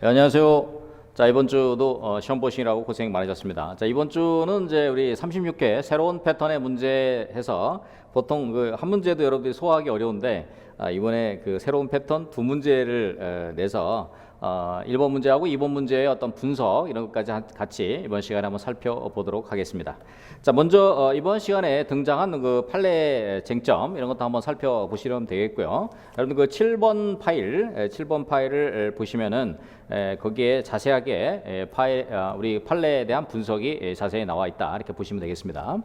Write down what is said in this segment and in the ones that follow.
안녕하세요. 자, 이번 주도 시험 보시느라고 고생 많으셨습니다. 자, 이번 주는 이제 우리 36회 새로운 패턴의 문제 해서 보통 그 한 문제도 여러분들이 소화하기 어려운데 이번에 그 새로운 패턴 두 문제를 내서 1번 문제하고 2번 문제의 어떤 분석 이런 것까지 같이 이번 시간에 한번 살펴보도록 하겠습니다. 자, 먼저 이번 시간에 등장한 그 판례 쟁점 이런 것도 한번 살펴보시면 되겠고요. 여러분 그 7번 파일을 보시면은 거기에 자세하게 우리 판례에 대한 분석이 자세히 나와 있다 이렇게 보시면 되겠습니다.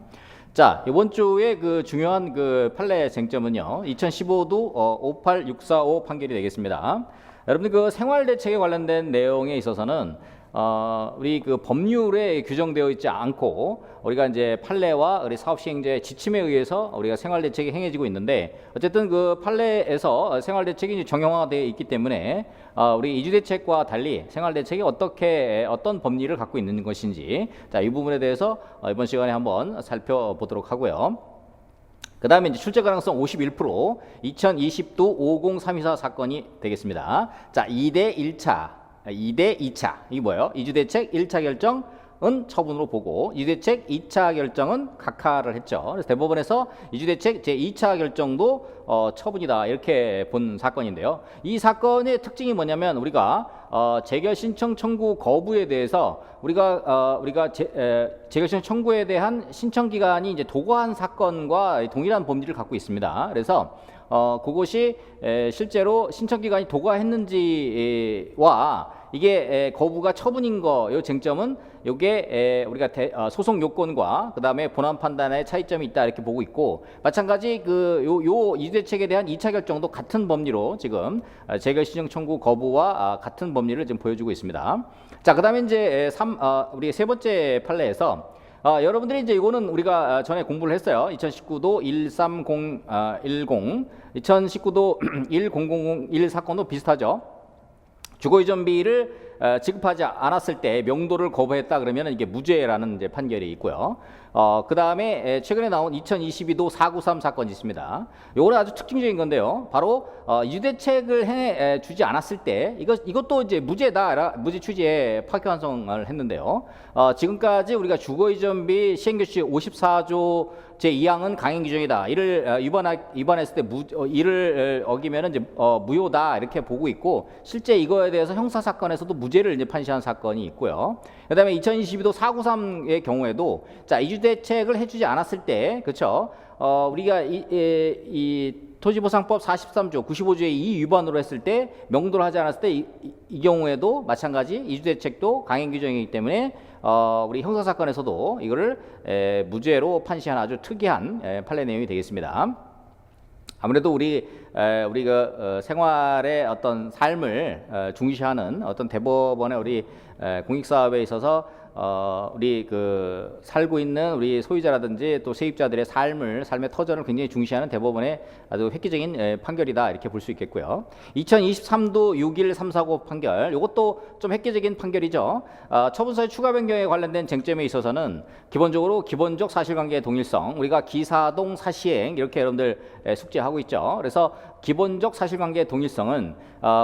자, 이번 주에 그 중요한 그 판례 쟁점은요, 2015도 58645 판결이 되겠습니다. 여러분들 그 생활대책에 관련된 내용에 있어서는 우리 그 법률에 규정되어 있지 않고 우리가 이제 판례와 우리 사업시행자의 지침에 의해서 우리가 생활대책이 행해지고 있는데, 어쨌든 그 판례에서 생활대책이 정형화되어 있기 때문에 우리 이주대책과 달리 생활대책이 어떤 법리를 갖고 있는 것인지, 자, 이 부분에 대해서 이번 시간에 한번 살펴보도록 하고요. 그 다음에 이제 출제 가능성 51%, 2020도 50324 사건이 되겠습니다. 자, 2대 1차, 2대 2차. 이게 뭐예요? 이주대책 1차 결정은 처분으로 보고, 이주대책 2차 결정은 각하를 했죠. 그래서 대법원에서 이주대책 제2차 결정도 처분이다 이렇게 본 사건인데요. 이 사건의 특징이 뭐냐면, 우리가 재결 신청 청구 거부에 대해서 우리가 재결 신청 청구에 대한 신청 기간이 이제 도과한 사건과 동일한 법리를 갖고 있습니다. 그래서 그것이 실제로 신청 기간이 도과했는지와 이게 거부가 처분인 거, 요 쟁점은 요게 우리가 소송 요건과 그 다음에 본안 판단의 차이점이 있다 이렇게 보고 있고, 마찬가지 요 이주대책에 대한 2차 결정도 같은 법리로 지금 재결 신청 청구 거부와 같은 법리를 지금 보여주고 있습니다. 자, 그 다음에 이제 우리 세 번째 판례에서 여러분들이 이제 이거는 우리가 전에 공부를 했어요. 2019도 13010, 2019도 1001 사건도 비슷하죠. 주거이전비를 지급하지 않았을 때 명도를 거부했다 그러면 이게 무죄라는 이제 판결이 있고요. 그 다음에 최근에 나온 2022도 493 사건이 있습니다. 요거는 아주 특징적인 건데요. 바로 유대책을 해 주지 않았을 때 이것도 이제 무죄다, 무죄 취지에 파기환송을 했는데요. 지금까지 우리가 주거이전비 시행규칙 54조 제2항은 강행 규정이다. 이를 위반했을 때 이를 어기면은 이제 무효다 이렇게 보고 있고, 실제 이거에 대해서 형사 사건에서도 무죄를 이제 판시한 사건이 있고요. 그다음에 2022도 493의 경우에도 자, 이주대책을 해주지 않았을 때, 그렇죠? 우리가 이 토지보상법 43조 95조의 이 위반으로 했을 때, 명도를 하지 않았을 때 이 경우에도 마찬가지 이주대책도 강행 규정이기 때문에 우리 형사 사건에서도 이거를 무죄로 판시한 아주 특이한 판례 내용이 되겠습니다. 아무래도 우리가 생활의 어떤 삶을 중시하는 어떤 대법원의 우리 공익사업에 있어서 우리 그 살고 있는 우리 소유자라든지 또 세입자들의 삶의 터전을 굉장히 중시하는 대법원의 아주 획기적인 판결이다 이렇게 볼 수 있겠고요. 2023도 61349 판결, 이것도 좀 획기적인 판결이죠. 처분서의 추가 변경에 관련된 쟁점에 있어서는 기본적으로 기본적 사실관계의 동일성, 우리가 기사동 사시행 이렇게 여러분들 숙지하고 있죠. 그래서 기본적 사실관계의 동일성은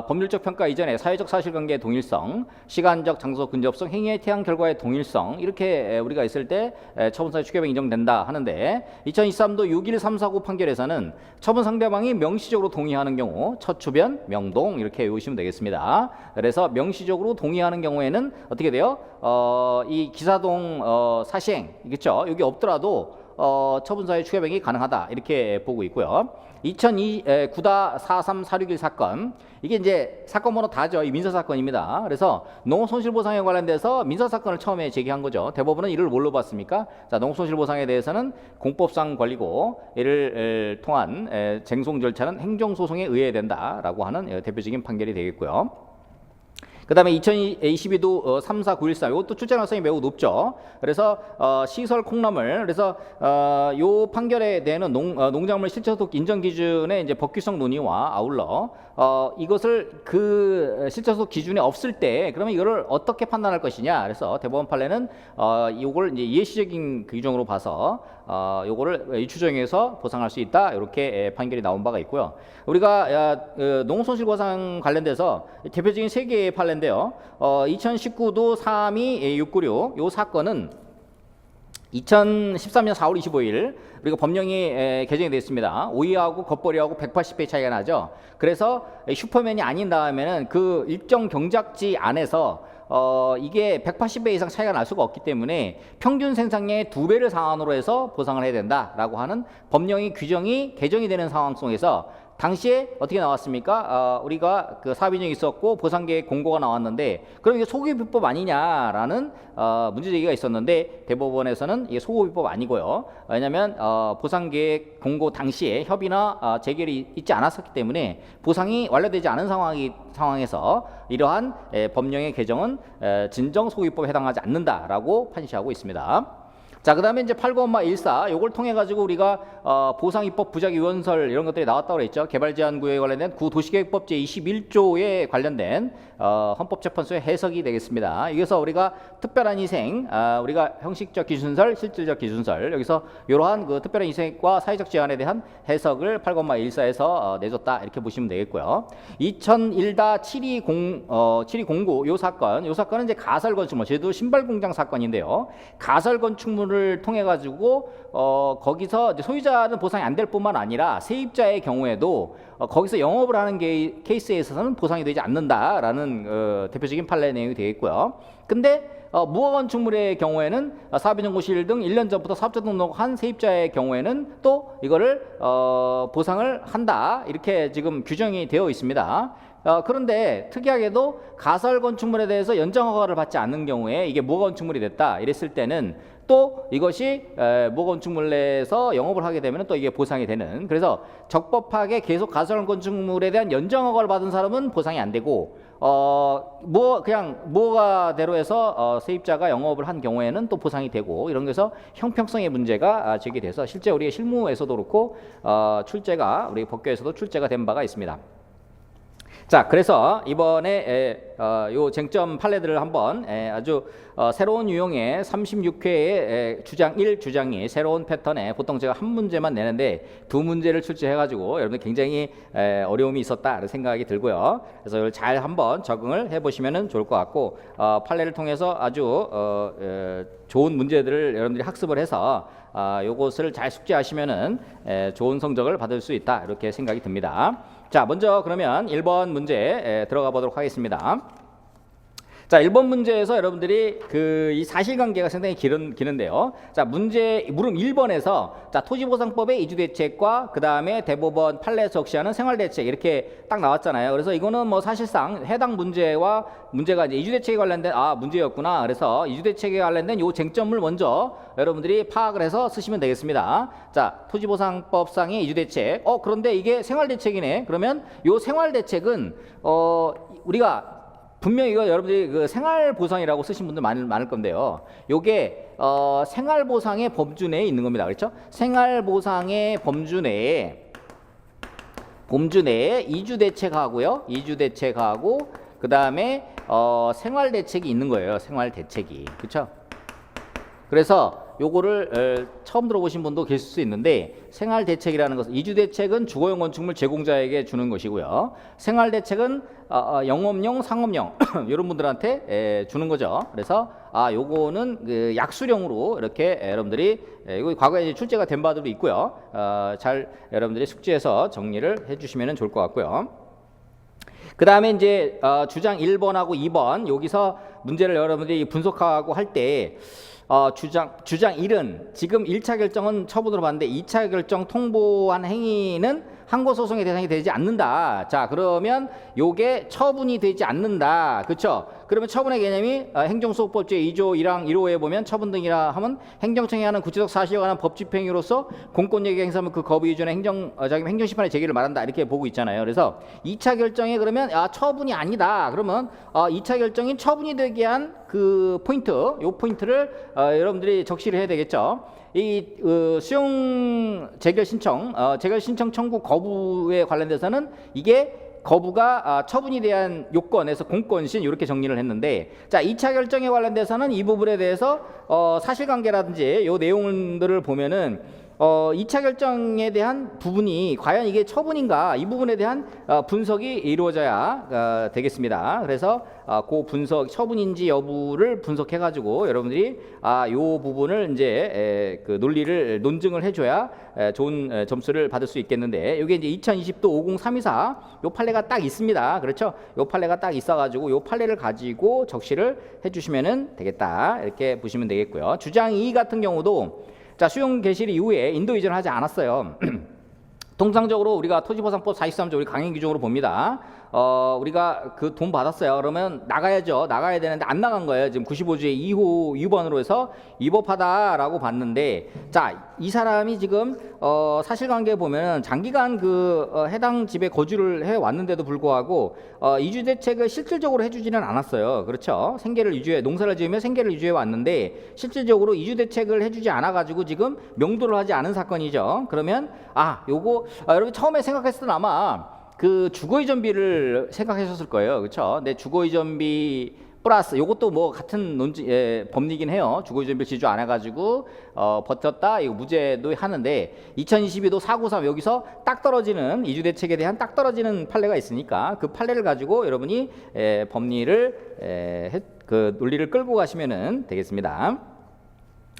법률적 평가 이전에 사회적 사실관계의 동일성, 시간적 장소 근접성, 행위의 태양 결과의 동일성, 이렇게 우리가 있을 때 처분서의 추가변경 인정된다 하는데, 2023도 61349 판결에서는 처분 상대방이 명시적으로 동의하는 경우 첫 추변, 명동 이렇게 외우시면 되겠습니다. 그래서 명시적으로 동의하는 경우에는 어떻게 돼요? 이 기사동 사시행, 그렇죠? 여기 없더라도 처분서의 추가변경이 가능하다 이렇게 보고 있고요. 2002-9-43461 사건, 이게 이제 사건 번호 다죠. 이 민사사건입니다. 그래서 농업손실보상에 관련돼서 민사사건을 처음에 제기한 거죠. 대법원은 이를 뭘로 봤습니까? 자, 농업손실보상에 대해서는 공법상 권리고 이를 통한 쟁송 절차는 행정소송에 의해야 된다라고 하는 대표적인 판결이 되겠고요. 그 다음에 2022도 34913, 이것도 출제 가능성이 매우 높죠. 그래서 시설 콩나물, 그래서 요 판결에 대한 농작물 실체소득 인정 기준의 이제 법규성 논의와 아울러 이것을 그 실체소득 기준에 없을 때 그러면 이거를 어떻게 판단할 것이냐. 그래서 대법원 판례는 이걸 이제 예시적인 규정으로 봐서 요거를 유추정해서 보상할 수 있다 이렇게 판결이 나온 바가 있고요. 우리가 농업손실보상 관련돼서 대표적인 세 개의 판례 판례인데요. 2019도 32696 요 사건은 2013년 4월 25일 우리가 법령이 개정이 됐습니다. 오이하고 겉벌이하고 180배 차이가 나죠. 그래서 슈퍼맨이 아닌 다음에는 그 일정 경작지 안에서 이게 180배 이상 차이가 날 수가 없기 때문에 평균 생산량의 2배를 상한으로 해서 보상을 해야 된다라고 하는 법령이 규정이 개정이 되는 상황 속에서 당시에 어떻게 나왔습니까? 우리가 그 사업인정이 있었고 보상계획 공고가 나왔는데 그럼 이게 소급비법 아니냐라는 문제 제기가 있었는데 대법원에서는 이게 소급비법 아니고요. 왜냐하면 보상계획 공고 당시에 협의나 재결이 있지 않았었기 때문에 보상이 완료되지 않은 상황에서 이러한 법령의 개정은 진정 소급비법에 해당하지 않는다라고 판시하고 있습니다. 자, 그 다음에 이제 8.14 요걸 통해 가지고 우리가 보상입법 부작위원설 이런 것들이 나왔다고 그랬죠. 개발제한구역에 관련된 구도시계획법 제21조에 관련된 헌법재판소의 해석이 되겠습니다. 여기서 우리가 특별한 희생, 우리가 형식적 기준설, 실질적 기준설 여기서 이러한 그 특별한 희생과 사회적 제한에 대한 해석을 8.14에서 내줬다 이렇게 보시면 되겠고요. 2001-7209 요 사건은 이제 가설건축물, 제주도 신발공장 사건인데요. 가설건축물을 통해 가지고 거기서 이제 소유자는 보상이 안 될 뿐만 아니라 세입자의 경우에도 거기서 영업을 하는 케이스에 있어서는 보상이 되지 않는다라는 대표적인 판례 내용이 되겠고요. 근데 무허건축물의 경우에는 사업인정고시일 등 1년 전부터 사업자 등록한 세입자의 경우에는 또 이거를 보상을 한다 이렇게 지금 규정이 되어 있습니다. 그런데 특이하게도 가설건축물에 대해서 연장허가를 받지 않는 경우에 이게 무허건축물이 됐다 이랬을 때는 또 이것이 무허건축물 내에서 영업을 하게 되면 또 이게 보상이 되는, 그래서 적법하게 계속 가설건축물에 대한 연장허가를 받은 사람은 보상이 안 되고 그냥 무허가대로 해서 세입자가 영업을 한 경우에는 또 보상이 되고, 이런 것에서 형평성의 문제가 제기돼서 실제 우리의 실무에서도 그렇고 출제가 우리 법규에서도 출제가 된 바가 있습니다. 자, 그래서 이번에 요 쟁점 판례들을 한번 아주 새로운 유형의 36회의 주장 1, 주장 2 새로운 패턴에 보통 제가 한 문제만 내는데 두 문제를 출제해가지고 여러분들 굉장히 어려움이 있었다 생각이 들고요. 그래서 이걸 잘 한번 적응을 해보시면 좋을 것 같고 판례를 통해서 아주 좋은 문제들을 여러분들이 학습을 해서 요것을 잘 숙지하시면은 좋은 성적을 받을 수 있다 이렇게 생각이 듭니다. 자, 먼저 그러면 1번 문제 들어가 보도록 하겠습니다. 자, 1번 문제에서 여러분들이 이 사실관계가 상당히 기는데요. 자, 문제 물음 1번에서 자, 토지보상법의 이주대책과 그 다음에 대법원 판례에서 적시하는 생활대책 이렇게 딱 나왔잖아요. 그래서 이거는 뭐 사실상 해당 문제가 이제 이주대책에 관련된 문제였구나. 그래서 이주대책에 관련된 요 쟁점을 먼저 여러분들이 파악을 해서 쓰시면 되겠습니다. 자, 토지보상법상의 이주대책. 그런데 이게 생활대책이네. 그러면 요 생활대책은 우리가 분명히 이거 여러분들이 그 생활보상이라고 쓰신 분들 많을 건데요. 요게 생활보상의 범주 내에 있는 겁니다. 그렇죠? 생활보상의 범주 내에 이주대책하고요. 이주대책하고 그 다음에 생활대책이 있는 거예요. 생활대책이. 그렇죠? 그래서 요거를 처음 들어보신 분도 계실 수 있는데, 생활대책이라는 것은 이주대책은 주거용 건축물 제공자에게 주는 것이고요. 생활대책은 영업용, 상업용 이런 분들한테 주는 거죠. 그래서 요거는 그 약수령으로 이렇게 여러분들이 이거 과거에 이제 출제가 된 바들도 있고요. 잘 여러분들이 숙지해서 정리를 해주시면 좋을 것 같고요. 그 다음에 이제 주장 1번하고 2번 여기서 문제를 여러분들이 분석하고 할 때 주장 1은 지금 1차 결정은 처분으로 봤는데 2차 결정 통보한 행위는 항고소송의 대상이 되지 않는다. 자, 그러면 요게 처분이 되지 않는다. 그렇죠? 그러면 처분의 개념이 행정소송법 제2조 1항 1호에 보면 처분 등이라 하면 행정청이 하는 구체적 사실에 관한 법 집행위로서 공권력의 행사하면 그 거부 이전에 행정심판의 제기를 말한다. 이렇게 보고 있잖아요. 그래서 2차 결정에 그러면 처분이 아니다. 그러면 2차 결정이 처분이 되게 한 그 포인트, 요 포인트를 여러분들이 적시를 해야 되겠죠. 이 수용 재결 신청 청구 거부에 관련돼서는 이게 거부가 처분이 대한 요건에서 공권신 이렇게 정리를 했는데, 자, 2차 결정에 관련돼서는 이 부분에 대해서 사실관계라든지 요 내용들을 보면은 2차 결정에 대한 부분이 과연 이게 처분인가 이 부분에 대한 분석이 이루어져야 되겠습니다. 그래서 그 분석 처분인지 여부를 분석해 가지고 여러분들이 요 부분을 이제 그 논리를 논증을 해줘야 좋은 점수를 받을 수 있겠는데, 이게 이제 2020도 50324 요 판례가 딱 있습니다. 그렇죠? 요 판례가 딱 있어가지고 요 판례를 가지고 적시를 해주시면은 되겠다, 이렇게 보시면 되겠고요. 주장 2 같은 경우도 자, 수용 개시 이후에 인도 이전을 하지 않았어요. 통상적으로 우리가 토지보상법 43조 우리 강행 규정으로 봅니다. 우리가 그 돈 받았어요. 그러면 나가야죠. 나가야 되는데 안 나간 거예요. 지금 95조의 2호 위반으로 해서 위법하다라고 봤는데, 자, 이 사람이 지금 사실관계에 보면은 장기간 해당 집에 거주를 해 왔는데도 불구하고 이주 대책을 실질적으로 해주지는 않았어요. 그렇죠? 농사를 지으며 생계를 유지해 왔는데 실질적으로 이주 대책을 해주지 않아가지고 지금 명도를 하지 않은 사건이죠. 그러면 요거 여러분 처음에 생각했을 때는 아마 그 주거이전비를 생각하셨을 거예요. 그렇죠? 근데 주거이전비 플러스 요것도 뭐 같은 법리긴 해요. 주거이전비 지주 안 해가지고 버텼다, 이거 무죄도 하는데 2022도 493 여기서 딱 떨어지는 이주대책에 대한 딱 떨어지는 판례가 있으니까 그 판례를 가지고 여러분이 법리를 그 논리를 끌고 가시면은 되겠습니다.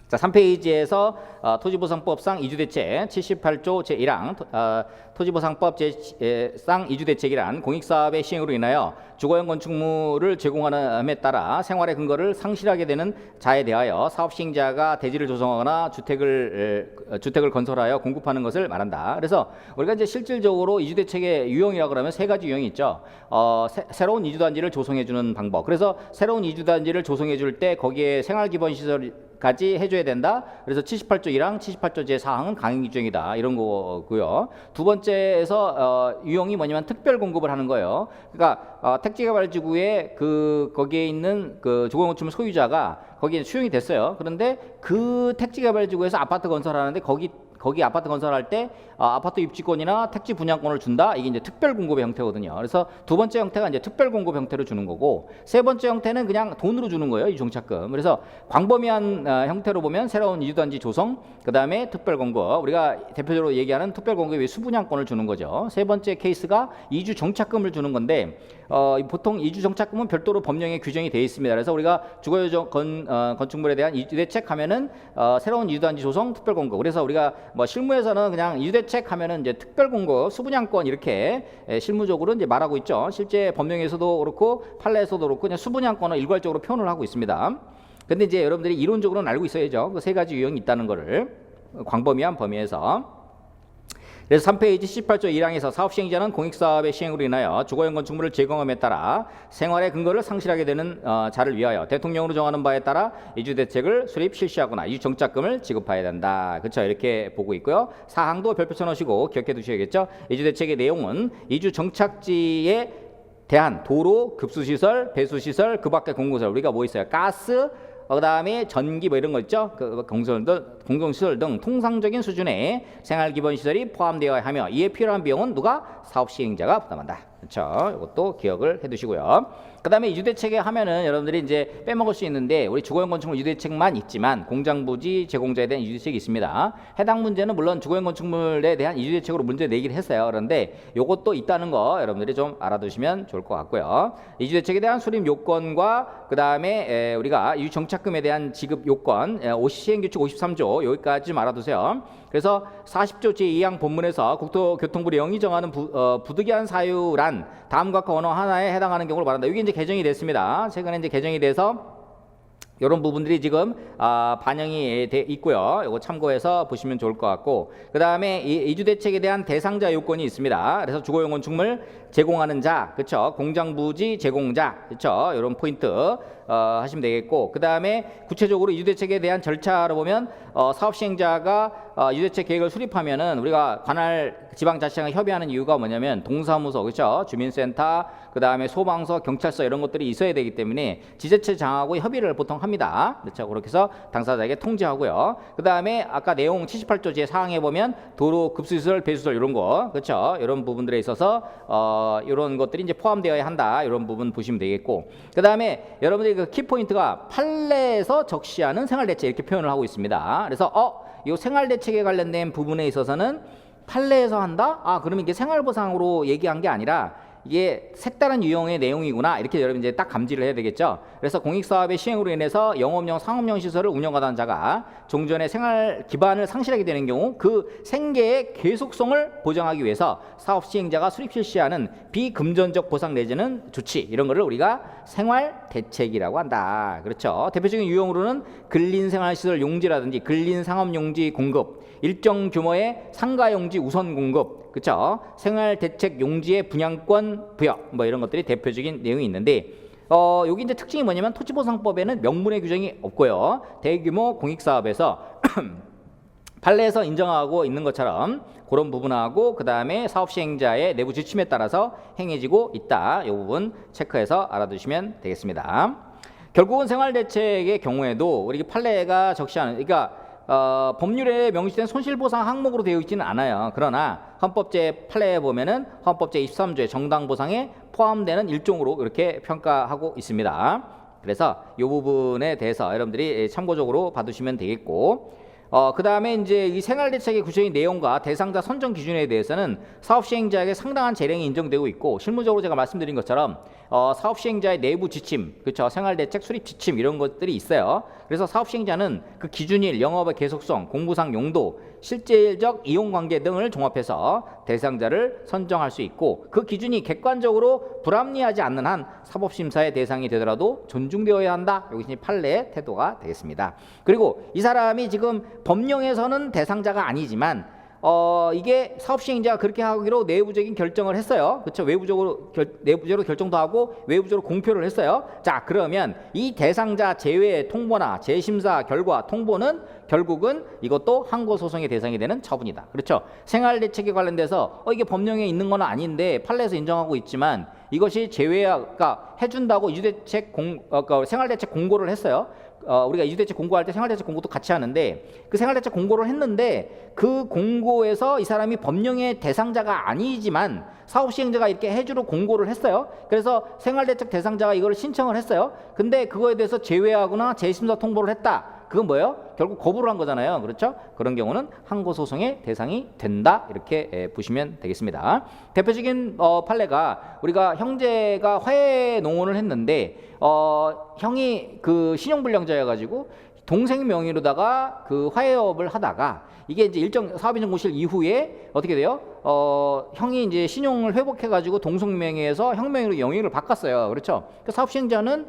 자, 3페이지에서 토지보상법상 이주대책 78조 제1항 토지보상법 제1상 이주대책이란 공익사업의 시행으로 인하여 주거용 건축물을 제공함에 따라 생활의 근거를 상실하게 되는 자에 대하여 사업시행자가 대지를 조성하거나 주택을 건설하여 공급하는 것을 말한다. 그래서 우리가 이제 실질적으로 이주대책의 유형이라고 그러면 세 가지 유형이 있죠. 새로운 이주단지를 조성해주는 방법. 그래서 새로운 이주단지를 조성해줄 때 거기에 생활기본시설 까지 해줘야 된다. 그래서 78조 1항, 78조 제4항은 강행 규정이다. 이런 거고요. 두 번째에서 유형이 뭐냐면 특별 공급을 하는 거예요. 그러니까 택지개발지구에 거기에 있는 그 주거건축물 소유자가 거기에 수용이 됐어요. 그런데 그 택지개발지구에서 아파트 건설하는데 거기 아파트 건설할 때 아파트 입지권이나 택지 분양권을 준다. 이게 이제 특별 공급의 형태거든요. 그래서 두 번째 형태가 이제 특별 공급 형태로 주는 거고, 세 번째 형태는 그냥 돈으로 주는 거예요. 이 종착금. 그래서 광범위한 형태로 보면 새로운 이주단지 조성, 그 다음에 특별 공급. 우리가 대표적으로 얘기하는 특별 공급의 수분양권을 주는 거죠. 세 번째 케이스가 이주 정착금을 주는 건데, 보통 이주 정착금은 별도로 법령에 규정이 되어 있습니다. 그래서 우리가 건축물에 대한 이주대책 하면은 새로운 이주단지 조성, 특별 공급. 그래서 우리가 뭐 실무에서는 그냥 이주대책 하면은 이제 특별 공급, 수분양권 이렇게 실무적으로 이제 말하고 있죠. 실제 법령에서도 그렇고 판례에서도 그렇고 그냥 수분양권을 일괄적으로 표현을 하고 있습니다. 근데 이제 여러분들이 이론적으로는 알고 있어야죠. 그 세 가지 유형이 있다는 거를 광범위한 범위에서. 그래서 3페이지 18조 1항에서 사업시행자는 공익사업의 시행으로 인하여 주거용 건축물을 제공함에 따라 생활의 근거를 상실하게 되는 자를 위하여 대통령으로 정하는 바에 따라 이주대책을 수립 실시하거나 이주정착금을 지급해야 된다. 그렇죠? 이렇게 보고 있고요. 사항도 별표 쳐놓으시고 기억해 두셔야겠죠? 이주대책의 내용은 이주정착지에 대한 도로, 급수시설, 배수시설, 그 밖에 공공시설, 우리가 뭐 있어요? 가스, 그 다음에 전기 뭐 이런 거 있죠. 공공시설 등 통상적인 수준의 생활기본시설이 포함되어야 하며 이에 필요한 비용은 누가? 사업시행자가 부담한다. 그렇죠. 이것도 기억을 해두시고요. 그 다음에 이주대책에 하면은 여러분들이 이제 빼먹을 수 있는데 우리 주거용 건축물 이주대책만 있지만 공장부지 제공자에 대한 이주대책이 있습니다. 해당 문제는 물론 주거용 건축물에 대한 이주대책으로 문제 내기를 했어요. 그런데 이것도 있다는 거 여러분들이 좀 알아두시면 좋을 것 같고요. 이주대책에 대한 수립 요건과 그 다음에 우리가 이주정착금에 대한 지급 요건, 시행규칙 53조 여기까지 좀 알아두세요. 그래서 40조 제2항 본문에서 국토교통부 영이 정하는 부득이한 사유란 다음과 같은 언어 하나에 해당하는 경우를 말한다. 이게 이제 개정이 됐습니다. 최근에 이제 개정이 돼서 이런 부분들이 지금 반영이 돼 있고요. 이거 참고해서 보시면 좋을 것 같고, 그 다음에 이주대책에 대한 대상자 요건이 있습니다. 그래서 주거용 건축물 제공하는 자, 그렇죠? 공장부지 제공자, 그렇죠? 이런 포인트 하시면 되겠고, 그 다음에 구체적으로 이주대책에 대한 절차로 보면 사업시행자가 이주대책 계획을 수립하면은 우리가 관할 지방자치단과 협의하는 이유가 뭐냐면 동사무소, 그렇죠? 주민센터, 그 다음에 소방서, 경찰서 이런 것들이 있어야 되기 때문에 지자체장하고 협의를 보통 합니다. 그렇죠? 그렇게 해서 당사자에게 통지하고요. 그 다음에 아까 내용 78조 제4항에 보면 도로, 급수시설, 배수시설 이런 거, 그렇죠? 이런 부분들에 있어서 이런 것들이 이제 포함되어야 한다. 이런 부분 보시면 되겠고, 그 다음에 여러분들이 그 키포인트가 판례에서 적시하는 생활대책 이렇게 표현을 하고 있습니다. 그래서 이 생활대책에 관련된 부분에 있어서는 판례에서 한다? 아, 그러면 이게 생활보상으로 얘기한 게 아니라 이게 색다른 유형의 내용이구나, 이렇게 여러분 이제 딱 감지를 해야 되겠죠. 그래서 공익사업의 시행으로 인해서 영업용, 상업용 시설을 운영하던 자가 종전의 생활 기반을 상실하게 되는 경우 그 생계의 계속성을 보장하기 위해서 사업 시행자가 수립 실시하는 비금전적 보상 내지는 조치, 이런 거를 우리가 생활 대책이라고 한다. 그렇죠. 대표적인 유형으로는 근린생활시설 용지라든지 근린상업용지 공급, 일정 규모의 상가용지 우선 공급, 그렇죠. 생활대책 용지의 분양권 부여, 뭐 이런 것들이 대표적인 내용이 있는데, 여기 이제 특징이 뭐냐면 토지보상법에는 명문의 규정이 없고요. 대규모 공익사업에서 판례에서 인정하고 있는 것처럼 그런 부분하고 그 다음에 사업 시행자의 내부 지침에 따라서 행해지고 있다. 이 부분 체크해서 알아두시면 되겠습니다. 결국은 생활대책의 경우에도 우리 판례가 적시하는, 그러니까 법률에 명시된 손실보상 항목으로 되어 있지는 않아요. 그러나 헌법제 판례에 보면은 헌법제 23조의 정당보상에 포함되는 일종으로 이렇게 평가하고 있습니다. 그래서 이 부분에 대해서 여러분들이 참고적으로 봐두시면 되겠고, 그 다음에 이제 이 생활대책의 구체적인 내용과 대상자 선정 기준에 대해서는 사업 시행자에게 상당한 재량이 인정되고 있고, 실무적으로 제가 말씀드린 것처럼 사업 시행자의 내부 지침, 그렇죠, 생활대책 수립 지침, 이런 것들이 있어요. 그래서 사업 시행자는 그 기준일, 영업의 계속성, 공부상 용도, 실질적 이용 관계 등을 종합해서 대상자를 선정할 수 있고, 그 기준이 객관적으로 불합리하지 않는 한 사법심사의 대상이 되더라도 존중되어야 한다. 이것이 판례의 태도가 되겠습니다. 그리고 이 사람이 지금 법령에서는 대상자가 아니지만 이게 사업 시행자가 그렇게 하기로 내부적인 결정을 했어요. 그렇죠? 내부적으로 결정도 하고 외부적으로 공표를 했어요. 자, 그러면 이 대상자 제외 통보나 재심사 결과 통보는 결국은 이것도 항고소송의 대상이 되는 처분이다. 그렇죠? 생활대책에 관련돼서 이게 법령에 있는 건 아닌데 판례에서 인정하고 있지만 이것이 제외가 해준다고 생활대책 공고를 했어요. 우리가 이주대책 공고할 때 생활대책 공고도 같이 하는데, 그 생활대책 공고를 했는데 그 공고에서 이 사람이 법령의 대상자가 아니지만 사업 시행자가 이렇게 해주로 공고를 했어요. 그래서 생활대책 대상자가 이걸 신청을 했어요. 근데 그거에 대해서 제외하거나 재심사 통보를 했다. 그건 뭐예요? 결국 거부를 한 거잖아요. 그렇죠? 그런 경우는 항고소송의 대상이 된다. 이렇게 보시면 되겠습니다. 대표적인 판례가, 우리가 형제가 화해 농원을 했는데 형이 그 신용불량자여가지고 동생 명의로다가 그 화해업을 하다가 이게 이제 일정 사업인정 고실 이후에 어떻게 돼요? 형이 이제 신용을 회복해가지고 동생 명의에서 형 명의로 영위를 바꿨어요. 그렇죠? 그 사업 시행자는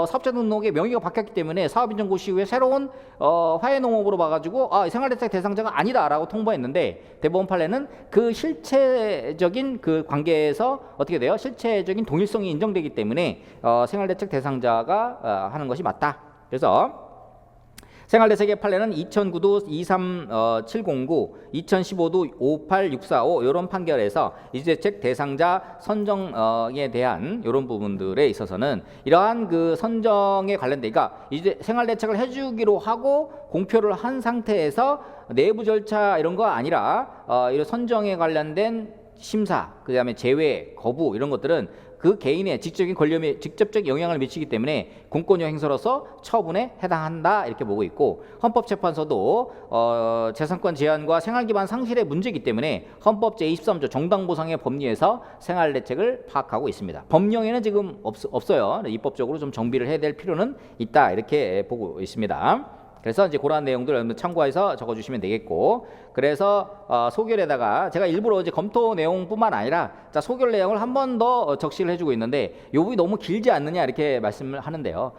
사업자 등록에 명의가 바뀌었기 때문에 사업인정 고시 이후에 새로운 화해농업으로 봐가지고 생활대책 대상자가 아니다라고 통보했는데, 대법원 판례는 그 실체적인 그 관계에서 어떻게 돼요? 실체적인 동일성이 인정되기 때문에 생활대책 대상자가 하는 것이 맞다. 그래서 생활대책의 판례는 2009도 23709, 2015도 58645 이런 판결에서 이주대책 대상자 선정에 대한 이런 부분들에 있어서는 이러한 그 선정에 관련된, 그러니까 이제 생활대책을 해주기로 하고 공표를 한 상태에서 내부 절차 이런 거 아니라 이런 선정에 관련된 심사, 그 다음에 제외, 거부 이런 것들은 그 개인의 직접적인 권력에 직접적 영향을 미치기 때문에 공권력 행사로서 처분에 해당한다, 이렇게 보고 있고, 헌법재판소도 재산권 제한과 생활기반 상실의 문제이기 때문에 헌법 제23조 정당보상의 법리에서 생활대책을 파악하고 있습니다. 법령에는 지금 없어요. 입법적으로 좀 정비를 해야 될 필요는 있다, 이렇게 보고 있습니다. 그래서 이제 그러한 내용들 여러분들 참고해서 적어주시면 되겠고, 그래서 소결에다가 제가 일부러 이제 검토 내용뿐만 아니라 소결 내용을 한 번 더 적시를 해주고 있는데, 요 부분이 너무 길지 않느냐 이렇게 말씀을 하는데요.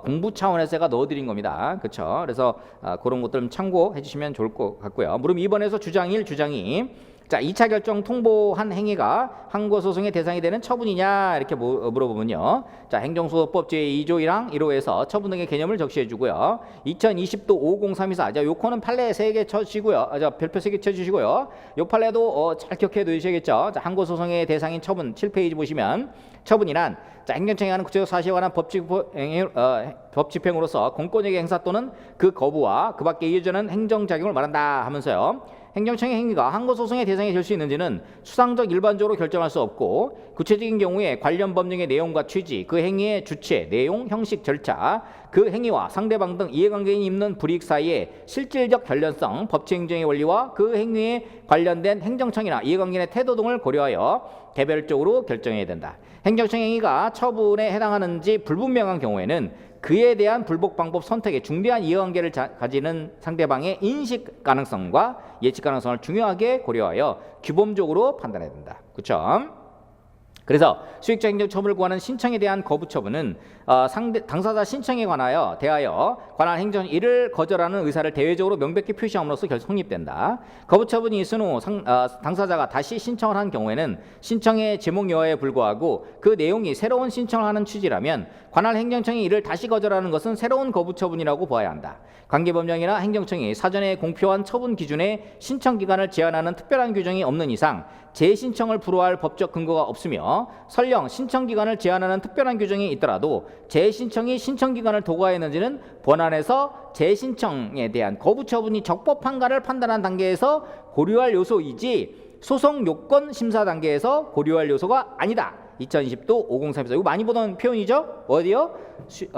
공부 차원에서 제가 넣어드린 겁니다. 그렇죠? 그래서 그런 것들 좀 참고해주시면 좋을 것 같고요. 물음 2번에서 주장 1, 주장 2. 자, 2차 결정 통보한 행위가 항고소송의 대상이 되는 처분이냐 이렇게 물어보면요. 자, 행정소송법 제2조 1항 1호에서 처분 등의 개념을 적시해 주고요. 2020도 50324. 자, 요 코는 판례 3개 쳐주시고요. 별표 3개 쳐주시고요. 요 판례도 잘 기억해 두셔야겠죠. 자, 항고소송의 대상인 처분 7페이지 보시면, 처분이란 행정청이 하는 구체적 사실에 관한 법 집행으로서 공권력의 행사 또는 그 거부와 그 밖에 이어지는 행정작용을 말한다 하면서요. 행정청의 행위가 항고소송의 대상이 될 수 있는지는 추상적 일반적으로 결정할 수 없고 구체적인 경우에 관련 법령의 내용과 취지, 그 행위의 주체, 내용, 형식, 절차, 그 행위와 상대방 등 이해관계인이 입는 불이익 사이의 실질적 관련성, 법치행정의 원리와 그 행위에 관련된 행정청이나 이해관계인의 태도 등을 고려하여 개별적으로 결정해야 된다. 행정청 행위가 처분에 해당하는지 불분명한 경우에는 그에 대한 불복 방법 선택에 중대한 이해관계를 가지는 상대방의 인식 가능성과 예측 가능성을 중요하게 고려하여 규범적으로 판단해야 된다. 그렇죠? 그래서 수익자 행정 처분을 구하는 신청에 대한 거부 처분은 당사자 신청에 대하여 관할 행정 이를 거절하는 의사를 대외적으로 명백히 표시함으로써 성립된다. 거부 처분이 있은 후 당사자가 다시 신청을 한 경우에는 신청의 제목 여하에 불구하고 그 내용이 새로운 신청을 하는 취지라면 관할 행정청이 이를 다시 거절하는 것은 새로운 거부 처분이라고 보아야 한다. 관계법령이나 행정청이 사전에 공표한 처분 기준에 신청 기간을 제한하는 특별한 규정이 없는 이상 재신청을 불허할 법적 근거가 없으며 설령 신청 기간을 제한하는 특별한 규정이 있더라도 재신청이 신청 기간을 도과했는지는 본안에서 재신청에 대한 거부 처분이 적법한가를 판단한 단계에서 고려할 요소이지 소송 요건 심사 단계에서 고려할 요소가 아니다. 2020도 5034 이거 많이 보던 표현이죠. 어디요?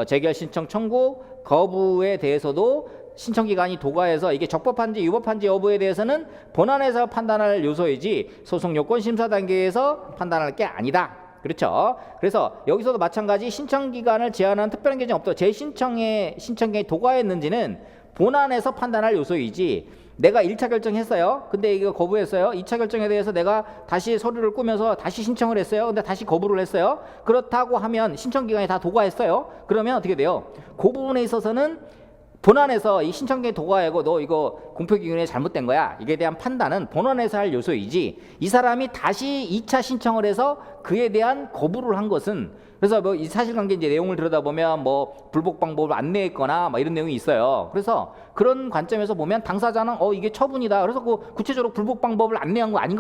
재결 신청 청구 거부에 대해서도 신청 기간이 도과해서 이게 적법한지 유법한지 여부에 대해서는 본안에서 판단할 요소이지 소송 요건 심사 단계에서 판단할 게 아니다. 그렇죠? 그래서 여기서도 마찬가지 신청 기간을 제한하는 특별한 규정이 없다. 재신청의 신청이 도과했는지는 본안에서 판단할 요소이지 내가 1차 결정했어요. 근데 이거 거부했어요. 2차 결정에 대해서 내가 다시 서류를 꾸면서 다시 신청을 했어요. 근데 다시 거부를 했어요. 그렇다고 하면 신청 기간이 다 도과했어요. 그러면 어떻게 돼요? 그 부분에 있어서는 본안에서 이 신청기간이 도과하고 너 이거 공표기준이 잘못된 거야. 이게 대한 판단은 본안에서 할 요소이지 이 사람이 다시 2차 신청을 해서 그에 대한 거부를 한 것은 그래서 뭐 이 사실관계 이제 내용을 들여다보면 뭐 불복 방법을 안내했거나 뭐 이런 내용이 있어요. 그래서 그런 관점에서 보면 당사자는 이게 처분이다. 그래서 그 구체적으로 불복 방법을 안내한 거 아닌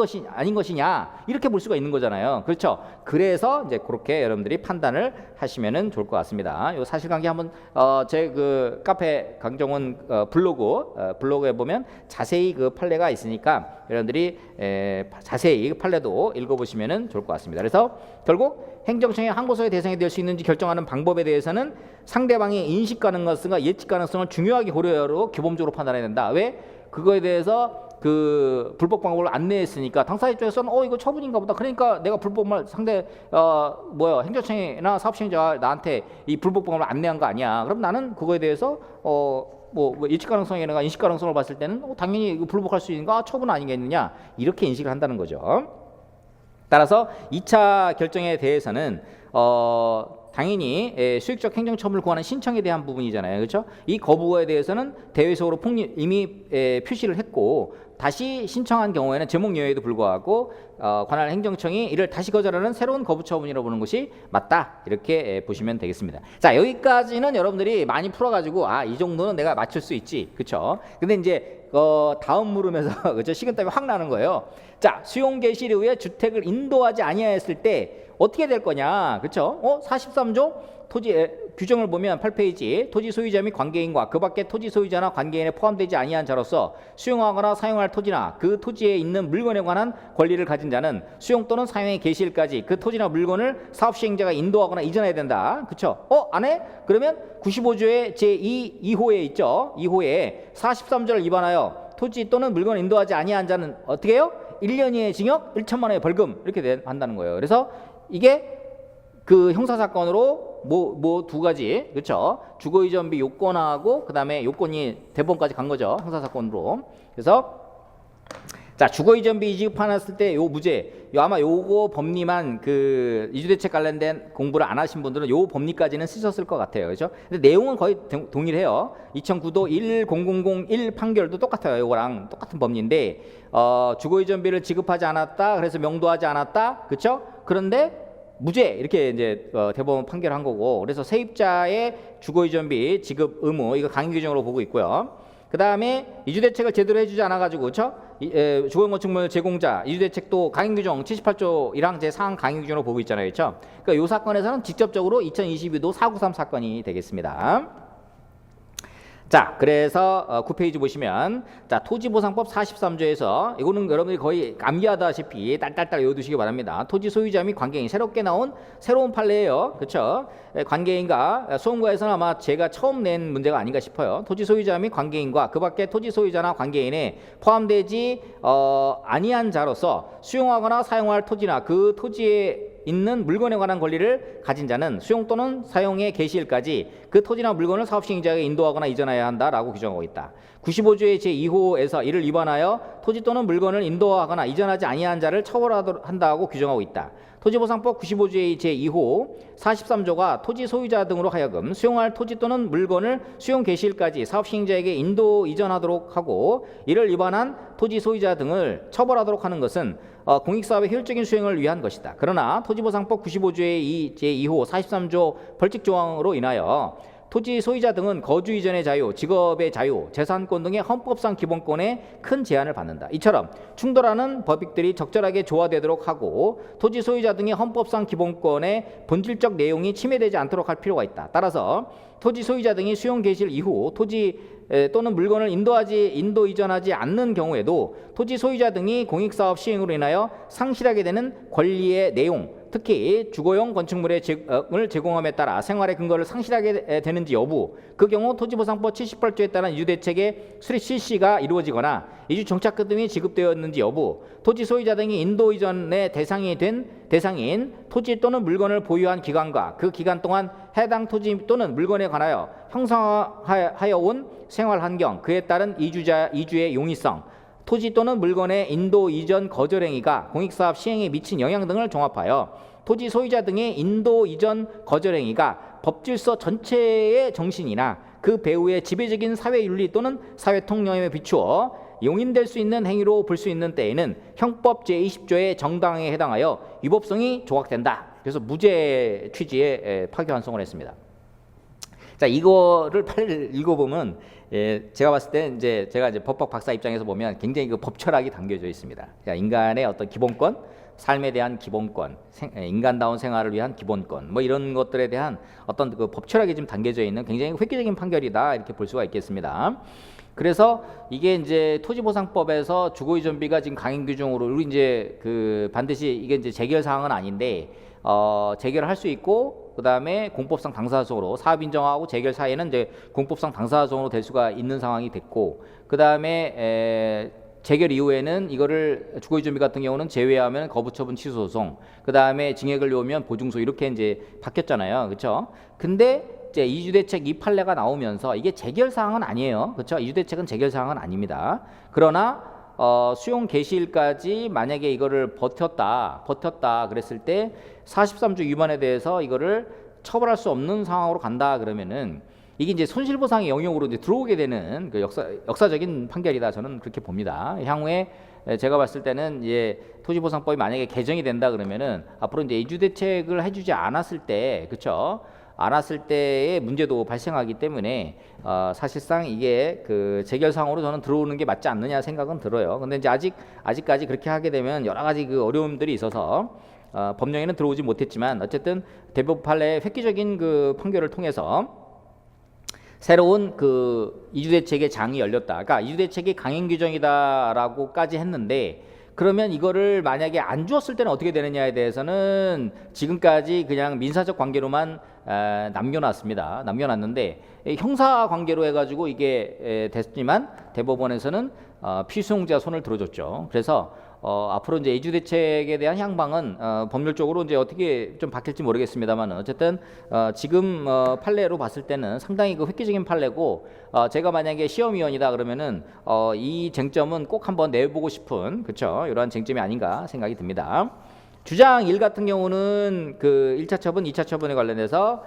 것이냐 이렇게 볼 수가 있는 거잖아요. 그렇죠? 그래서 이제 그렇게 여러분들이 판단을 하시면은 좋을 것 같습니다. 요 사실관계 한번 제 그 카페 강정원 블로그에 보면 자세히 그 판례가 있으니까 여러분들이 자세히 판례도 읽어보시면은 좋을 것 같습니다. 그래서 결국 행정청의 항고소의 대상이 될 수 있는지 결정하는 방법에 대해서는 상대방의 인식 가능성과 예측 가능성을 중요하게 고려하고 규범적으로 판단해야 된다. 왜? 그거에 대해서 그 불법 방법을 안내했으니까 당사자 입장에서는 이거 처분인가 보다. 그러니까 내가 불법을 행정청이나 사업시행자가 나한테 이 불법 방법을 안내한 거 아니야. 그럼 나는 그거에 대해서 예측 가능성이나 인식 가능성을 봤을 때는 당연히 이거 불복할 수 있는 거 처분 아니겠느냐 이렇게 인식을 한다는 거죠. 따라서 2차 결정에 대해서는 당연히 수익적 행정처분을 구하는 신청에 대한 부분이잖아요. 그렇죠? 이 거부에 대해서는 대외적으로 이미 표시를 했고 다시 신청한 경우에는 제목 여에도 불구하고 관할 행정청이 이를 다시 거절하는 새로운 거부 처분이라고 보는 것이 맞다. 이렇게 보시면 되겠습니다. 자, 여기까지는 여러분들이 많이 풀어가지고 이 정도는 내가 맞출 수 있지. 그렇죠? 근데 이제 다음 물음에서 그렇죠? 식은땀이 확 나는 거예요. 자, 수용 개시를 위해 주택을 인도하지 아니하였을 때 어떻게 될 거냐? 그렇죠? 43조 토지 규정을 보면 8페이지 토지 소유자 및 관계인과 그 밖에 토지 소유자나 관계인에 포함되지 아니한 자로서 수용하거나 사용할 토지나 그 토지에 있는 물건에 관한 권리를 가진 자는 수용 또는 사용의 개시일까지 그 토지나 물건을 사업시행자가 인도하거나 이전해야 된다. 그렇죠? 안 해? 그러면 95조의 제2호에 있죠. 2호에 43조를 위반하여 토지 또는 물건을 인도하지 아니한 자는 어떻게 해요? 1년 이하의 징역 1천만 원의 벌금 이렇게 한다는 거예요. 그래서 이게 그 형사사건으로 두 가지, 그렇죠? 주거이전비 요건하고 그다음에 요건이 대법원까지 간 거죠. 형사사건으로. 그래서 자, 주거이전비 지급받았을 때 요 무죄, 아마 요거 법리만 그 이주대책 관련된 공부를 안 하신 분들은 요 법리까지는 쓰셨을 것 같아요. 그렇죠? 근데 내용은 거의 동일해요. 2009도 10001 판결도 똑같아요. 요거랑 똑같은 법리인데 주거이전비를 지급하지 않았다. 그래서 명도하지 않았다. 그렇죠? 그런데 무죄 이렇게 이제 대법원 판결한 거고 그래서 세입자의 주거이전비 지급 의무 이거 강의 규정으로 보고 있고요. 그 다음에 이주대책을 제대로 해주지 않아가지고 그렇죠? 주거건축물 제공자 이주대책도 강행규정 78조 1항 제4항 강행규정으로 보고 있잖아요. 그렇죠? 그러니까 이 사건에서는 직접적으로 2022도 493 사건이 되겠습니다. 자, 그래서 9페이지 보시면 자, 토지보상법 43조에서 이거는 여러분들이 거의 암기하다시피 딸딸딸 외워두시기 바랍니다. 토지 소유자 및 관계인 새롭게 나온 새로운 판례예요. 그렇죠? 관계인과 수험가에서는 아마 제가 처음 낸 문제가 아닌가 싶어요. 토지 소유자 및 관계인과 그 밖에 토지 소유자나 관계인에 포함되지 아니한 자로서 수용하거나 사용할 토지나 그 토지에 있는 물건에 관한 권리를 가진 자는 수용 또는 사용의 개시일까지 그 토지나 물건을 사업 시행자에게 인도하거나 이전해야 한다라고 규정하고 있다. 95조의 제2호에서 이를 위반하여 토지 또는 물건을 인도하거나 이전하지 아니한 자를 처벌한다고 규정하고 있다. 토지보상법 95조의 제2호 43조가 토지 소유자 등으로 하여금 수용할 토지 또는 물건을 수용 개시일까지 사업 시행자에게 인도 이전하도록 하고 이를 위반한 토지 소유자 등을 처벌하도록 하는 것은 공익사업의 효율적인 수행을 위한 것이다. 그러나 토지보상법 95조의 제2호 43조 벌칙 조항으로 인하여 토지 소유자 등은 거주 이전의 자유, 직업의 자유, 재산권 등의 헌법상 기본권에 큰 제한을 받는다. 이처럼 충돌하는 법익들이 적절하게 조화되도록 하고 토지 소유자 등의 헌법상 기본권의 본질적 내용이 침해되지 않도록 할 필요가 있다. 따라서 토지 소유자 등이 수용 개시일 이후 토지 또는 물건을 인도 이전하지 않는 경우에도 토지 소유자 등이 공익사업 시행으로 인하여 상실하게 되는 권리의 내용, 특히 주거용 건축물을 제공함에 따라 생활의 근거를 상실하게 되는지 여부, 그 경우 토지보상법 78조에 따른 이주대책의 수립 실시가 이루어지거나 이주 정착금 등이 지급되었는지 여부, 토지 소유자 등이 인도 이전의 대상인 토지 또는 물건을 보유한 기간과 그 기간 동안 해당 토지 또는 물건에 관하여 형성하여 온 생활 환경, 그에 따른 이주의 용이성, 토지 또는 물건의 인도 이전 거절 행위가 공익사업 시행에 미친 영향 등을 종합하여 토지 소유자 등의 인도 이전 거절 행위가 법질서 전체의 정신이나 그 배후의 지배적인 사회윤리 또는 사회통념에 비추어 용인될 수 있는 행위로 볼 수 있는 때에는 형법 제20조의 정당에 해당하여 위법성이 조각된다. 그래서 무죄 취지의 파기환송을 했습니다. 자, 이거를 읽어보면 제가 봤을 때 제가 법학 박사 입장에서 보면 굉장히 그 법철학이 담겨져 있습니다. 인간의 어떤 기본권, 삶에 대한 기본권, 인간다운 생활을 위한 기본권, 뭐 이런 것들에 대한 어떤 그 법철학이 좀 담겨져 있는 굉장히 획기적인 판결이다 이렇게 볼 수가 있겠습니다. 그래서 이게 이제 토지보상법에서 주거이전비가 지금 강행 규정으로 우리 이제 그 반드시 이게 이제 재결 사항은 아닌데 재결을 할 수 있고 그 다음에 공법상 당사자성으로 사업 인정하고 재결 사이에는 이제 공법상 당사자성으로 될 수가 있는 상황이 됐고 그 다음에 재결 이후에는 이거를 주거이전비 같은 경우는 제외하면 거부처분 취소소송, 그 다음에 징역을 요하면 보증소 이렇게 이제 바뀌었잖아요, 그렇죠? 근데 이제 이주대책 이 판례가 나오면서 이게 재결 사항은 아니에요, 그렇죠? 이주대책은 재결 사항은 아닙니다. 그러나 수용 개시일까지 만약에 이거를 버텼다 그랬을 때 43조 위반에 대해서 이거를 처벌할 수 없는 상황으로 간다 그러면은 이게 이제 손실보상의 영역으로 이제 들어오게 되는 그 역사적인 판결이다 저는 그렇게 봅니다. 향후에 제가 봤을 때는 이제 토지보상법이 만약에 개정이 된다 그러면은 앞으로 이제 이주대책을 해주지 않았을 때, 그렇죠? 않았을 때의 문제도 발생하기 때문에 사실상 이게 그 재결사항으로 저는 들어오는 게 맞지 않느냐 생각은 들어요. 근데 이제 아직까지 그렇게 하게 되면 여러 가지 그 어려움들이 있어서 법령에는 들어오지 못했지만 어쨌든 대법원 판례의 획기적인 그 판결을 통해서 새로운 그 이주대책의 장이 열렸다. 그러니까 이주대책이 강행 규정이다라고까지 했는데 그러면 이거를 만약에 안 주었을 때는 어떻게 되느냐에 대해서는 지금까지 그냥 민사적 관계로만 남겨놨는데 형사 관계로 해가지고 이게 됐지만 대법원에서는 피수용자 손을 들어줬죠. 그래서 앞으로 이제 이주대책에 대한 향방은 법률적으로 이제 어떻게 좀 바뀔지 모르겠습니다만 어쨌든 지금 판례로 봤을 때는 상당히 그 획기적인 판례고 제가 만약에 시험위원이다 그러면은 이 쟁점은 꼭 한번 내보고 싶은 그렇죠 이러한 쟁점이 아닌가 생각이 듭니다. 주장 1 같은 경우는 그 1차 처분, 2차 처분에 관련해서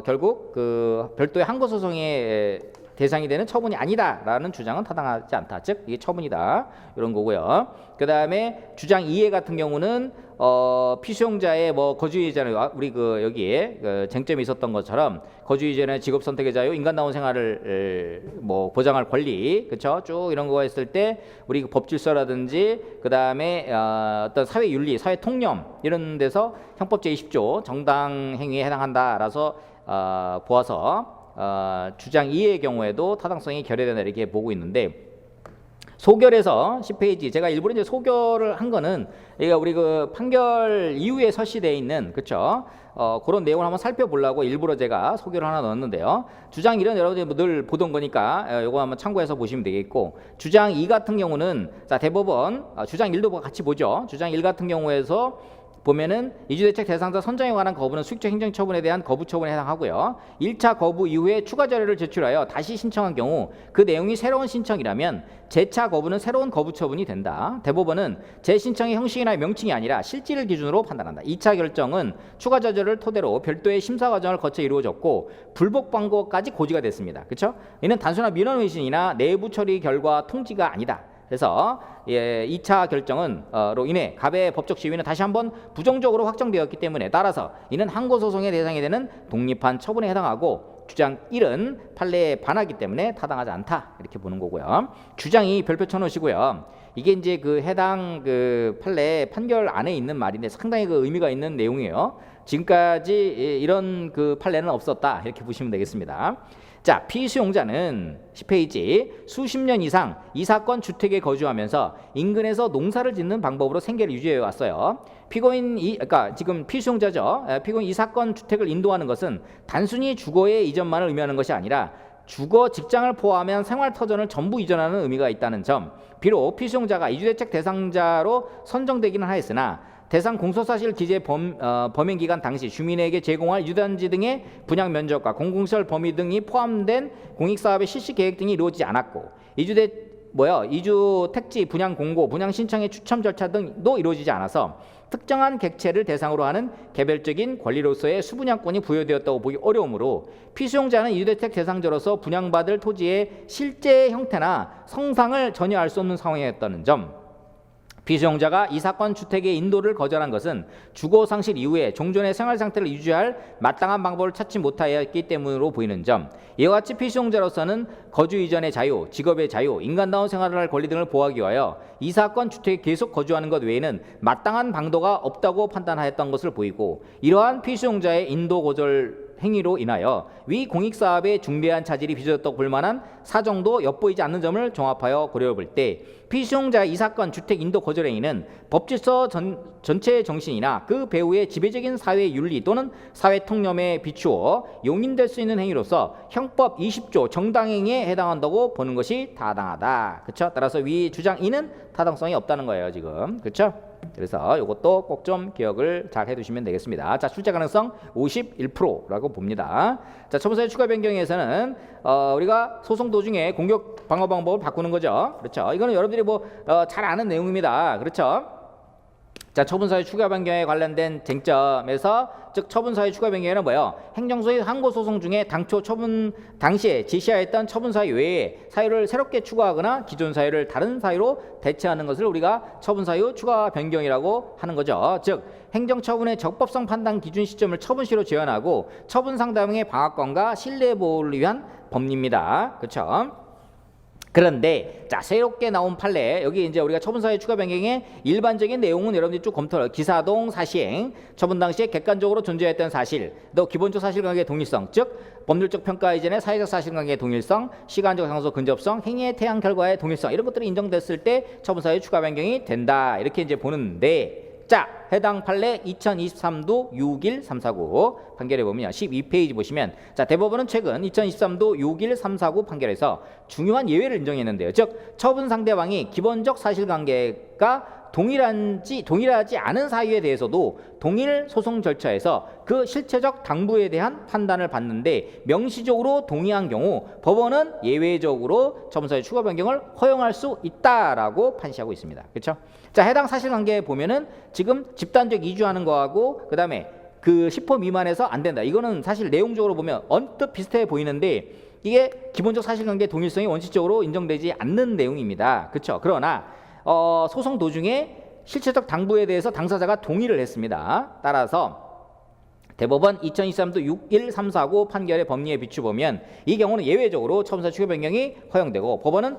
결국 그 별도의 항고소송의 대상이 되는 처분이 아니다라는 주장은 타당하지 않다. 즉 이게 처분이다. 이런 거고요. 그 다음에 주장 2회 같은 경우는 피수용자의 뭐 거주이전에 우리 그 여기에 그 쟁점이 있었던 것처럼 거주이전의 직업 선택의 자유, 인간다운 생활을 뭐 보장할 권리, 그렇죠? 쭉 이런 거 했을 때 우리 그 법질서라든지 그 다음에 어떤 사회 윤리, 사회 통념 이런 데서 형법 제20조 정당 행위에 해당한다라서 보아서 주장 2의 경우에도 타당성이 결여된다 이렇게 보고 있는데 소결에서 10페이지 제가 일부러 이제 소결을 한 거는 우리 그 판결 이후에 설치되어 있는 그렇죠? 그런 내용을 한번 살펴보려고 일부러 제가 소개를 하나 넣었는데요. 주장 1은 여러분들이 뭐 늘 보던 거니까 요거 한번 참고해서 보시면 되겠고 주장 2 같은 경우는 자 대법원 주장 1도 같이 보죠. 주장 1 같은 경우에서 보면은 이주대책 대상자 선정에 관한 거부는 수익적 행정처분에 대한 거부 처분에 해당하고요. 1차 거부 이후에 추가 자료를 제출하여 다시 신청한 경우 그 내용이 새로운 신청이라면 재차 거부는 새로운 거부 처분이 된다. 대법원은 재신청의 형식이나 명칭이 아니라 실질을 기준으로 판단한다. 2차 결정은 추가 자료를 토대로 별도의 심사 과정을 거쳐 이루어졌고 불복 방고까지 고지가 됐습니다. 그렇죠? 이는 단순한 민원 의심이나 내부 처리 결과 통지가 아니다. 그래서 2차 결정은로 인해 갑의 법적 지위는 다시 한번 부정적으로 확정되었기 때문에 따라서 이는 항고소송의 대상이 되는 독립한 처분에 해당하고 주장 1은 판례에 반하기 때문에 타당하지 않다 이렇게 보는 거고요. 주장이 별표 쳐놓으시고요. 이게 이제 그 해당 그 판례 판결 안에 있는 말인데 상당히 그 의미가 있는 내용이에요. 지금까지 이런 그 판례는 없었다 이렇게 보시면 되겠습니다. 자, 피수용자는 10페이지 수십 년 이상 이 사건 주택에 거주하면서 인근에서 농사를 짓는 방법으로 생계를 유지해 왔어요. 그러니까 지금 피수용자죠. 피고인 이 사건 주택을 인도하는 것은 단순히 주거의 이전만을 의미하는 것이 아니라 주거 직장을 포함한 생활터전을 전부 이전하는 의미가 있다는 점. 비록 피수용자가 이주대책 대상자로 선정되기는 하였으나 대상 공소사실 기재 범행 기간 당시 주민에게 제공할 유단지 등의 분양 면적과 공공시설 범위 등이 포함된 공익사업의 실시 계획 등이 이루어지지 않았고 이주 택지 분양 공고, 분양 신청의 추첨 절차 등도 이루어지지 않아서 특정한 객체를 대상으로 하는 개별적인 권리로서의 수분양권이 부여되었다고 보기 어려우므로 피수용자는 이주대책 대상자로서 분양받을 토지의 실제 형태나 성상을 전혀 알 수 없는 상황이었다는 점. 피수용자가 이 사건 주택의 인도를 거절한 것은 주거 상실 이후에 종전의 생활 상태를 유지할 마땅한 방법을 찾지 못하였기 때문으로 보이는 점. 이와 같이 피수용자로서는 거주 이전의 자유, 직업의 자유, 인간다운 생활을 할 권리 등을 보호하기 위하여 이 사건 주택에 계속 거주하는 것 외에는 마땅한 방도가 없다고 판단하였던 것을 보이고 이러한 피수용자의 인도 거절 행위로 인하여 위 공익사업에 중대한 차질이 빚어졌다고 볼 만한 사정도 엿보이지 않는 점을 종합하여 고려해 볼 때 피수용자의 이 사건 주택 인도 거절 행위는 법질서 전체의 정신이나 그 배후의 지배적인 사회 윤리 또는 사회 통념에 비추어 용인될 수 있는 행위로서 형법 20조 정당행위에 해당한다고 보는 것이 타당하다. 그렇죠? 따라서 위 주장 2는 타당성이 없다는 거예요, 지금. 그렇죠? 그래서 이것도 꼭 좀 기억을 잘 해두시면 되겠습니다. 자, 출제 가능성 51%라고 봅니다. 자, 처분사유 추가 변경에서는 우리가 소송 도중에 공격 방어 방법을 바꾸는 거죠. 그렇죠? 이거는 여러분들이 잘 아는 내용입니다. 그렇죠? 자, 처분사유 추가 변경에 관련된 쟁점에서 즉 처분사유 추가 변경에는 뭐예요? 행정소의 항고소송 중에 당초 처분 당시에 제시하였던 처분사유 외에 사유를 새롭게 추가하거나 기존 사유를 다른 사유로 대체하는 것을 우리가 처분사유 추가 변경이라고 하는 거죠. 즉 행정처분의 적법성 판단 기준 시점을 처분시로 재현하고 처분 상대방의 방어권과 신뢰보호를 위한 법리입니다. 그렇죠? 그런데 자 새롭게 나온 판례 여기 이제 우리가 처분사유 추가 변경의 일반적인 내용은 여러분들이 쭉 검토를 기사동 사시행 처분 당시에 객관적으로 존재했던 사실 또 기본적 사실관계의 동일성 즉 법률적 평가 이전의 사회적 사실관계의 동일성 시간적 장소 근접성 행위의 태양 결과의 동일성 이런 것들이 인정됐을 때 처분사유 추가 변경이 된다 이렇게 이제 보는데 자 해당 판례 2023도 6.1349 판결에 보면 12페이지 보시면 자 대법원은 최근 2023도 6.1349 판결에서 중요한 예외를 인정했는데요. 즉 처분 상대방이 기본적 사실관계가 동일하지 않은 사유에 대해서도 동일 소송 절차에서 그 실체적 당부에 대한 판단을 받는데 명시적으로 동의한 경우 법원은 예외적으로 처분사유 추가 변경을 허용할 수 있다라고 판시하고 있습니다. 그렇죠? 자, 해당 사실관계에 보면은 지금 집단적 이주하는 거하고 그다음에 그 10호 미만에서 안 된다. 이거는 사실 내용적으로 보면 언뜻 비슷해 보이는데 이게 기본적 사실관계 동일성이 원칙적으로 인정되지 않는 내용입니다. 그렇죠? 그러나 소송 도중에 실체적 당부에 대해서 당사자가 동의를 했습니다. 따라서 대법원 2023도 6.1349 판결의 법리에 비추보면 이 경우는 예외적으로 처분사유 추가 변경이 허용되고 법원은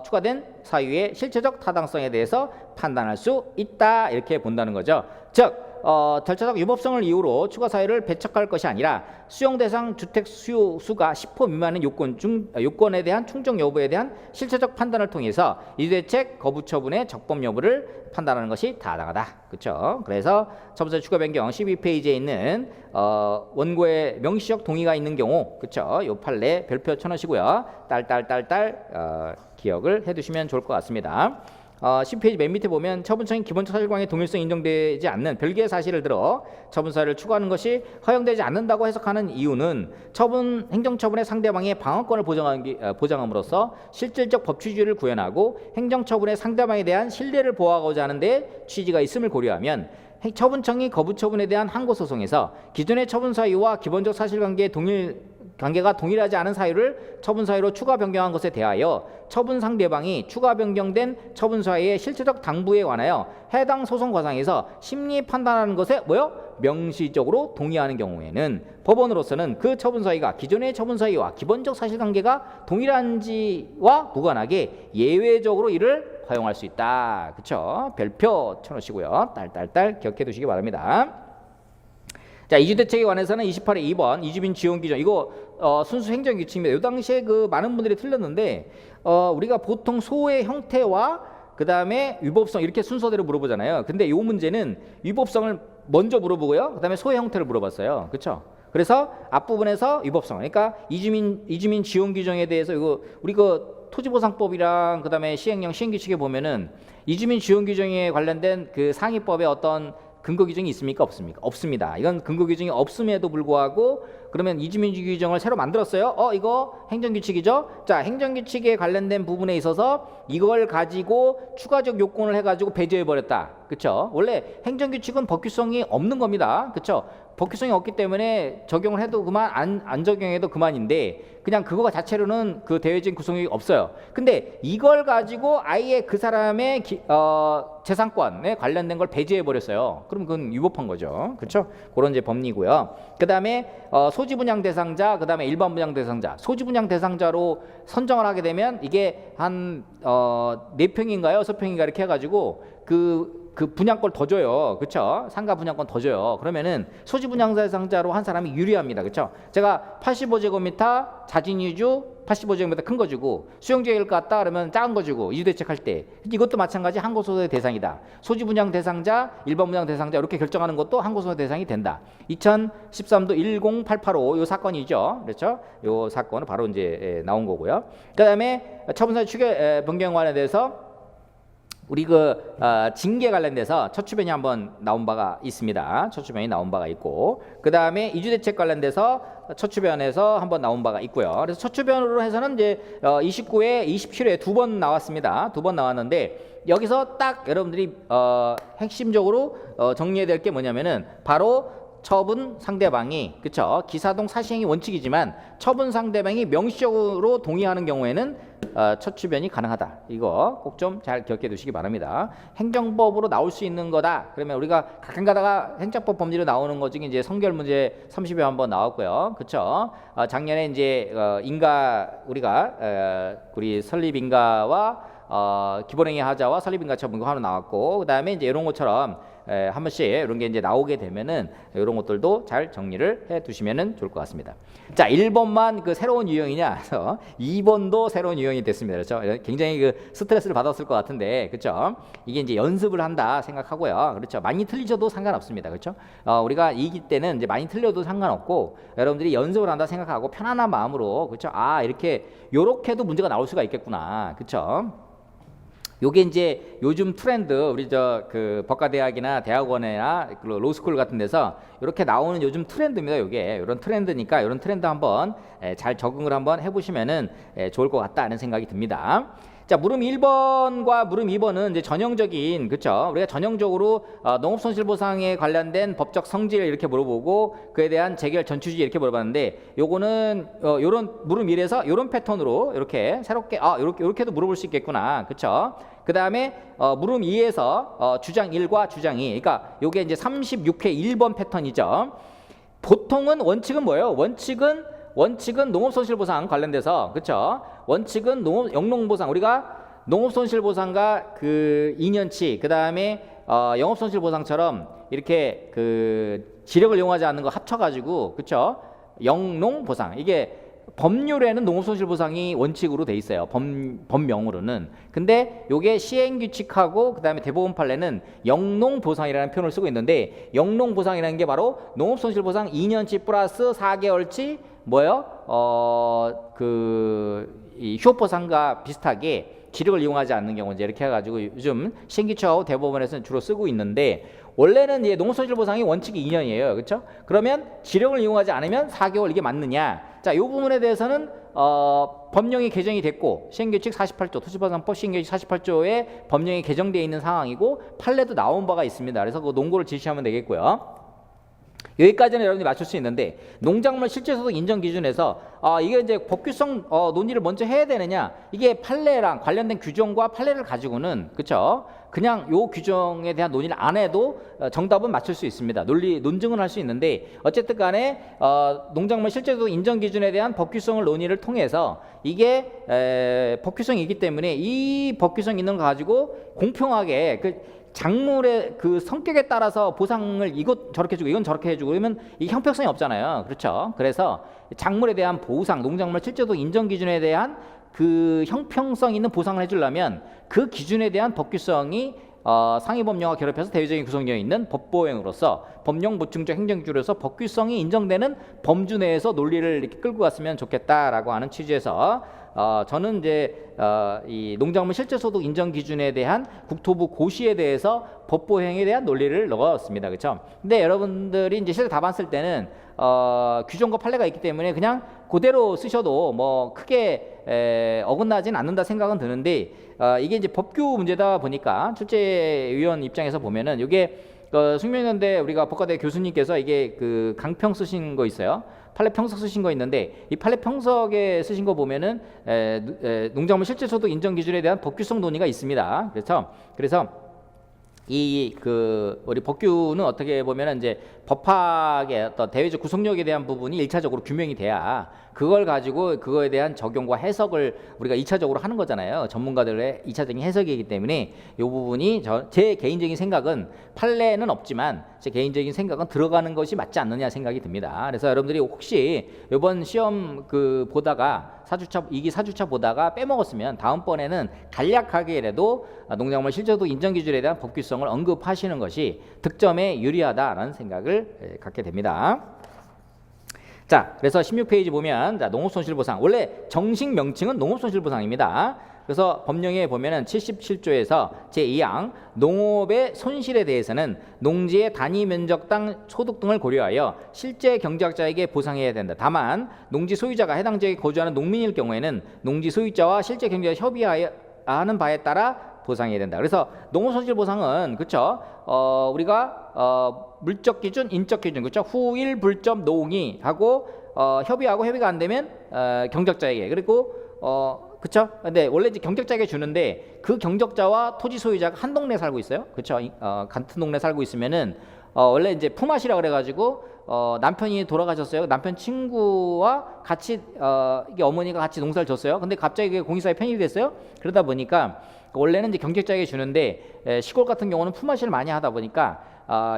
추가된 사유의 실체적 타당성에 대해서 판단할 수 있다 이렇게 본다는 거죠. 즉 절차적 위법성을 이유로 추가 사유를 배척할 것이 아니라 수용 대상 주택 수가 10호 미만의 요건에 대한 충족 여부에 대한 실체적 판단을 통해서 이주대책 거부 처분의 적법 여부를 판단하는 것이 타당하다. 그렇죠? 그래서 처분사유 추가 변경 12페이지에 있는 원고의 명시적 동의가 있는 경우, 그렇죠? 요 판례 별표 쳐놓으시고요. 딸 기억을 해두시면 좋을 것 같습니다. 10페이지 맨 밑에 보면 처분청이 기본적 사실관계 동일성이 인정되지 않는 별개의 사실을 들어 처분사유를 추구하는 것이 허용되지 않는다고 해석하는 이유는 행정처분의 상대방의 방어권을 보장함으로써 실질적 법치주의를 구현하고 행정처분의 상대방에 대한 신뢰를 보호하고자 하는 데 취지가 있음을 고려하면 처분청이 거부처분에 대한 항고소송에서 기존의 처분사유와 기본적 사실관계가 동일하지 않은 사유를 처분사유로 추가 변경한 것에 대하여 처분 상대방이 추가 변경된 처분사유의 실체적 당부에 관하여 해당 소송 과정에서 심리 판단하는 것에 명시적으로 동의하는 경우에는 법원으로서는 그 처분사유가 기존의 처분사유와 기본적 사실관계가 동일한지와 무관하게 예외적으로 이를 허용할 수 있다. 그렇죠? 별표 쳐놓으시고요. 딸 기억해 두시기 바랍니다. 자, 이주대책에 관해서는 28회 2번 이주민 지원 기준, 이거 순수 행정규칙입니다. 이 당시에 많은 분들이 틀렸는데 우리가 보통 소의 형태와 그 다음에 위법성 이렇게 순서대로 물어보잖아요. 근데 이 문제는 위법성을 먼저 물어보고요. 그 다음에 소의 형태를 물어봤어요. 그렇죠? 그래서 앞부분에서 위법성, 그러니까 이주민 지원 규정에 대해서 우리 토지보상법이랑 그 다음에 시행령 시행규칙에 보면은 이주민 지원 규정에 관련된 그 상위법에 어떤 근거 규정이 있습니까? 없습니까? 없습니다. 이건 근거 규정이 없음에도 불구하고 그러면 이주민 규정을 새로 만들었어요. 이거 행정규칙이죠? 자, 행정규칙에 관련된 부분에 있어서 이걸 가지고 추가적 요건을 해가지고 배제해버렸다. 그쵸? 원래 행정규칙은 법규성이 없는 겁니다. 그쵸? 법규성이 없기 때문에 적용을 해도 그만, 안 적용해도 그만인데 그냥 그거 자체로는 그 대외적인 구성이 없어요. 근데 이걸 가지고 아예 그 사람의 재산권에 관련된 걸 배제해버렸어요. 그럼 그건 위법한 거죠. 그렇죠? 그런 이제 법리고요. 그 다음에 소지 분양 대상자, 그 다음에 일반 분양 대상자. 소지 분양 대상자로 선정을 하게 되면 이게 한 4평인가요? 6평인가 이렇게 해가지고 그 분양권 더 줘요. 그렇죠? 상가 분양권 더 줘요. 그러면은 소지 분양 대상자로 한 사람이 유리합니다. 그렇죠? 제가 85제곱미터 자진이주 85제곱미터 큰 거 주고 수용자일 것 같다 그러면 작은 거 주고 이주대책 할 때 이것도 마찬가지 항고소의 대상이다. 소지 분양 대상자, 일반 분양 대상자 이렇게 결정하는 것도 항고소의 대상이 된다. 2013도 10885 요 사건이죠. 그렇죠? 요 사건은 바로 이제 나온 거고요. 그다음에 처분사유 추계 변경 관련돼서 우리 징계 관련돼서 첫 추변이 한번 나온 바가 있습니다. 첫 추변이 나온 바가 있고, 그 다음에 이주대책 관련돼서 첫 추변에서 한번 나온 바가 있고요. 그래서 첫 추변으로 해서는 이제 29회, 27회 두 번 나왔습니다. 두 번 나왔는데 여기서 딱 여러분들이 핵심적으로 정리해야 될 게 뭐냐면은 바로 처분 상대방이, 그쵸? 기사동 사시행위 원칙이지만 처분 상대방이 명시적으로 동의하는 경우에는 첫 추변이 가능하다. 이거 꼭 좀 잘 기억해 두시기 바랍니다. 행정법으로 나올 수 있는 거다. 그러면 우리가 가끔 가다가 행정법 범죄로 나오는 것 중에 이제 성결 문제 30회 한번 나왔고요. 그쵸? 작년에 이제 우리 설립인가와 기본행위 하자와 설립인가 처분과 하나 나왔고, 그 다음에 이제 이런 것처럼 한 번씩 이런 게 이제 나오게 되면은 이런 것들도 잘 정리를 해 두시면은 좋을 것 같습니다. 자, 1번만 그 새로운 유형이냐 해서 2번도 새로운 유형이 됐습니다. 그렇죠? 굉장히 스트레스를 받았을 것 같은데, 그렇죠? 이게 이제 연습을 한다 생각하고요. 그렇죠? 많이 틀리셔도 상관없습니다. 그렇죠? 우리가 이기 때는 이제 많이 틀려도 상관없고 여러분들이 연습을 한다 생각하고 편안한 마음으로, 그렇죠? 요렇게도 문제가 나올 수가 있겠구나. 그렇죠? 요게 이제 요즘 트렌드, 우리 법과대학이나 대학원이나 로스쿨 같은 데서 이렇게 나오는 요즘 트렌드입니다. 요게 이런 트렌드니까 이런 트렌드 한번 잘 적응을 한번 해보시면은 좋을 것 같다는 생각이 듭니다. 자, 물음 1번과 물음 2번은 이제 전형적인, 그렇죠? 우리가 전형적으로 농업손실보상에 관련된 법적 성질 이렇게 물어보고 그에 대한 재결 전취주의 이렇게 물어봤는데, 요거는 요런 물음 1에서 요런 패턴으로 이렇게 새롭게 요렇게도 물어볼 수 있겠구나. 그렇죠? 그 다음에 물음 2에서 주장 1과 주장 2, 그러니까 요게 이제 36회 1번 패턴이죠. 보통은 원칙은 뭐예요? 원칙은 농업손실보상 관련돼서, 그렇죠? 원칙은 영농보상, 우리가 농업손실보상과 그 2년치, 그 다음에 영업손실보상처럼 이렇게 그 지력을 이용하지 않는 거 합쳐가지고 그쵸? 영농보상 이게 법률에는 농업손실보상이 원칙으로 돼 있어요. 법명으로는. 근데 요게 시행규칙하고 그다음에 대법원 판례는 영농보상이라는 표현을 쓰고 있는데 영농보상이라는 게 바로 농업손실보상 2년치 플러스 4개월치 뭐예요? 이 휴업보상과 비슷하게 지력을 이용하지 않는 경우 이제 이렇게 해가지고 요즘 시행규칙하고 대법원에서는 주로 쓰고 있는데 원래는 이제 농업손실보상이 원칙이 2년이에요. 그렇죠? 그러면 지력을 이용하지 않으면 4개월 이게 맞느냐? 자, 이 부분에 대해서는 법령이 개정이 됐고 시행규칙 48조 토지보상법 시행규칙 48조에 법령이 개정되어 있는 상황이고 판례도 나온 바가 있습니다. 그래서 그 논고를 지시하면 되겠고요. 여기까지는 여러분들이 맞출 수 있는데 농작물 실제소득 인정 기준에서 이게 이제 법규성 논의를 먼저 해야 되느냐 이게 판례랑 관련된 규정과 판례를 가지고는 그쵸 그냥 요 규정에 대한 논의를 안 해도 정답은 맞출 수 있습니다. 논증은 할 수 있는데 어쨌든 간에 농작물 실제소득 인정 기준에 대한 법규성을 논의를 통해서 이게 법규성이 있기 때문에 이 법규성 있는 거 가지고 공평하게 작물의 그 성격에 따라서 보상을 이것 저렇게 해주고 이건 저렇게 해주고 그러면 이 형평성이 없잖아요. 그렇죠? 그래서 작물에 대한 보상, 농작물 실제소득 인정 기준에 대한 그 형평성 있는 보상을 해주려면 그 기준에 대한 법규성이 상위법령과 결합해서 대외적인 구성되어 있는 법보행으로서 법령 보충적 행정기준으로서 법규성이 인정되는 범주 내에서 논리를 이렇게 끌고 갔으면 좋겠다라고 하는 취지에서 저는 이제 이 농작물 실제소득 인정 기준에 대한 국토부 고시에 대해서 법보행에 대한 논리를 넣었습니다. 그렇죠? 근데 여러분들이 이제 실제 답안 쓸 때는 규정과 판례가 있기 때문에 그냥 그대로 쓰셔도 뭐 크게 어긋나진 않는다 생각은 드는데 이게 이제 법규 문제다 보니까 출제위원 입장에서 보면은 이게 숙명연대 우리가 법과대 교수님께서 이게 그 강평 쓰신 거 있어요. 판례 평석 쓰신 거 있는데 이 판례 평석에 쓰신 거 보면은 농작물 실제소득 인정 기준에 대한 법규성 논의가 있습니다. 그래서 이 우리 법규는 어떻게 보면은 이제 법학의 어떤 대외적 구속력에 대한 부분이 1차적으로 규명이 돼야 그걸 가지고 그거에 대한 적용과 해석을 우리가 2차적으로 하는 거잖아요. 전문가들의 2차적인 해석이기 때문에 이 부분이 제 개인적인 생각은 판례는 없지만 제 개인적인 생각은 들어가는 것이 맞지 않느냐 생각이 듭니다. 그래서 여러분들이 혹시 이번 시험 보다가 2기 4주차 보다가 빼먹었으면 다음번에는 간략하게라도 농작물 실제소득 인정 기준에 대한 법규성을 언급하시는 것이 득점에 유리하다라는 생각을 갖게 됩니다. 자, 그래서 16페이지 보면 농업손실보상 원래 정식 명칭은 농업손실보상입니다. 그래서 법령에 보면은 77조에서 제2항 농업의 손실에 대해서는 농지의 단위 면적당 소득 등을 고려하여 실제 경작자에게 보상해야 된다. 다만 농지 소유자가 해당 지역에 거주하는 농민일 경우에는 농지 소유자와 실제 경작자가 협의하는 바에 따라 보상해야 된다. 그래서 농업손실보상은 그렇죠. 우리가 물적 기준, 인적 기준, 그렇죠. 후일 불점 농이 하고 협의하고 협의가 안 되면 경작자에게 그리고 그렇죠. 근데 원래 이제 경작자에게 주는데 그 경작자와 토지 소유자가 한 동네 살고 있어요. 그렇죠. 같은 동네 살고 있으면은 원래 이제 품앗이라 그래가지고 남편이 돌아가셨어요. 남편 친구와 같이 이게 어머니가 같이 농사를 졌어요. 근데 갑자기 공익사회 편입이 됐어요. 그러다 보니까 원래는 이제 경작자에게 주는데 시골 같은 경우는 품앗이를 많이 하다 보니까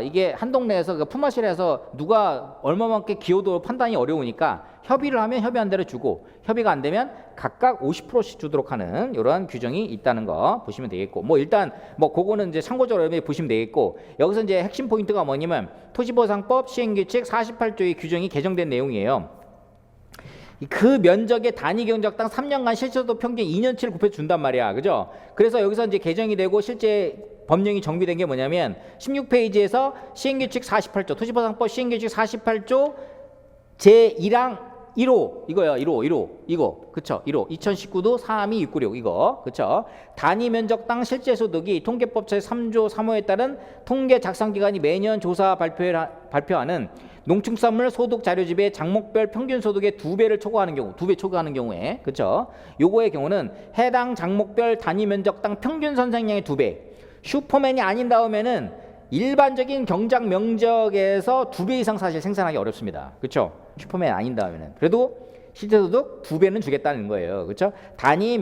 이게 한 동네에서 그 품앗이를 해서 누가 얼마만큼 기여도 판단이 어려우니까 협의를 하면 협의한 대로 주고 협의가 안 되면 각각 50%씩 주도록 하는 이러한 규정이 있다는 거 보시면 되겠고 뭐 일단 뭐 그거는 이제 참고적으로 여러분이 보시면 되겠고 여기서 이제 핵심 포인트가 뭐냐면 토지보상법 시행규칙 48조의 규정이 개정된 내용이에요. 그 면적의 단위 경작당 3년간 실제소득 평균 2년치를 곱해 준단 말이야. 그죠? 그래서 여기서 이제 개정이 되고 실제 법령이 정비된 게 뭐냐면 16페이지에서 시행규칙 48조 토지보상법 시행규칙 48조 제1항 1호 이거요. 1호 이거 그쵸? 1호 2019도 32696 이거 그쵸? 단위 면적당 실제소득이 통계법 제3조 3호에 따른 통계 작성기관이 매년 조사 발표하는 농축산물 소득 자료집의 장목별 평균 소득의 2배를 초과하는 경우, 2배 초과하는 경우에, 그렇죠? 요거의 경우는 해당 장목별 단위 면적당 평균 선생량의 2배. 슈퍼맨이 아닌 다음에는 일반적인 경작 면적에서 2배 이상 사실 생산하기 어렵습니다. 그렇죠? 슈퍼맨 아닌 다음에는. 그래도 실제소득 2배는 주겠다는 거예요. 그렇죠? 단위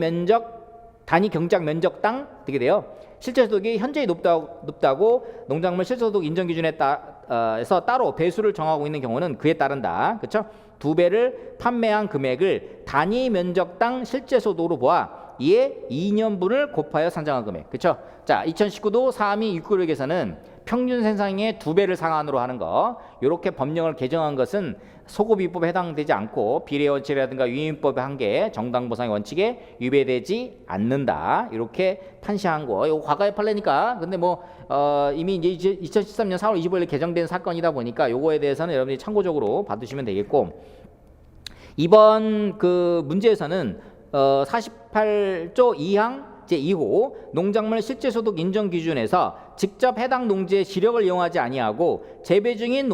경작 면적당 어떻게 돼요? 실제소득이 현저히 높다고 농작물 실제소득 인정 기준에 에서 따로 배수를 정하고 있는 경우는 그에 따른다. 그렇죠? 2배를 판매한 금액을 단위 면적당 실제소득으로 보아 이에 2년분을 곱하여 산정한 금액. 그렇죠? 자, 2019도 3.269력에서는 평균 생산량의 2배를 상한으로 하는 거. 이렇게 법령을 개정한 것은 소급이법에 해당되지 않고 비례 원칙이라든가 유인법의 한계, 정당 보상의 원칙에 위배되지 않는다. 이렇게 판시한 거. 이거 과거의 판례니까. 근데 뭐 이미 이제 2013년 4월 25일 개정된 사건이다 보니까 요거에 대해서는 여러분들이 참고적으로 봐두시면 되겠고, 이번 그 문제에서는 48조 2항 제2호 농작물 실제소득 인정 기준에서 직접 해당 농지의 지력을 이용하지 아니하고 재배 중인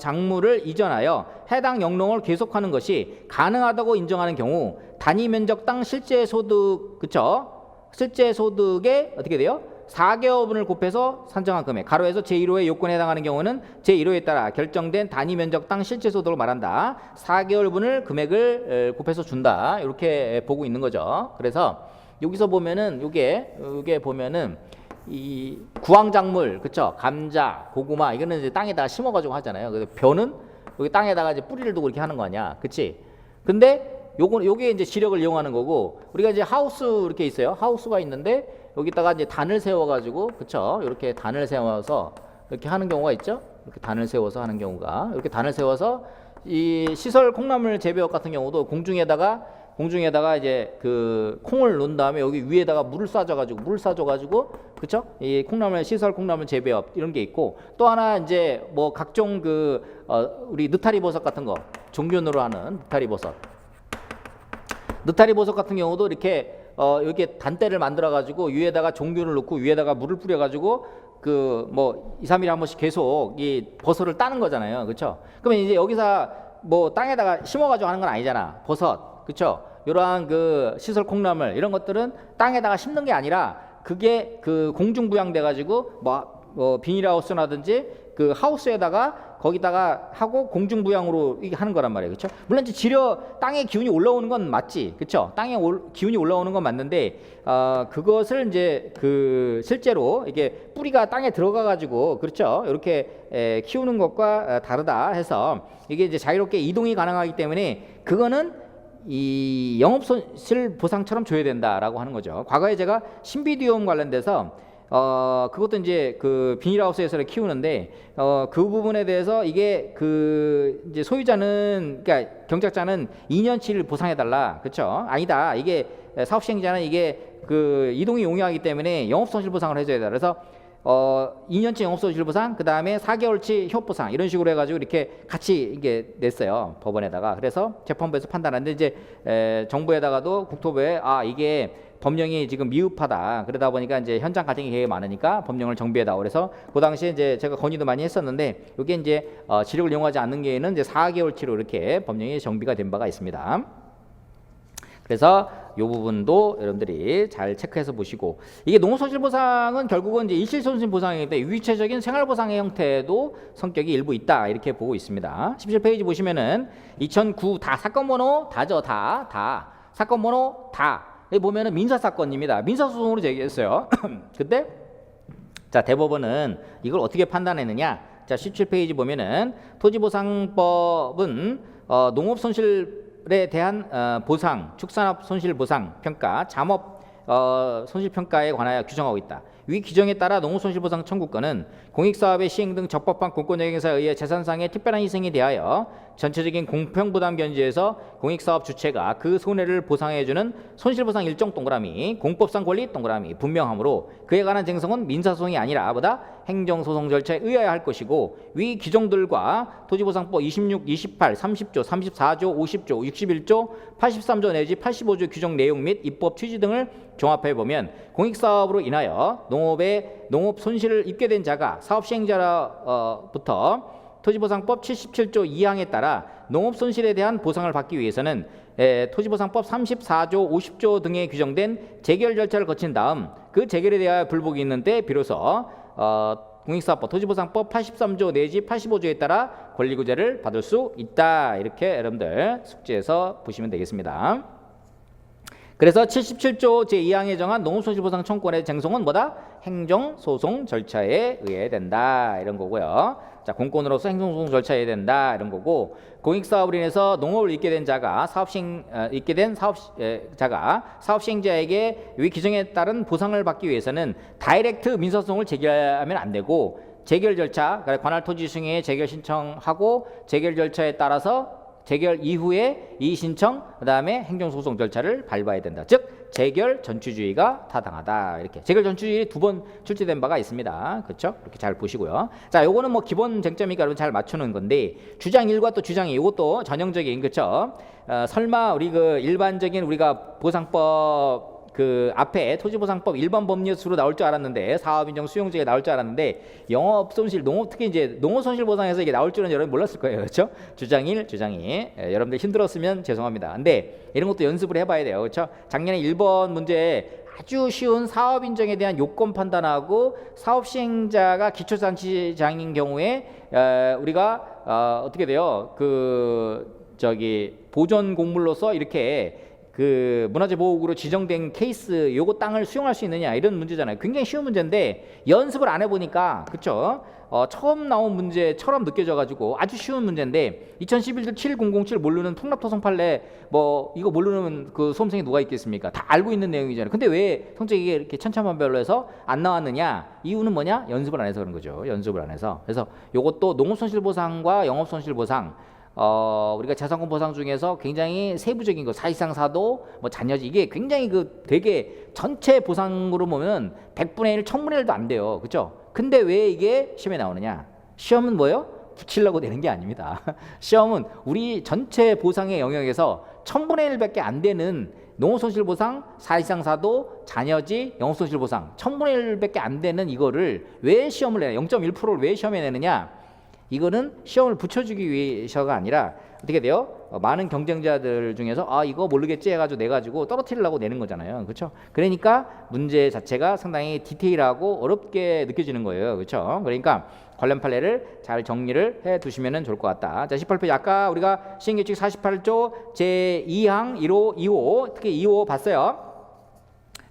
작물을 이전하여 해당 영농을 계속하는 것이 가능하다고 인정하는 경우 단위 면적당 실제소득, 그쵸? 실제소득에 어떻게 돼요? 4개월분을 곱해서 산정한 금액, 가로에서 제1호의 요건에 해당하는 경우는 제1호에 따라 결정된 단위 면적당 실제소득을 말한다. 4개월분을 금액을 곱해서 준다. 이렇게 보고 있는 거죠. 그래서 여기서 보면은 요게 보면은 이 구황작물, 그쵸? 감자, 고구마, 이거는 이제 땅에다가 심어가지고 하잖아요. 그래서 벼는 여기 땅에다가 이제 뿌리를 두고 이렇게 하는 거 아니야, 그치? 근데 요게 이제 지력을 이용하는 거고, 우리가 이제 하우스 이렇게 있어요. 하우스가 있는데 여기다가 이제 단을 세워가지고, 그쵸? 이렇게 단을 세워서 이렇게 하는 경우가 있죠. 이렇게 단을 세워서 하는 경우가, 이렇게 단을 세워서 이 시설 콩나물 재배업 같은 경우도 공중에다가 이제 그 콩을 놓은 다음에 여기 위에다가 물을 쏴줘가지고, 그쵸? 이 콩나물 시설 콩나물 재배업 이런 게 있고, 또 하나 이제 뭐 각종 우리 느타리 버섯 같은 거 종균으로 하는 느타리 버섯 같은 경우도 이렇게 이렇게 단대를 만들어가지고 위에다가 종균을 넣고 위에다가 물을 뿌려가지고 그 뭐 2, 3일에 한 번씩 계속 이 버섯을 따는 거잖아요, 그렇죠? 그러면 이제 여기서 뭐 땅에다가 심어가지고 하는 건 아니잖아, 버섯, 그렇죠? 이러한 그 시설 콩나물 이런 것들은 땅에다가 심는 게 아니라 그게 그 공중 부양돼 가지고 뭐 비닐하우스라든지 그 하우스에다가 거기다가 하고 공중 부양으로 이게 하는 거란 말이에요, 그렇죠? 물론 이제 땅에 기운이 올라오는 건 맞지, 그렇죠? 땅에 기운이 올라오는 건 맞는데 그것을 이제 그 실제로 이게 뿌리가 땅에 들어가 가지고, 그렇죠? 이렇게 키우는 것과 다르다 해서 이게 이제 자유롭게 이동이 가능하기 때문에 그거는 이 영업손실 보상처럼 줘야 된다라고 하는 거죠. 과거에 제가 신비디움 관련돼서 그것도 이제 그 비닐하우스에서 키우는데 그 부분에 대해서 이게 그 이제 소유자는, 그러니까 경작자는 2년치를 보상해 달라, 그렇죠? 아니다, 이게 사업 시행자는 이게 그 이동이 용이하기 때문에 영업손실 보상을 해줘야 돼. 그래서 2년치 영업손실 보상, 그 다음에 4개월치 휴업보상 이런 식으로 해가지고 이렇게 같이 이게 냈어요, 법원에다가. 그래서 재판부에서 판단하는데 이제 정부에다가도 국토부에 이게 법령이 지금 미흡하다, 그러다 보니까 이제 현장 갈등이 되게 많으니까 법령을 정비해다. 그래서 그 당시에 이제 제가 건의도 많이 했었는데 이게 이제 지력을 이용하지 않는 게에는 이제 4개월치로 이렇게 법령이 정비가 된 바가 있습니다. 그래서 이 부분도 여러분들이 잘 체크해서 보시고, 이게 농업손실보상은 결국은 이제 일시손실보상인데 유기체적인 생활보상의 형태도 성격이 일부 있다, 이렇게 보고 있습니다. 17페이지 보시면은 2009 다 사건번호 다죠, 다 사건번호 다. 여기 보면은 민사사건입니다. 민사소송으로 제기했어요. 근데 자, 대법원은 이걸 어떻게 판단했느냐? 자, 17페이지 보면은 토지보상법은 농업손실에 대한 보상, 축산업 손실보상 평가, 잠업 손실평가에 관하여 규정하고 있다. 위 규정에 따라 농업손실보상 청구권은 공익사업의 시행 등 적법한 공권행사에 의해 재산상의 특별한 희생에 대하여 전체적인 공평부담 견지에서 공익사업 주체가 그 손해를 보상해주는 손실보상 일정 동그라미, 공법상 권리 동그라미 분명하므로 그에 관한 쟁성은 민사소송이 아니라 보다 행정소송 절차에 의하여 할 것이고, 위 규정들과 토지보상법 26, 28, 30조, 34조, 50조, 61조, 83조 내지 85조 규정 내용 및 입법 취지 등을 종합해보면 공익사업으로 인하여 농업 손실을 입게 된 자가 사업 시행자로부터 토지보상법 77조 2항에 따라 농업 손실에 대한 보상을 받기 위해서는 토지보상법 34조 50조 등에 규정된 재결 절차를 거친 다음 그 재결에 대하여 불복이 있는 때 비로소 공익사업법 토지보상법 83조 내지 85조에 따라 권리구제를 받을 수 있다. 이렇게 여러분들 숙지해서 보시면 되겠습니다. 그래서 77조 제2항에 정한 농업손실보상 청구권의 쟁송은 뭐다? 행정소송 절차에 의해야 된다 이런 거고요. 자, 공권으로서 행정소송 절차에 의해야 된다 이런 거고, 공익사업을 인해서 농업을 잇게 된 자가 사업시행자에게 위 규정에 따른 보상을 받기 위해서는 다이렉트 민사소송을 제기하면 안 되고, 재결 절차, 관할 토지 승인에 재결 신청하고 재결 절차에 따라서 재결 이후에 이의 신청, 그다음에 행정소송 절차를 밟아야 된다. 즉 재결 전취주의가 타당하다. 이렇게 재결 전취주의 두 번 출제된 바가 있습니다. 그렇죠? 이렇게 잘 보시고요. 자, 요거는 뭐 기본 쟁점이니까 여러분 잘 맞추는 건데, 주장 1과 또 주장 2, 이것도 전형적인, 그렇죠? 설마 우리 그 일반적인 우리가 보상법 그 앞에 토지보상법 일반 법률수로 나올 줄 알았는데, 사업인정 수용제에 나올 줄 알았는데, 영업손실, 특히 이제 농업손실보상에서 이게 나올 줄은 여러분 몰랐을 거예요. 그렇죠? 주장 1, 주장 2. 여러분들 힘들었으면 죄송합니다. 근데 이런 것도 연습을 해봐야 돼요. 그렇죠? 작년에 1번 문제 아주 쉬운 사업인정에 대한 요건 판단하고 사업시행자가 기초자치장인 경우에 우리가 어떻게 돼요? 보존 곡물로서 이렇게 그 문화재 보호구로 지정된 케이스, 요거 땅을 수용할 수 있느냐 이런 문제잖아요. 굉장히 쉬운 문제인데 연습을 안 해보니까, 그쵸? 처음 나온 문제처럼 느껴져가지고 아주 쉬운 문제인데, 2011도 7007 모르는 풍납토성 판례 뭐 이거 모르는 그 수험생이 누가 있겠습니까? 다 알고 있는 내용이잖아요. 근데 왜 성적이 이렇게 천차만별로 해서 안 나왔느냐? 이유는 뭐냐? 연습을 안 해서 그런 거죠. 연습을 안 해서. 그래서 요것도 농업손실보상과 영업손실보상, 우리가 재산권 보상 중에서 굉장히 세부적인 거, 사실상 사도, 뭐 잔여지, 이게 굉장히 되게 전체 보상으로 보면 100분의 1, 1000분의 1도 안 돼요. 그렇죠? 근데 왜 이게 시험에 나오느냐? 시험은 뭐예요? 붙이려고 내는 게 아닙니다. 시험은 우리 전체 보상의 영역에서 1000분의 1밖에 안 되는 농업손실보상, 사실상 사도, 잔여지, 영업손실보상 1000분의 1밖에 안 되는 이거를 왜 시험을 내냐? 0.1%를 왜 시험에 내느냐? 이거는 시험을 붙여주기 위해서가 아니라 어떻게 돼요? 많은 경쟁자들 중에서 이거 모르겠지 해가지고 내가지고 떨어뜨리려고 내는 거잖아요. 그렇죠? 그러니까 문제 자체가 상당히 디테일하고 어렵게 느껴지는 거예요. 그렇죠? 그러니까 관련 판례를 잘 정리를 해 두시면 좋을 것 같다. 자, 18페이지 아까 우리가 시행규칙 48조 제2항 1호, 2호, 특히 2호 봤어요.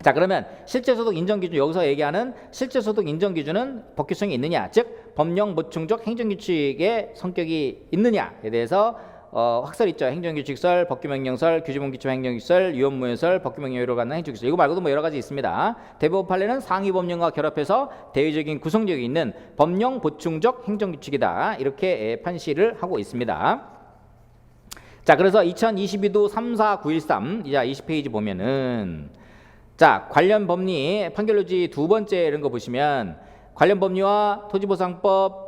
자, 그러면 실제소득 인정기준, 여기서 얘기하는 실제소득 인정기준은 법규성이 있느냐, 즉 법령 보충적 행정규칙의 성격이 있느냐에 대해서 확설 있죠. 행정규칙설, 법규명령설, 규지본기초행정규칙설, 위헌무효설, 법규명령으로 갖는 행정규칙설. 이거 말고도 뭐 여러 가지 있습니다. 대법원 판례는 상위 법령과 결합해서 대외적인 구성력이 있는 법령 보충적 행정규칙이다. 이렇게 판시를 하고 있습니다. 자, 그래서 2022도 34913, 이자 20페이지 보면은, 자, 관련 법리 판결로지 두 번째 이런 거 보시면, 관련 법리와 토지보상법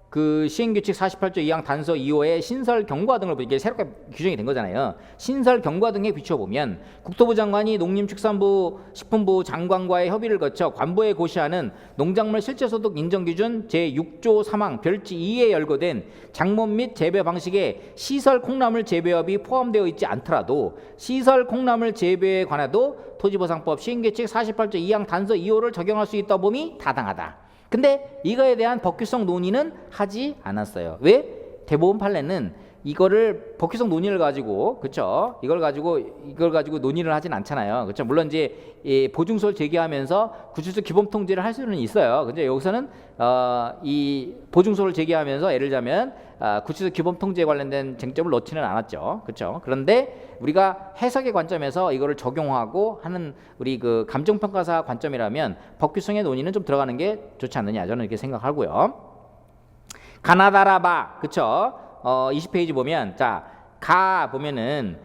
그 시행규칙 48조 2항 단서 2호의 신설 경과 등을 이게 새롭게 규정이 된 거잖아요. 신설 경과 등에 비춰보면 국토부 장관이 농림축산부 식품부 장관과의 협의를 거쳐 관보에 고시하는 농작물 실제소득 인정기준 제6조 3항 별지 2에 열거된 작물 및 재배 방식에 시설 콩나물 재배업이 포함되어 있지 않더라도 시설 콩나물 재배에 관하도 토지보상법 시행규칙 48조 2항 단서 2호를 적용할 수 있다 봄이 타당하다. 근데 이거에 대한 법규성 논의는 하지 않았어요. 왜? 대법원 판례는 이거를 법규성 논의를 가지고, 그렇죠? 이걸 가지고 논의를 하진 않잖아요. 그렇죠? 물론 이제 이 보증서를 제기하면서 구치소 기본 통지를 할 수는 있어요. 근데 여기서는 이 보증서를 제기하면서 예를 들자면 구치소 기본 통지에 관련된 쟁점을 넣지는 않았죠. 그렇죠? 그런데 우리가 해석의 관점에서 이거를 적용하고 하는 우리 그 감정평가사 관점이라면 법규성의 논의는 좀 들어가는 게 좋지 않느냐, 저는 이렇게 생각하고요. 가나다라바, 그렇죠? 20페이지 보면, 자, 가 보면은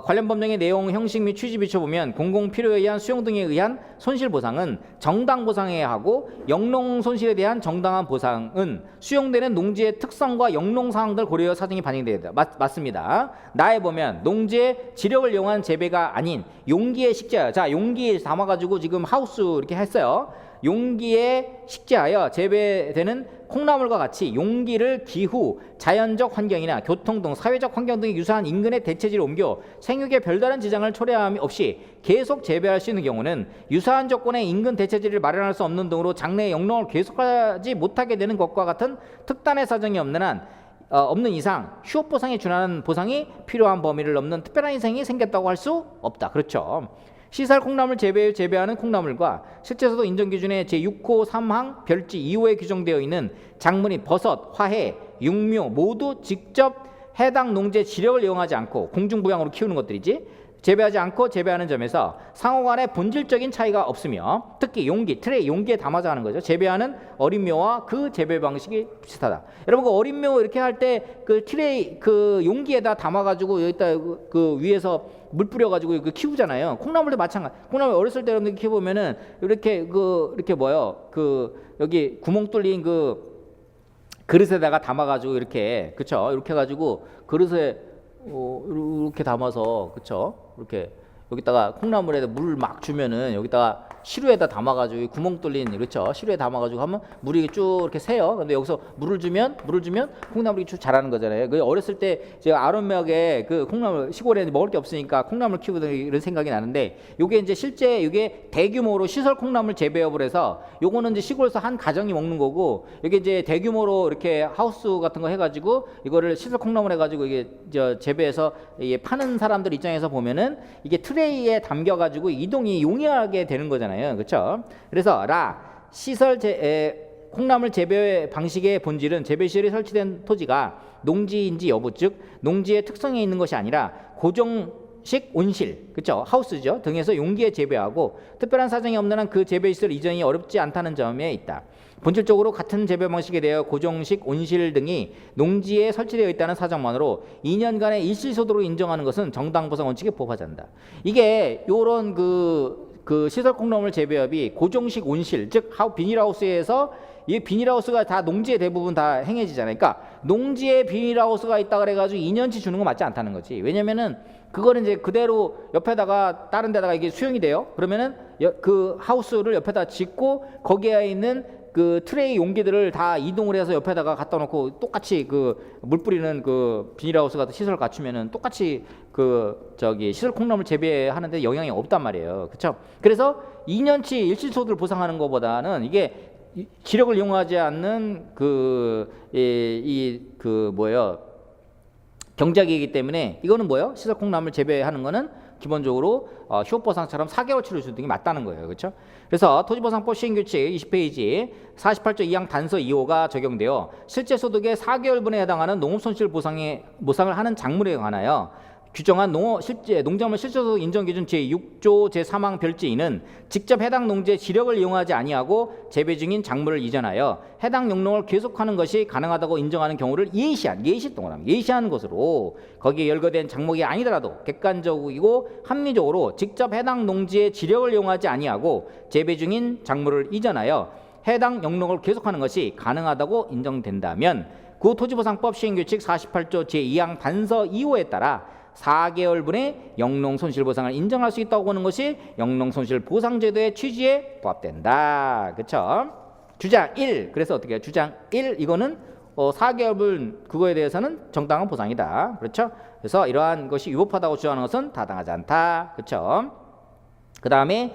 관련 법령의 내용, 형식 및 취지 비춰보면 공공 필요에 의한 수용 등에 의한 손실 보상은 정당 보상해야 하고, 영농 손실에 대한 정당한 보상은 수용되는 농지의 특성과 영농 상황들 고려해 사정이 반영돼야 된다. 맞습니다. 나에 보면 농지의 지력을 이용한 재배가 아닌 용기의 식재하여, 자, 용기에 담아가지고 지금 하우스 이렇게 했어요. 용기에 식재하여 재배되는 콩나물과 같이 용기를 기후, 자연적 환경이나 교통 등 사회적 환경 등이 유사한 인근의 대체지로 옮겨 생육에 별다른 지장을 초래함 없이 계속 재배할 수 있는 경우는 유사한 조건의 인근 대체지를 마련할 수 없는 등으로 장래의 영농을 계속하지 못하게 되는 것과 같은 특단의 사정이 없는 이상 휴업보상에 준하는 보상이 필요한 범위를 넘는 특별한 희생이 생겼다고 할 수 없다. 그렇죠. 시설 콩나물 재배하는 콩나물과 실제소득 인정 기준의 제6호 3항 별지 2호에 규정되어 있는 작물인 버섯, 화해, 육묘 모두 직접 해당 농지의 지력을 이용하지 않고 공중부양으로 키우는 것들이지 재배하지 않고 재배하는 점에서 상호 간의 본질적인 차이가 없으며 특히 용기, 트레이 용기에 담아서 하는 거죠. 재배하는 어린묘와 그 재배 방식이 비슷하다. 여러분 그 어린묘 이렇게 할 때 그 트레이 그 용기에다 담아가지고 여기다 그 위에서 물 뿌려가지고 그 키우잖아요. 콩나물도 마찬가지. 콩나물 어렸을 때 여러분들 키워보면은 이렇게 이렇게 여기 구멍 뚫린 그 그릇에다가 담아가지고 이렇게 그쵸? 이렇게 해가지고 그릇에 이렇게 담아서 그쵸? 이렇게 여기다가 콩나물에다 물 막 주면은 여기다가 시루에다 담아가지고 구멍 뚫린 그렇죠? 시루에 담아가지고 하면 물이 쭉 이렇게 새요. 근데 여기서 물을 주면 콩나물이 쭉 자라는 거잖아요. 그 어렸을 때 제가 아론맥에 그 콩나물 시골에 먹을 게 없으니까 콩나물 키우던 이런 생각이 나는데 요게 이제 실제 이게 대규모로 시설 콩나물 재배업을 해서 요거는 이제 시골에서 한 가정이 먹는 거고 이게 이제 대규모로 이렇게 하우스 같은 거 해가지고 이거를 시설 콩나물 해가지고 이게 재배해서 이게 파는 사람들 입장에서 보면은 이게 트레이에 담겨가지고 이동이 용이하게 되는 거잖아요. 그렇죠? 그래서 시설 콩나물 재배 방식의 본질은 재배시설이 설치된 토지가 농지인지 여부 즉 농지의 특성에 있는 것이 아니라 고정식 온실 그렇죠? 하우스죠 등에서 용기에 재배하고 특별한 사정이 없는 한 그 재배시설 이전이 어렵지 않다는 점에 있다. 본질적으로 같은 재배 방식에 대하여 고정식 온실 등이 농지에 설치되어 있다는 사정만으로 2년간의 일시소득으로 인정하는 것은 정당보상 원칙에 부합하지 않는다. 이게 요런 그 시설 콩나물 재배업이 고정식 온실 즉 비닐하우스에서 이 비닐하우스가 다 농지에 대부분 다 행해지잖아요. 그러니까 농지에 비닐하우스가 있다 그래가지고 2년치 주는 건 맞지 않다는 거지. 왜냐면은 그거는 이제 그대로 옆에다가 다른 데다가 이게 수용이 돼요. 그러면은 그 하우스를 옆에다 짓고 거기에 있는 그 트레이 용기들을 다 이동을 해서 옆에다가 갖다 놓고 똑같이 그 물 뿌리는 그 비닐하우스 같은 시설을 갖추면은 똑같이 시설 콩나물 재배하는데 영향이 없단 말이에요. 그렇죠? 그래서 2년치 일시소득을 보상하는 것보다는 이게 지력을 이용하지 않는 경작이기 때문에 이거는 시설 콩나물 재배하는 거는 기본적으로 휴업보상처럼 4개월치를 주는 게 맞다는 거예요. 그렇죠? 그래서 토지보상법 시행규칙 20페이지 48조 2항 단서 2호가 적용되어 실제 소득의 4개월분에 해당하는 농업손실 보상을 하는 작물에 관하여 규정한 농작물 실제소득 인정기준 제6조 제3항 별지 2는 직접 해당 농지의 지력을 이용하지 아니하고 재배 중인 작물을 이전하여 해당 용농을 계속하는 것이 가능하다고 인정하는 경우를 예시하는 것으로 거기에 열거된 작목이 아니더라도 객관적이고 합리적으로 직접 해당 농지의 지력을 이용하지 아니하고 재배 중인 작물을 이전하여 해당 용농을 계속하는 것이 가능하다고 인정된다면 구 토지보상법 시행규칙 48조 제2항 단서 2호에 따라 4개월분의 영농손실보상을 인정할 수 있다고 보는 것이 영농손실보상제도의 취지에 부합된다. 그렇죠? 주장 1. 그래서 어떻게 해요? 주장 1. 이거는 4개월분 그거에 대해서는 정당한 보상이다. 그렇죠? 그래서 이러한 것이 위법하다고 주장하는 것은 타당하지 않다. 그렇죠? 그 다음에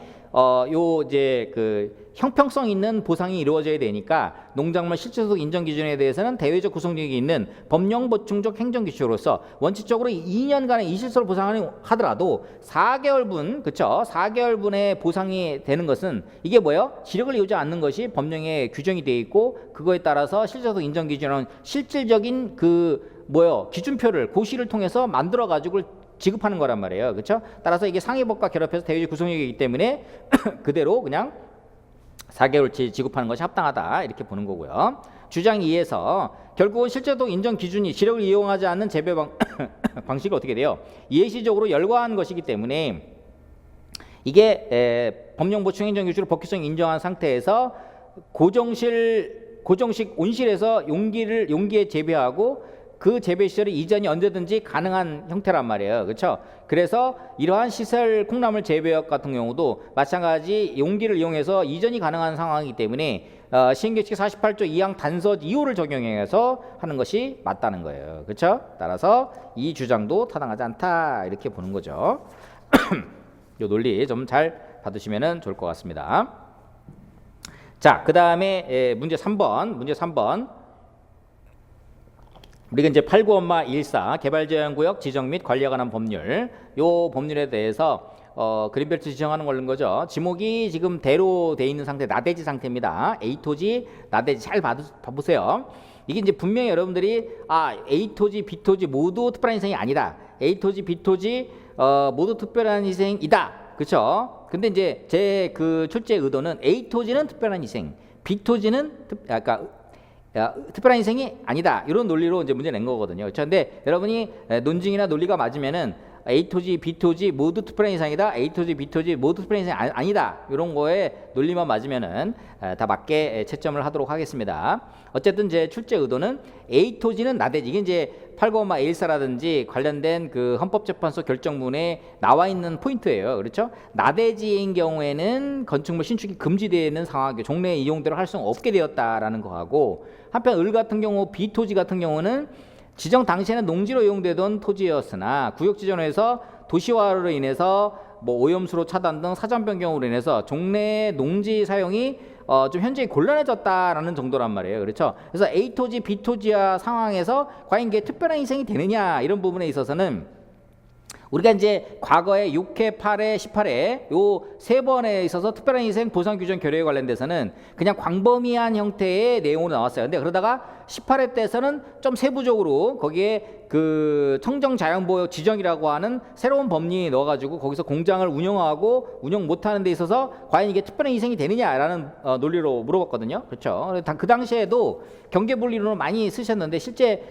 형평성 있는 보상이 이루어져야 되니까 농작물 실제소득 인정 기준에 대해서는 대외적 구성력이 있는 법령 보충적 행정 기초로서 원칙적으로 2년간의 이실소를 보상을 하더라도 4개월분, 그쵸? 4개월분의 보상이 되는 것은 이게 지력을 이루지 않는 것이 법령에 규정이 되어 있고 그거에 따라서 실제소득 인정 기준은 실질적인 기준표를 고시를 통해서 만들어 가지고 지급하는 거란 말이에요. 그렇죠? 따라서 이게 상위법과 결합해서 대외적 구성력이기 때문에 그대로 그냥 4개월치 지급하는 것이 합당하다 이렇게 보는 거고요. 주장 2에서 결국은 실제소득 인정 기준이 지력을 이용하지 않는 재배 방식이 어떻게 돼요? 예시적으로 열거한 것이기 때문에 이게 법령 보충 행정 규칙으로 법규성 인정한 상태에서 고정식 온실에서 용기에 재배하고 그 재배 시설이 이전이 언제든지 가능한 형태란 말이에요. 그렇죠? 그래서 이러한 시설 콩나물 재배업 같은 경우도 마찬가지 용기를 이용해서 이전이 가능한 상황이기 때문에 시행규칙 48조 2항 단서 2호를 적용해서 하는 것이 맞다는 거예요. 그렇죠? 따라서 이 주장도 타당하지 않다 이렇게 보는 거죠. 이 논리 좀 잘 받으시면 좋을 것 같습니다. 자, 그 다음에 문제 3번. 우리가 이제 89엄마14 개발제한구역 지정 및 관리에 관한 법률, 요 법률에 대해서 그린벨트 지정하는 걸는 거죠. 지목이 지금 대로 돼 있는 상태, 나대지 상태입니다. A 토지, 나대지 잘 봐보세요. 이게 이제 분명히 여러분들이 A 토지, B 토지 모두 특별한 희생이 아니다. A 토지, B 토지 모두 특별한 희생이다. 그렇죠? 근데 이제 제 그 출제 의도는 A 토지는 특별한 희생, B 토지는 특별한 희생이 아니다. 이런 논리로 이제 문제 낸 거거든요. 그렇죠? 근데 여러분이 논증이나 논리가 맞으면은 A 토지, B 토지 모두 특별한 희생이다. A 토지, B 토지 모두 특별한 희생이 아니다. 이런 거에 논리만 맞으면은 다 맞게 채점을 하도록 하겠습니다. 어쨌든 제 출제 의도는 A 토지는 나대지. 이게 이제 89.114라든지 관련된 그 헌법재판소 결정문에 나와 있는 포인트예요. 그렇죠? 나대지인 경우에는 건축물 신축이 금지되어 있는 상황에 종래 이용대로 할 수 없게 되었다라는 거하고, 한편 을 같은 경우 B 토지 같은 경우는 지정 당시에는 농지로 이용되던 토지였으나 구역 지정에서 도시화로 인해서 뭐 오염수로 차단 등 사전 변경으로 인해서 종래 농지 사용이 좀 현재 곤란해졌다라는 정도란 말이에요. 그렇죠? 그래서 A 토지, B 토지화 상황에서 과연 이게 특별한 희생이 되느냐 이런 부분에 있어서는 우리가 이제 과거에 6회, 8회, 18회 요 세 번에 있어서 특별한 희생 보상 규정 결의에 관련돼서는 그냥 광범위한 형태의 내용으로 나왔어요. 근데 그러다가 18회 때에서는 좀 세부적으로 거기에 그 청정자연보호 지정이라고 하는 새로운 법리 넣어가지고 거기서 공장을 운영하고 운영 못하는 데 있어서 과연 이게 특별한 희생이 되느냐라는 논리로 물어봤거든요. 그렇죠? 그 당시에도 경계분리론을 많이 쓰셨는데 실제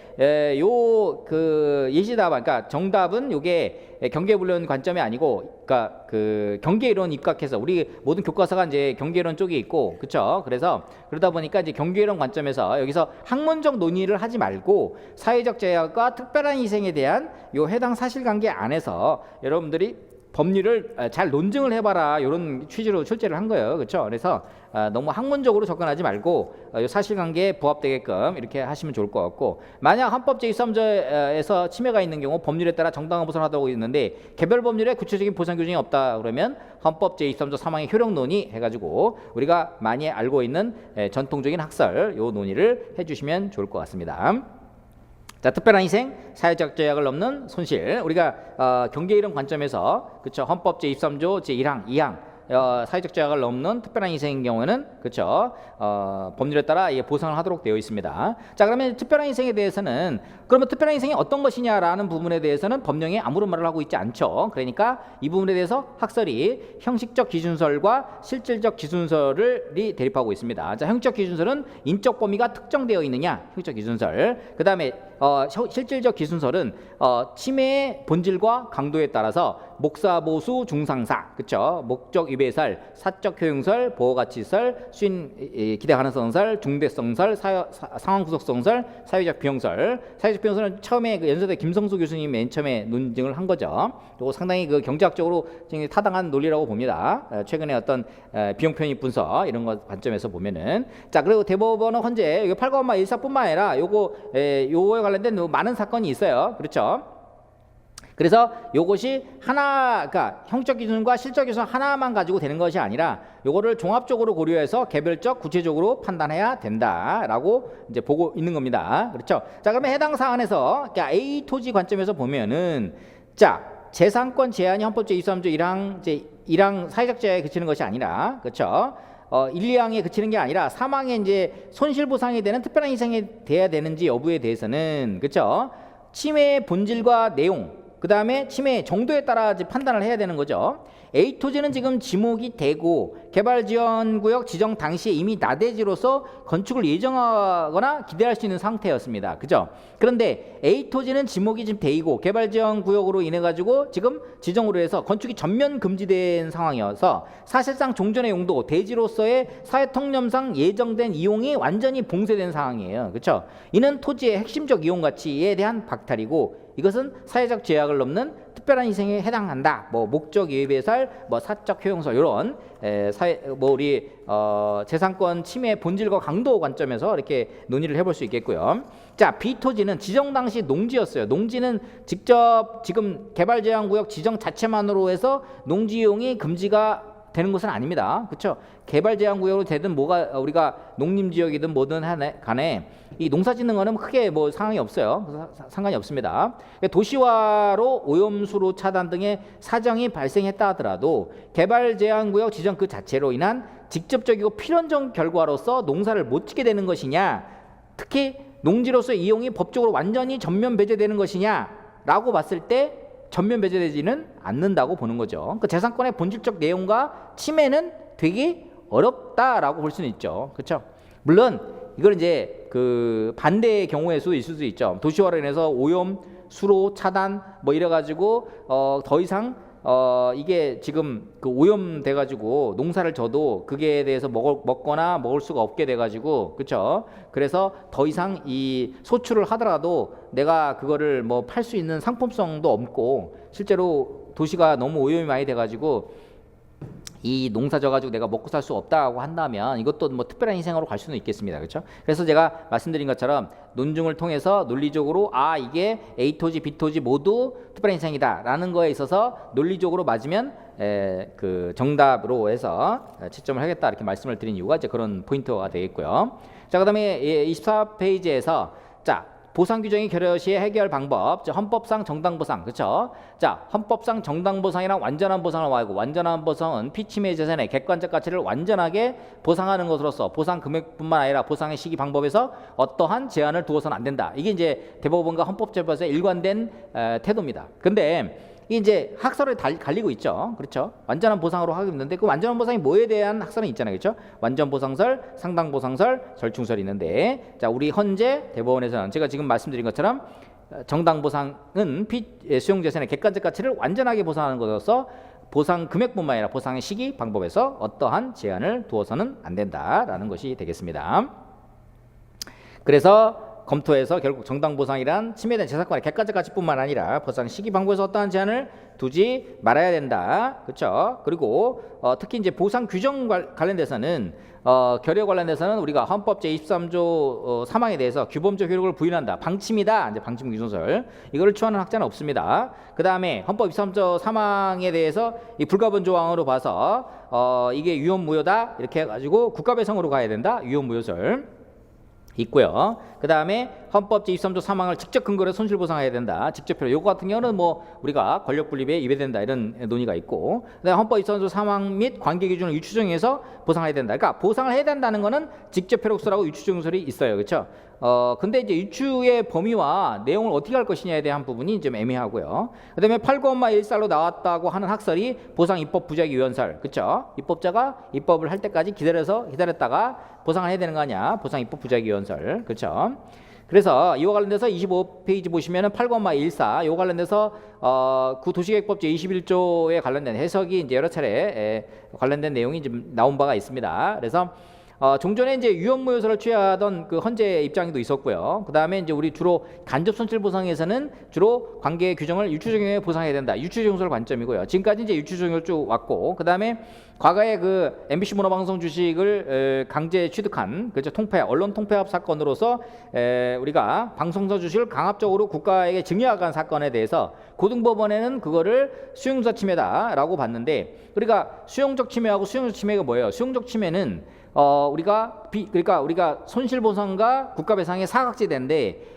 요 그 예시답안, 그러니까 정답은 요게 경계분리론 관점이 아니고, 그러니까 그 경계이론 입각해서 우리 모든 교과서가 이제 경계이론 쪽에 있고, 그렇죠? 그래서 그러다 보니까 이제 경계이론 관점에서 여기서 학문적 논의를 하지 말고 사회적 제약과 특별한 희생에 대한 요 해당 사실관계 안에서 여러분들이 법률을 잘 논증을 해봐라 이런 취지로 출제를 한 거예요. 그렇죠? 그래서 너무 학문적으로 접근하지 말고 사실관계에 부합되게끔 이렇게 하시면 좋을 것 같고, 만약 헌법 제23조에서 침해가 있는 경우 법률에 따라 정당한 보상을 하도록 있는데 개별 법률에 구체적인 보상 규정이 없다 그러면 헌법 제23조 3항의 효력 논의 해가지고 우리가 많이 알고 있는 전통적인 학설 요 논의를 해주시면 좋을 것 같습니다. 자, 특별한 희생, 사회적 제약을 넘는 손실. 우리가 경계이론 관점에서, 그렇죠, 헌법 제23조 제1항, 2항 사회적 제약을 넘는 특별한 희생인 경우에는, 그렇죠, 법률에 따라 보상을 하도록 되어 있습니다. 자, 그러면 특별한 희생에 대해서는, 그러면 특별한 희생이 어떤 것이냐라는 부분에 대해서는 법령에 아무런 말을 하고 있지 않죠. 그러니까 이 부분에 대해서 학설이 형식적 기준설과 실질적 기준설을 대립하고 있습니다. 자, 형식적 기준설은 인적 범위가 특정되어 있느냐, 형식적 기준설. 그 다음에 실질적 기준설은 침해의 본질과 강도에 따라서 목사보수 중상사, 그렇죠? 목적 위배설, 사적 효용설, 보호가치설, 기대 가능성설, 중대성설, 상황 구속성설, 사회적 비용설. 사회적 비용설은 처음에 그 연세대 김성수 교수님이 맨 처음에 논증을 한 거죠. 이거 상당히 그 경제학적으로 타당한 논리라고 봅니다. 최근에 어떤 비용 편입 분석 이런 것 관점에서 보면은. 자, 그리고 대법원은 현재 8.14뿐만 아니라 요거에 관련된 많은 사건이 있어요. 그렇죠? 그래서 요것이 하나, 그러니까 형적 기준과 실적 기준 하나만 가지고 되는 것이 아니라 요거를 종합적으로 고려해서 개별적 구체적으로 판단해야 된다라고 이제 보고 있는 겁니다. 그렇죠? 자, 그러면 해당 사안에서 그러니까 A 토지 관점에서 보면은, 자, 재산권 제한이 헌법 제23조 1항 사회적 제약에 그치는 것이 아니라, 그렇죠? 1, 2항에 그치는 게 아니라 3항에 이제 손실보상이 되는 특별한 희생이 돼야 되는지 여부에 대해서는, 그렇죠? 침해의 본질과 내용, 그 다음에 침해 정도에 따라 판단을 해야 되는 거죠. A 토지는 지금 지목이 되고 개발지원구역 지정 당시에 이미 나대지로서 건축을 예정하거나 기대할 수 있는 상태였습니다. 그죠? 그런데 A 토지는 지목이 지금 되고 개발지원구역으로 인해 가지고 지금 지정으로 해서 건축이 전면 금지된 상황이어서 사실상 종전의 용도 대지로서의 사회통념상 예정된 이용이 완전히 봉쇄된 상황이에요. 그렇죠? 이는 토지의 핵심적 이용 가치에 대한 박탈이고 이것은 사회적 제약을 넘는 특별한 희생에 해당한다. 뭐 목적 예배설, 뭐 사적 효용설 이런 우리 재산권 침해 본질과 강도 관점에서 이렇게 논의를 해볼 수 있겠고요. 자, B 토지는 지정 당시 농지였어요. 농지는 직접 지금 개발제한구역 지정 자체만으로 해서 농지 이용이 금지가 되는 것은 아닙니다. 그렇죠? 개발 제한 구역으로 되든 뭐가 우리가 농림 지역이든 뭐든 간에 이 농사 짓는 거는 크게 뭐 상황이 없어요. 상관이 없습니다. 도시화로 오염수로 차단 등의 사정이 발생했다 하더라도 개발 제한 구역 지정 그 자체로 인한 직접적이고 필연적 결과로서 농사를 못 짓게 되는 것이냐, 특히 농지로서 이용이 법적으로 완전히 전면 배제되는 것이냐라고 봤을 때 전면 배제되지는 않는다고 보는 거죠. 그 재산권의 본질적 내용과 침해는 되게 어렵다라고 볼 수는 있죠. 그렇죠? 물론 이걸 이제 그 반대의 경우의 수도 있을 수 있죠. 도시화로 인해서 오염, 수로 차단 뭐 이래가지고 더 이상 이게 지금 그 오염돼 가지고 농사를 져도 그게 대해서 먹거나 먹을 수가 없게 돼 가지고, 그렇죠? 그래서 더 이상 이 소출을 하더라도 내가 그거를 뭐 팔 수 있는 상품성도 없고, 실제로 도시가 너무 오염이 많이 돼 가지고 이 농사 져가지고 내가 먹고 살 수 없다고 한다면 이것도 뭐 특별한 희생으로 갈 수는 있겠습니다. 그렇죠? 그래서 제가 말씀드린 것처럼 논증을 통해서 논리적으로 이게 A 토지, B 토지 모두 특별한 희생이다라는 거에 있어서 논리적으로 맞으면 그 정답으로 해서 채점을 하겠다 이렇게 말씀을 드린 이유가 이제 그런 포인트가 되겠고요. 자, 그다음에 24페이지에서 자, 보상 규정이 결여시의 해결 방법, 헌법상 정당 보상, 그렇죠? 자, 헌법상 정당 보상이랑 완전한 보상을 말고, 완전한 보상은 피침해 재산의 객관적 가치를 완전하게 보상하는 것으로서 보상 금액뿐만 아니라 보상의 시기 방법에서 어떠한 제한을 두어서는 안 된다. 이게 이제 대법원과 헌법재판소의 일관된 태도입니다. 근데 이제 학설에 갈리고 있죠. 그렇죠? 완전한 보상으로 하고 있는데 그 완전한 보상이 뭐에 대한 학설은 있잖아요. 그렇죠? 완전 보상설, 상당 보상설, 절충설이 있는데, 자, 우리 현재 대법원에서는 제가 지금 말씀드린 것처럼 정당 보상은 수용 재산의 객관적 가치를 완전하게 보상하는 것으로서 보상 금액뿐만 아니라 보상의 시기, 방법에서 어떠한 제한을 두어서는 안 된다라는 것이 되겠습니다. 그래서 검토해서 결국 정당 보상이란 침해된 재산권의 객관적 가치뿐만 아니라 보상 시기 방법에서 어떠한 제한을 두지 말아야 된다. 그렇죠? 그리고 특히 이제 보상 규정 관련돼서는 결여 관련돼서는 우리가 헌법 제23조 3항에 대해서 규범적 효력을 부인한다. 방침이다. 이제 방침 규정설. 이거를 취하는 학자는 없습니다. 그다음에 헌법 23조 3항에 대해서 이 불가분 조항으로 봐서 이게 위헌무효다. 이렇게 해 가지고 국가배상으로 가야 된다. 위헌무효설. 있고요. 그 다음에 헌법 제23조 3항을 직접 근거로 손실보상해야 된다. 직접 필요. 요거 같은 경우는 뭐 우리가 권력분립에 위배된다 이런 논의가 있고, 그다음에 헌법 23조 3항 및 관계기준을 유추정해서 보상해야 된다. 그러니까 보상을 해야 된다는 거는 직접 필요성하고 유추정설이 있어요. 그렇죠? 근데 이제 유추의 범위와 내용을 어떻게 할 것이냐에 대한 부분이 좀 애매하고요. 그다음에 8,14로 나왔다고 하는 학설이 보상 입법 부작위 위헌설, 그렇죠? 입법자가 입법을 할 때까지 기다렸다가 보상을 해야 되는 거 아니야? 보상 입법 부작위 위헌설, 그렇죠? 그래서 이와 관련돼서 25페이지 보시면은 8,14 요 관련돼서 그 도시계획법 제21조에 관련된 해석이 이제 여러 차례 관련된 내용이 좀 나온 바가 있습니다. 그래서 종전에 이제 위헌무효설을 취하던 그 헌재 입장도 있었고요. 그 다음에 이제 우리 주로 간접 손실 보상에서는 주로 관계 규정을 유추정형에 보상해야 된다. 유추정설 관점이고요. 지금까지 이제 유추정형을 쭉 왔고, 그 다음에 과거에 그 MBC 문화방송 주식을 강제 취득한 그렇죠 통폐 언론 통폐합 사건으로서 우리가 방송사 주식을 강압적으로 국가에게 증여한 사건에 대해서 고등법원에는 그거를 수용자 침해다라고 봤는데, 우리가 수용적 침해하고 수용적 침해가 뭐예요? 수용적 침해는 그러니까 우리가 손실보상과 국가배상의 사각지대인데,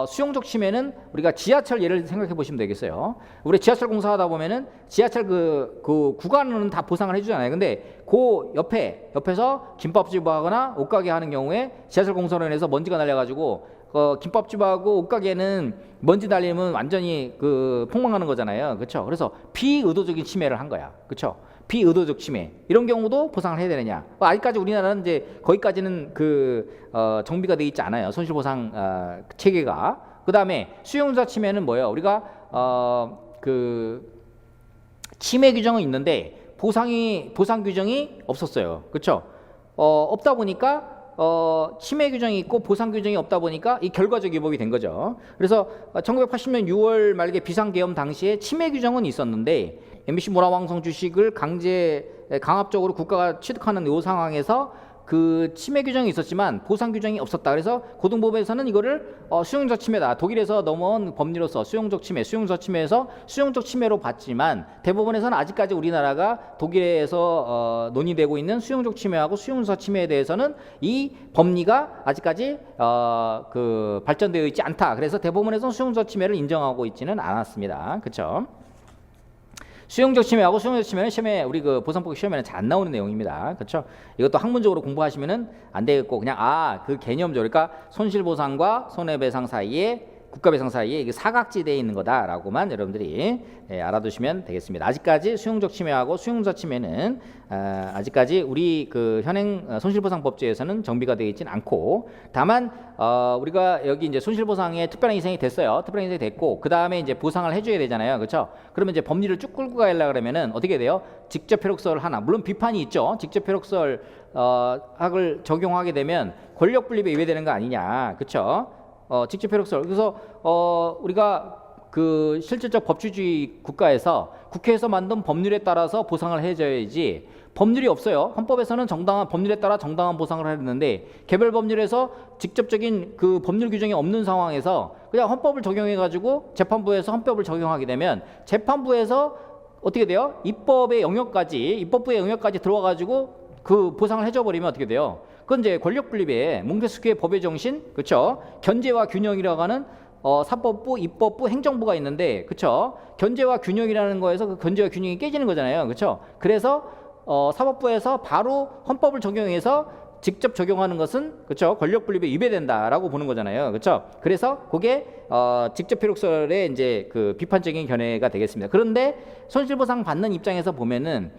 수용적 침해는 우리가 지하철 예를 생각해 보시면 되겠어요. 우리 지하철 공사하다 보면은 지하철 그 구간은 다 보상을 해주잖아요. 근데 그 옆에서 김밥집 하거나 옷가게 하는 경우에 지하철 공사로 인해서 먼지가 날려가지고 김밥집하고 옷가게는 먼지 달리면 완전히 그 폭망하는 거잖아요. 그렇죠? 그래서 비의도적인 침해를 한 거야. 그렇죠? 비의도적 침해 이런 경우도 보상을 해야 되느냐? 아직까지 우리나라는 이제 거기까지는 정비가 돼 있지 않아요. 손실보상 체계가. 그 다음에 수용자 침해는 뭐예요? 우리가 그 침해 규정은 있는데 보상 규정이 없었어요. 그렇죠? 없다 보니까 침해 규정이 있고 보상 규정이 없다 보니까 이 결과적 위법이 된 거죠. 그래서 1980년 6월 말기 비상계엄 당시에 침해 규정은 있었는데 MBC 문화방송 주식을 강압적으로 국가가 취득하는 이 상황에서 그 침해 규정이 있었지만 보상 규정이 없었다. 그래서 고등법에서는 이거를 수용적 침해다. 독일에서 넘어온 법리로서 수용적 침해, 수용적 침해에서 수용적 침해로 봤지만 대법원에서는 아직까지 우리나라가 독일에서 논의되고 있는 수용적 침해하고 수용적 침해에 대해서는 이 법리가 아직까지 그 발전되어 있지 않다. 그래서 대법원에서는 수용적 침해를 인정하고 있지는 않았습니다. 그렇죠? 수용적 침해하고 수용적 침해는 시험에 우리 그 보상법 시험에는 잘 안 나오는 내용입니다. 그렇죠? 이것도 학문적으로 공부하시면은 안 되겠고 그냥 그 개념적으로 그러니까 손실보상과 손해배상 사이에 국가배상 사이에 이게 사각지대에 있는 거다라고만 여러분들이 알아두시면 되겠습니다. 아직까지 수용적 침해하고 수용적 침해는 아직까지 우리 그 현행 손실보상법제에서는 정비가 되어 있지는 않고 다만 우리가 여기 이제 손실보상에 특별한 희생이 됐어요. 특별한 희생이 됐고 그 다음에 이제 보상을 해줘야 되잖아요. 그렇죠? 그러면 이제 법리를 쭉 끌고 가려고 그러면은 어떻게 돼요? 직접 효력설 하나 물론 비판이 있죠. 직접 효력설 학을 적용하게 되면 권력분립에 위배되는 거 아니냐, 그렇죠? 직접 효력설. 그래서 우리가 그 실질적 법치주의 국가에서 국회에서 만든 법률에 따라서 보상을 해줘야지 법률이 없어요. 헌법에서는 정당한 법률에 따라 정당한 보상을 하는데 개별 법률에서 직접적인 그 법률 규정이 없는 상황에서 그냥 헌법을 적용해 가지고 재판부에서 헌법을 적용하게 되면 재판부에서 어떻게 돼요? 입법부의 영역까지 들어와 가지고 그 보상을 해줘 버리면 어떻게 돼요? 그건 이제 권력분립의 몽테스키의 법의 정신, 그렇죠? 견제와 균형이라고 하는 사법부, 입법부, 행정부가 있는데, 그렇죠? 견제와 균형이라는 거에서 그 견제와 균형이 깨지는 거잖아요, 그렇죠? 그래서 사법부에서 바로 헌법을 적용해서 직접 적용하는 것은 그렇죠? 권력분립에 위배된다라고 보는 거잖아요, 그렇죠? 그래서 그게 직접 효력설의 이제 그 비판적인 견해가 되겠습니다. 그런데 손실보상 받는 입장에서 보면은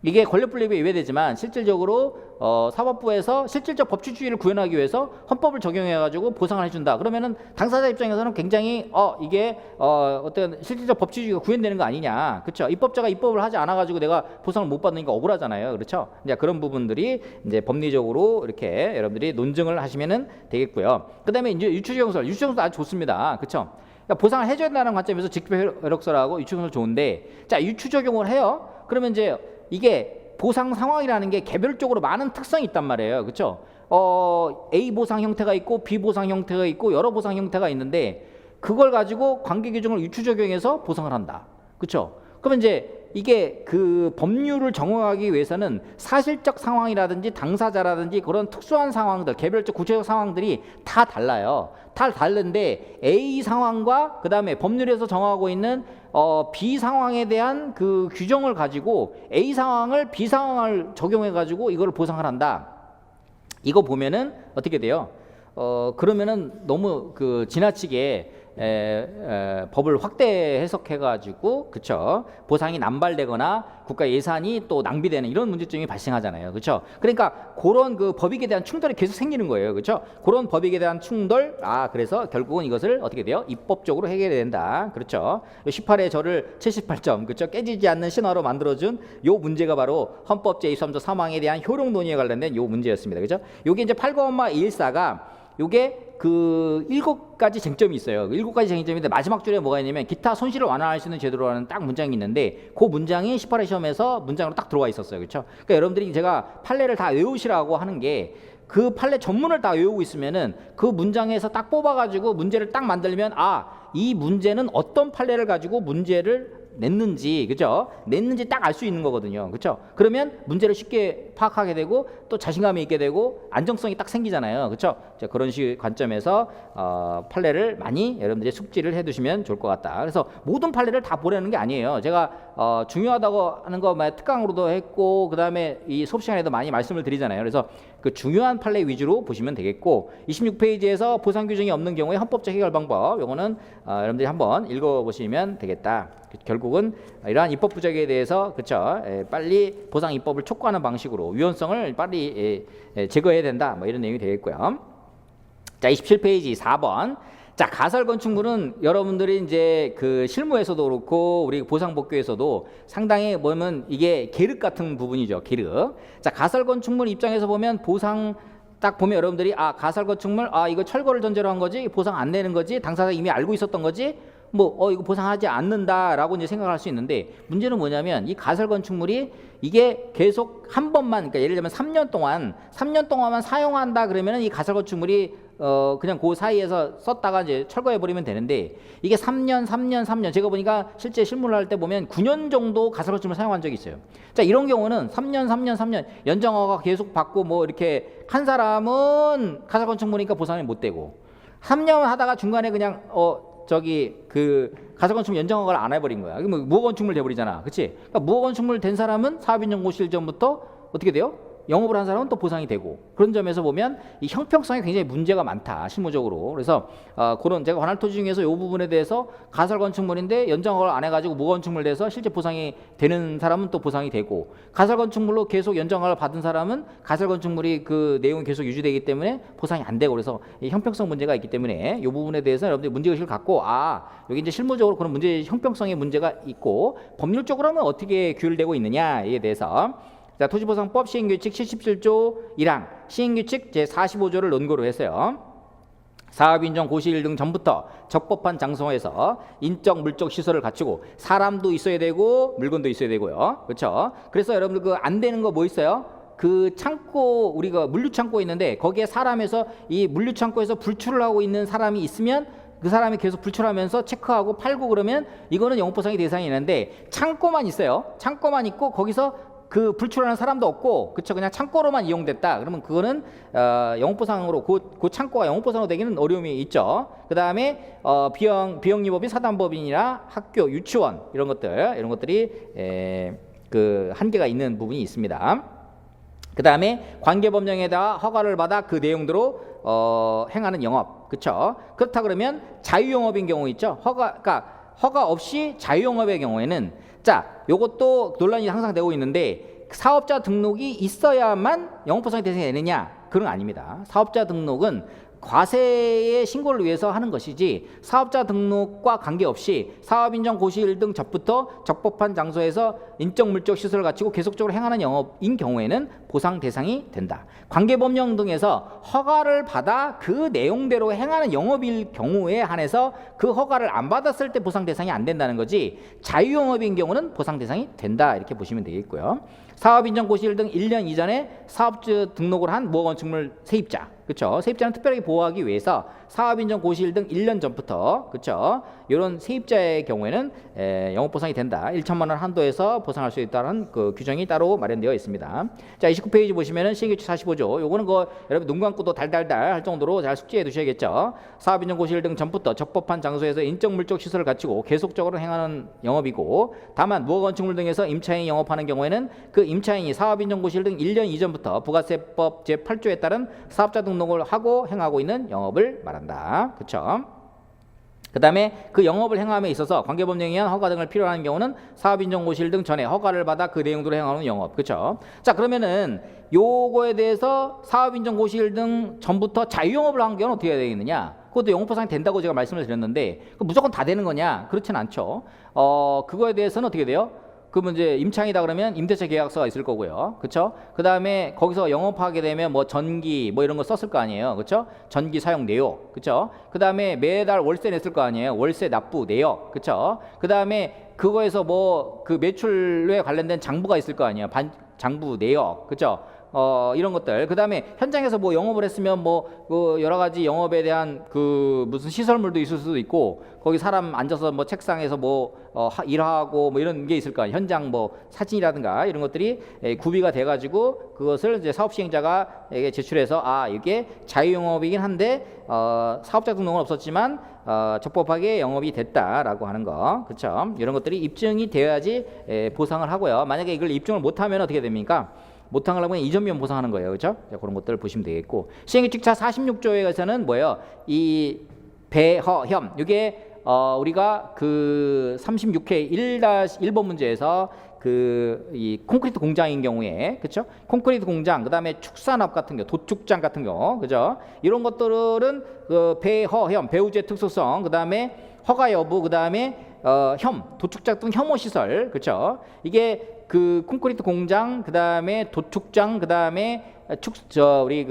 이게 권력분립에 위배되지만 실질적으로 사법부에서 실질적 법치주의를 구현하기 위해서 헌법을 적용해가지고 보상을 해준다. 그러면은 당사자 입장에서는 굉장히 이게 어떤 실질적 법치주의가 구현되는 거 아니냐, 그렇죠? 입법자가 입법을 하지 않아가지고 내가 보상을 못 받으니까 억울하잖아요, 그렇죠? 이제 그런 부분들이 이제 법리적으로 이렇게 여러분들이 논증을 하시면은 되겠고요. 그다음에 이제 유추적용설 아주 좋습니다, 그렇죠? 그러니까 보상을 해줘야 된다는 관점에서 직접 효력설하고 유추적용설 좋은데, 자 유추적용을 해요. 그러면 이제 이게 보상 상황이라는 게 개별적으로 많은 특성이 있단 말이에요. 그렇죠? A 보상 형태가 있고 B 보상 형태가 있고 여러 보상 형태가 있는데 그걸 가지고 관계 규정을 유추 적용해서 보상을 한다. 그렇죠? 그러면 이제 이게 그 법률을 정하기 위해서는 사실적 상황이라든지 당사자라든지 그런 특수한 상황들, 개별적 구체적 상황들이 다 달라요. 다 다른데 A 상황과 그다음에 법률에서 정하고 있는 B 상황에 대한 그 규정을 가지고 A 상황을 B 상황을 적용해 가지고 이걸 보상을 한다. 이거 보면은 어떻게 돼요? 그러면은 너무 그 지나치게 법을 확대 해석해가지고 그쵸 보상이 남발되거나 국가 예산이 또 낭비되는 이런 문제점이 발생하잖아요, 그렇죠? 그러니까 그런 그 법익에 대한 충돌이 계속 생기는 거예요, 그렇죠? 그런 법익에 대한 충돌, 그래서 결국은 이것을 어떻게 돼요? 입법적으로 해결해야 된다, 그렇죠? 18회 저를 78점, 그렇죠? 깨지지 않는 신화로 만들어준 요 문제가 바로 헌법 제23조 3항에 대한 효력 논의에 관련된 요 문제였습니다, 그렇죠? 요게 이제 8,214가 요게 그 7가지 쟁점이 있어요. 7가지 쟁점인데 마지막 줄에 뭐가 있냐면 기타 손실을 완화할 수 있는 제도라는 딱 문장이 있는데 그 문장이 18회 시험에서 문장으로 딱 들어와 있었어요. 그렇죠? 그러니까 여러분들이 제가 판례를 다 외우시라고 하는 게 그 판례 전문을 다 외우고 있으면은 그 문장에서 딱 뽑아가지고 문제를 딱 만들면 이 문제는 어떤 판례를 가지고 문제를 냈는지, 그죠? 냈는지 딱 알 수 있는 거거든요. 그렇죠? 그러면 문제를 쉽게 파악하게 되고 또 자신감이 있게 되고 안정성이 딱 생기잖아요. 그렇죠? 그런 식 관점에서 판례를 많이 여러분들이 숙지를 해 두시면 좋을 것 같다. 그래서 모든 판례를 다 보려는 게 아니에요. 제가 중요하다고 하는 거 특강으로도 했고 그다음에 이 수업 시간에도 많이 말씀을 드리잖아요. 그래서 그 중요한 판례 위주로 보시면 되겠고 26페이지에서 보상 규정이 없는 경우에 헌법적 해결 방법 요거는 여러분들이 한번 읽어보시면 되겠다. 결국은 이러한 입법 부작에 대해서 그렇죠? 빨리 보상 입법을 촉구하는 방식으로 유연성을 빨리 제거해야 된다. 뭐 이런 내용이 되겠고요. 자, 27페이지 4번. 자, 가설 건축물은 여러분들이 이제 그 실무에서도 그렇고 우리 보상 복귀에서도 상당히 보면 이게 계륵 같은 부분이죠. 계륵. 자, 가설 건축물 입장에서 보면 보상 딱 보면 여러분들이 가설 건축물 이거 철거를 전제로 한 거지 보상 안 내는 거지 당사자 이미 알고 있었던 거지 뭐 이거 보상하지 않는다라고 이제 생각할 수 있는데, 문제는 뭐냐면 이 가설 건축물이 이게 계속 한 번만, 그러니까 예를 들면 3년 동안만 사용한다 그러면은 이 가설 건축물이 그냥 그 사이에서 썼다가 이제 철거해 버리면 되는데, 이게 3년 제가 보니까 실제 실무를 할 때 보면 9년 정도 가설 건축물 사용한 적이 있어요. 자, 이런 경우는 3년 연장허가 계속 받고 뭐 이렇게 한 사람은 가설 건축물이니까 보상이 못 되고, 3년 하다가 중간에 그냥 그 가설 건축물 연장 허가를 안 해버린 거야. 뭐 무허 건축물 돼버리잖아, 그렇지? 그러니까 무허 건축물 된 사람은 사업인정 고시일 전부터 어떻게 돼요? 영업을 한 사람은 또 보상이 되고, 그런 점에서 보면 이 형평성에 굉장히 문제가 많다, 실무적으로. 그래서 그런 제가 관할 토지 중에서 이 부분에 대해서 가설 건축물인데 연장 허가를 안 해가지고 무허 건축물 돼서 실제 보상이 되는 사람은 또 보상이 되고, 가설 건축물로 계속 연장 허가를 받은 사람은 가설 건축물이 그 내용이 계속 유지되기 때문에 보상이 안 되고, 그래서 이 형평성 문제가 있기 때문에 이 부분에 대해서 여러분들이 문제의식을 갖고, 여기 이제 실무적으로 그런 문제, 형평성의 문제가 있고 법률적으로 하면 어떻게 규율되고 있느냐에 대해서, 자, 토지보상법 시행규칙 77조 1항 시행규칙 제45조를 논거로 했어요. 사업인정 고시일 등 전부터 적법한 장소에서 인적 물적 시설을 갖추고, 사람도 있어야 되고 물건도 있어야 되고요, 그렇죠? 그래서 여러분들 그 안 되는 거 뭐 있어요? 그 창고, 우리가 물류창고 있는데 거기에 사람에서 이 물류창고에서 불출을 하고 있는 사람이 있으면 그 사람이 계속 불출하면서 체크하고 팔고 그러면 이거는 영업보상의 대상이 있는데, 창고만 있어요. 창고만 있고 거기서 그 불출하는 사람도 없고, 그쵸, 그냥 창고로만 이용됐다 그러면 그거는 영업보상으로, 그 창고가 영업보상으로 되기는 어려움이 있죠. 그 다음에 비영리법인, 사단법인이나 학교, 유치원 이런 것들이 그 한계가 있는 부분이 있습니다. 그 다음에 관계법령에다가 허가를 받아 그 내용대로 행하는 영업, 그쵸? 그렇다 그러면 자유영업인 경우 있죠. 그러니까 허가 없이 자유영업의 경우에는, 자, 요것도 논란이 항상 되고 있는데, 사업자 등록이 있어야만 영업보상의 대상이 되느냐? 그건 아닙니다. 사업자 등록은 과세의 신고를 위해서 하는 것이지, 사업자 등록과 관계없이 사업인정 고시일 등 전부터 적법한 장소에서 인적 물적 시설을 갖추고 계속적으로 행하는 영업인 경우에는 보상 대상이 된다. 관계법령 등에서 허가를 받아 그 내용대로 행하는 영업일 경우에 한해서 그 허가를 안 받았을 때 보상 대상이 안 된다는 거지, 자유영업인 경우는 보상 대상이 된다, 이렇게 보시면 되겠고요. 사업인정 고시일 등 1년 이전에 사업주 등록을 한 무허 건축물 세입자, 그렇죠? 세입자는 특별하게 보호하기 위해서 사업인정 고시일 등 1년 전부터, 그렇죠, 이런 세입자의 경우에는 영업보상이 된다. 1천만 원 한도에서 보상할 수 있다는 그 규정이 따로 마련되어 있습니다. 자, 29페이지 보시면은 시행규칙 45조. 요거는 여러분 눈 감고도 달달달 할 정도로 잘 숙지해 두셔야겠죠. 사업인정 고시일 등 전부터 적법한 장소에서 인적 물적 시설을 갖추고 계속적으로 행하는 영업이고, 다만 무허 건축물 등에서 임차인이 영업하는 경우에는 그 임차인이 사업인정 고시일 등 1년 이전부터 부가세법 제8조에 따른 사업자 등록을 하고 행하고 있는 영업을 말한다. 그렇죠? 그 다음에 그 영업을 행함에 있어서 관계법령에 의한 허가 등을 필요로 하는 경우는 사업인정 고시일 등 전에 허가를 받아 그 내용대로 행하는 영업. 그렇죠? 자, 그러면은 요거에 대해서 사업인정 고시일 등 전부터 자유영업을 한 경우는 어떻게 해야 되겠느냐? 그것도 영업보상이 된다고 제가 말씀을 드렸는데, 무조건 다 되는 거냐? 그렇진 않죠. 그거에 대해서는 어떻게 돼요? 그러면 이제 임차인이다 그러면 임대차 계약서가 있을 거고요, 그렇죠? 그 다음에 거기서 영업하게 되면 뭐 전기 뭐 이런 거 썼을 거 아니에요, 그렇죠? 전기 사용 내역, 그렇죠? 그 다음에 매달 월세 냈을 거 아니에요, 월세 납부 내역, 그렇죠? 그 다음에 그거에서 뭐 그 매출에 관련된 장부가 있을 거 아니에요, 장부 내역, 그렇죠? 이런 것들. 그 다음에 현장에서 뭐 영업을 했으면 그 여러 가지 영업에 대한 그 무슨 시설물도 있을 수도 있고, 거기 사람 앉아서 뭐 책상에서 일하고 뭐 이런 게 있을 거 아니에요. 현장 뭐 사진이라든가 이런 것들이 구비가 돼가지고 그것을 이제 사업 시행자가 제출해서, 이게 자유영업이긴 한데 사업자 등록은 없었지만 적법하게 영업이 됐다라고 하는 거, 그렇죠? 이런 것들이 입증이 되어야지 보상을 하고요. 만약에 이걸 입증을 못하면 어떻게 됩니까? 못한 걸 하면 이전면 보상하는 거예요, 그렇죠? 그런 것들을 보시면 되겠고, 시행규칙 46조에서는 뭐예요? 이 배허혐, 이게 우리가 그 36회 1-1번 문제에서 이 콘크리트 공장인 경우에, 그렇죠? 콘크리트 공장, 그다음에 축산업 같은 경우, 도축장 같은 경우, 그죠? 이런 것들은 그 배허혐, 배우제 특수성, 그다음에 허가 여부, 그다음에 도축장 등 혐오 시설, 그렇죠? 이게 그 콘크리트 공장, 그다음에 도축장, 그다음에 우리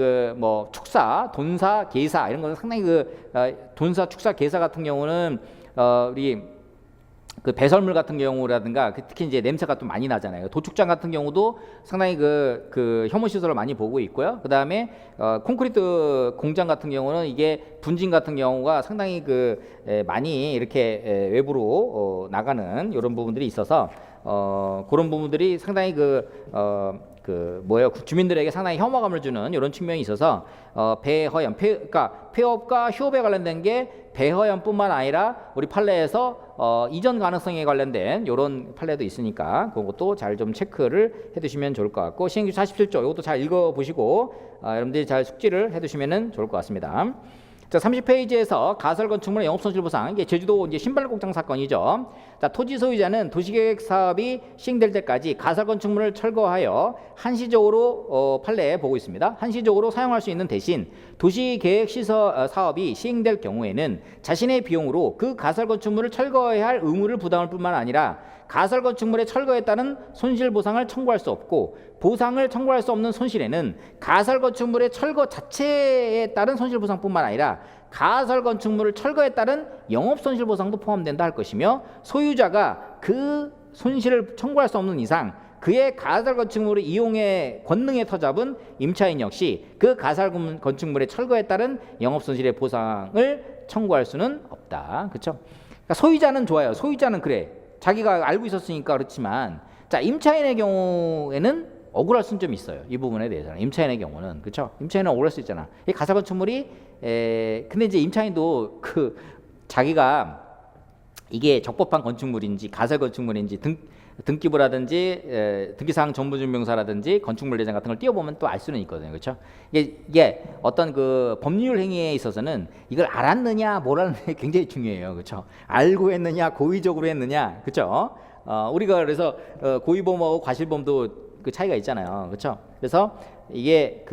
축사, 돈사, 계사 이런 거는 상당히 돈사, 축사, 계사 같은 경우는 우리 그 배설물 같은 경우라든가 특히 이제 냄새가 좀 많이 나잖아요. 도축장 같은 경우도 상당히 그 혐오 시설을 많이 보고 있고요. 그 다음에 콘크리트 공장 같은 경우는 이게 분진 같은 경우가 상당히 많이 이렇게 외부로 나가는 이런 부분들이 있어서 그런 부분들이 상당히 주민들에게 상당히 혐오감을 주는 이런 측면이 있어서 배허연, 그러니까 폐업과 휴업에 관련된 게 배허연뿐만 아니라 우리 판례에서 이전 가능성에 관련된 이런 판례도 있으니까 그것도 잘 좀 체크를 해두시면 좋을 것 같고 시행규칙 47조 이것도 잘 읽어보시고 여러분들이 잘 숙지를 해두시면 좋을 것 같습니다. 자, 30페이지에서 가설 건축물의 영업손실 보상, 이게 제주도 이제 신발곡장 사건이죠. 자, 토지 소유자는 도시계획 사업이 시행될 때까지 가설 건축물을 철거하여 한시적으로 판례에 보고 있습니다. 한시적으로 사용할 수 있는 대신 도시계획 시설 사업이 시행될 경우에는 자신의 비용으로 그 가설 건축물을 철거해야 할 의무를 부담할 뿐만 아니라 가설 건축물의 철거에 따른 손실 보상을 청구할 수 없고 보상을 청구할 수 없는 손실에는 가설 건축물의 철거 자체에 따른 손실 보상뿐만 아니라 가설 건축물을 철거에 따른 영업 손실 보상도 포함된다 할 것이며 소유자가 그 손실을 청구할 수 없는 이상 그의 가설 건축물의 이용의 권능에 터잡은 임차인 역시 그 가설 건축물의 철거에 따른 영업 손실의 보상을 청구할 수는 없다. 그렇죠? 그러니까 소유자는 좋아요. 소유자는 그래. 자기가 알고 있었으니까 그렇지만 자 임차인의 경우에는 억울할 수는 좀 있어요. 이 부분에 대해서는 임차인의 경우는 그렇죠. 임차인은 억울할 수 있잖아. 이 가설 건축물이 근데 이제 임차인도 자기가 이게 적법한 건축물인지 가설 건축물인지 등기부라든지 등기사항 정보증명서라든지 건축물 내장 같은 걸 띄워보면 또 알 수는 있거든요. 그렇죠? 이게 어떤 법률 행위에 있어서는 이걸 알았느냐 몰랐느냐 굉장히 중요해요. 그렇죠? 알고 했느냐 고의적으로 했느냐. 그렇죠? 우리가 그래서 고의범하고 과실범도 그 차이가 있잖아요. 그렇죠? 그래서 이게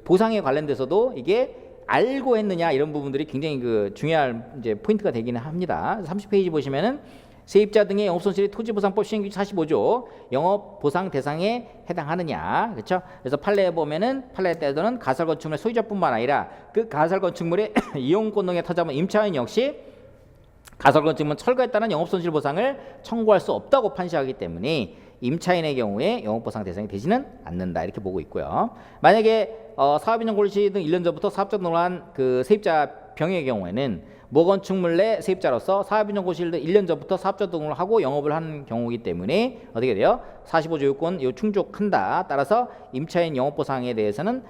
보상에 관련돼서도 이게 알고 했느냐 이런 부분들이 굉장히 중요한 이제 포인트가 되기는 합니다. 30페이지 보시면은 세입자 등의 영업손실이 토지보상법 시행규칙 45조 영업보상 대상에 해당하느냐. 그렇죠? 그래서 판례에 보면은 판례 때에는 가설건축물의 소유자뿐만 아니라 그 가설건축물의 이용권능에 터잡은 임차인 역시 가설건축물 철거에 따른 영업손실 보상을 청구할 수 없다고 판시하기 때문에 임차인의 경우에 영업보상 대상이 되지는 않는다 이렇게 보고 있고요. 만약에 사업인정 고시 등 1년 전부터 사업자 등록을 한 세입자 병의 경우에는 모건축물 내 세입자로서 사업인정 고시일 등 1년 전부터 사업자 등록을 하고 영업을 한 경우이기 때문에 어떻게 돼요? 45조 요건 충족한다. 따라서 임차인 영업보상에 대해서는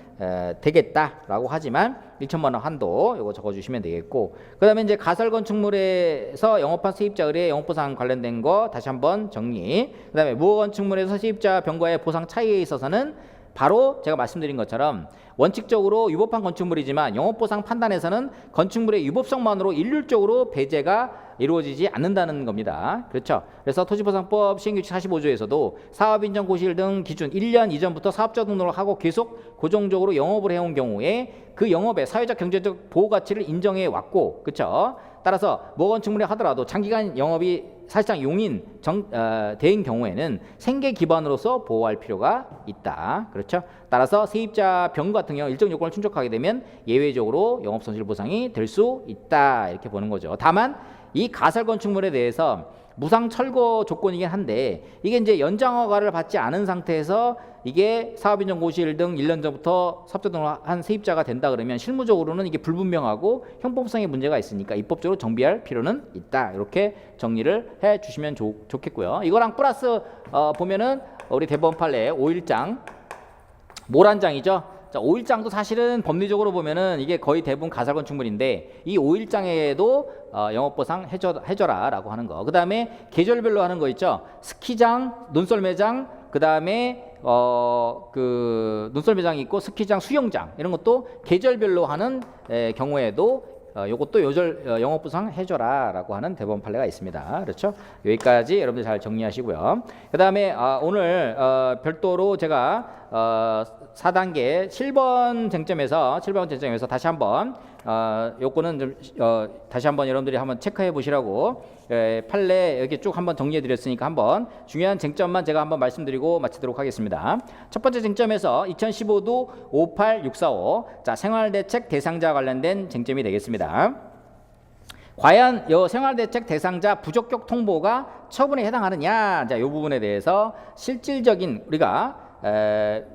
되겠다라고 하지만 1천만 원 한도 이거 적어주시면 되겠고 그 다음에 이제 가설 건축물에서 영업한 세입자 의뢰 영업보상 관련된 거 다시 한번 정리. 그 다음에 무건축물에서 세입자 병과의 보상 차이에 있어서는 바로 제가 말씀드린 것처럼 원칙적으로 위법한 건축물이지만 영업보상 판단에서는 건축물의 위법성만으로 일률적으로 배제가 이루어지지 않는다는 겁니다. 그렇죠? 그래서 토지보상법 시행규칙 45조에서도 사업인정 고시일 등 기준 1년 이전부터 사업자 등록을 하고 계속 고정적으로 영업을 해온 경우에 그 영업의 사회적 경제적 보호가치를 인정해 왔고 그렇죠? 따라서 모건축물에 하더라도 장기간 영업이 사실상 대인 경우에는 생계 기반으로서 보호할 필요가 있다. 그렇죠? 따라서 세입자 병 같은 경우 일정 요건을 충족하게 되면 예외적으로 영업손실 보상이 될 수 있다. 이렇게 보는 거죠. 다만 이 가설 건축물에 대해서 무상 철거 조건이긴 한데 이게 이제 연장 허가를 받지 않은 상태에서 이게 사업인정 고시일 등 1년 전부터 사업자 등록을 한 세입자가 된다 그러면 실무적으로는 이게 불분명하고 형법성의 문제가 있으니까 입법적으로 정비할 필요는 있다. 이렇게 정리를 해 주시면 좋겠고요. 이거랑 플러스 보면은 우리 대법원 판례 5일장 모란장이죠. 자, 5일장도 사실은 법리적으로 보면은 이게 거의 대부분 가설 건축물인데 이 5일장에도 영업보상 해줘라라고 하는 거. 그 다음에 계절별로 하는 거 있죠. 스키장, 논설매장, 그 다음에 논설매장이 있고 스키장, 수영장 이런 것도 계절별로 하는 경우에도 요것도 영업보상 해줘라라고 하는 대법원 판례가 있습니다. 그렇죠? 여기까지 여러분들 잘 정리하시고요. 그 다음에 오늘 별도로 제가 4단계 7번 쟁점에서 다시 한번 요거는 좀 다시 한번 여러분들이 한번 체크해 보시라고 판례 여기 쭉 한번 정리해 드렸으니까 한번 중요한 쟁점만 제가 한번 말씀드리고 마치도록 하겠습니다. 첫 번째 쟁점에서 2015도 58645 자 생활대책 대상자 관련된 쟁점이 되겠습니다. 과연 요 생활대책 대상자 부적격 통보가 처분에 해당하느냐? 자, 이 부분에 대해서 실질적인 우리가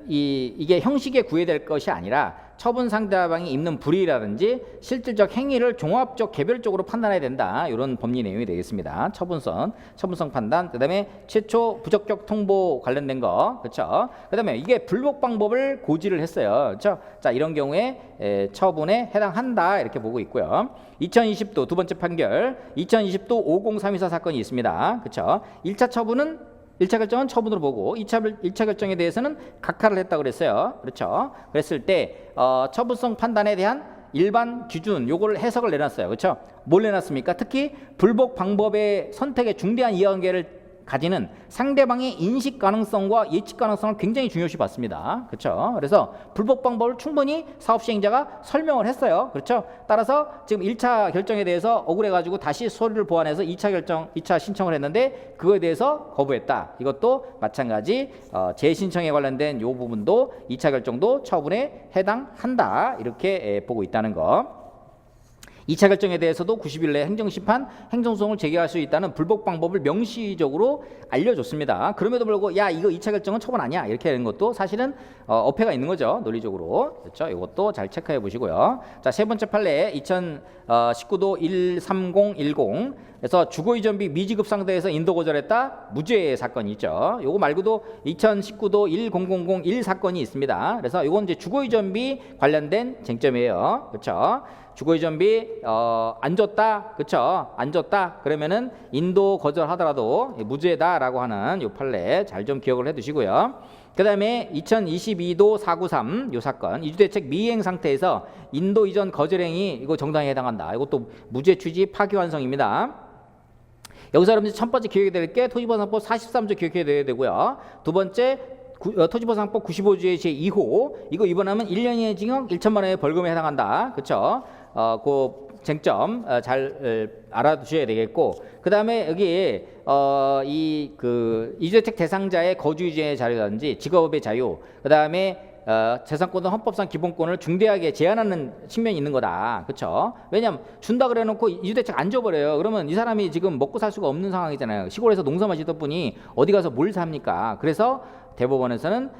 이게 형식에 구애될 것이 아니라 처분 상대방이 입는 불이익이라든지 실질적 행위를 종합적 개별적으로 판단해야 된다. 이런 법리 내용이 되겠습니다. 처분성 판단. 그다음에 최초 부적격 통보 관련된 거, 그렇죠? 그다음에 이게 불복 방법을 고지를 했어요, 그렇죠? 자, 이런 경우에 처분에 해당한다 이렇게 보고 있고요. 2020도 두 번째 판결, 2020도 50324 사건이 있습니다, 그렇죠? 1차 처분은 1차 결정은 처분으로 보고 1차 결정에 대해서는 각하를 했다고 그랬어요. 그렇죠? 그랬을 때 처분성 판단에 대한 일반 기준 요걸 해석을 내놨어요. 그렇죠? 뭘 내놨습니까? 특히 불복 방법의 선택에 중대한 이해관계를 가지는 상대방의 인식 가능성과 예측 가능성을 굉장히 중요시 봤습니다. 그렇죠? 그래서 불복 방법을 충분히 사업 시행자가 설명을 했어요. 그렇죠? 따라서 지금 1차 결정에 대해서 억울해가지고 다시 서류를 보완해서 2차 결정, 2차 신청을 했는데 그거에 대해서 거부했다. 이것도 마찬가지 재신청에 관련된 요 부분도 2차 결정도 처분에 해당한다. 이렇게 보고 있다는 거. 2차 결정에 대해서도 90일 내에 행정심판, 행정소송을 제기할 수 있다는 불복 방법을 명시적으로 알려줬습니다. 그럼에도 불구하고 야 이거 2차 결정은 처분 아니야 이렇게 하는 것도 사실은 어폐가 있는 거죠. 논리적으로. 그렇죠? 이것도 잘 체크해 보시고요. 자, 세 번째 판례 2019도 13010 그래서 주거이전비 미지급 상태에서 인도 거절했다 무죄 사건이 있죠. 요거 말고도 2019도 10001 사건이 있습니다. 그래서 이건 이제 주거이전비 관련된 쟁점이에요. 그렇죠? 주거이전비 안 줬다, 그렇죠? 안 줬다 그러면은 인도 거절하더라도 무죄다라고 하는 요 판례 잘 좀 기억을 해두시고요. 그 다음에 2022도 493 요 사건 이주대책 미행 상태에서 인도 이전 거절행위 이거 정당에 해당한다. 이것도 무죄 취지 파기환송입니다. 여기서 여러분들 첫 번째 기억해야 될 게 토지보상법 43조 기억해야 되고요. 두 번째 토지보상법 95조의 제2호 이거 위반하면 1년 이하의 징역 1천만 원의 벌금에 해당한다. 그렇죠? 그 쟁점 잘 알아두셔야 되겠고 그 다음에 여기 이주택 대상자의 거주유지의 자유라든지 직업의 자유 그 다음에 재산권은 헌법상 기본권을 중대하게 제한하는 측면이 있는 거다. 그렇죠? 왜냐하면 준다 그래놓고 이주택 안 줘버려요. 그러면 이 사람이 지금 먹고 살 수가 없는 상황이잖아요. 시골에서 농사만 짓던 분이 어디 가서 뭘 삽니까? 그래서 대법원에서는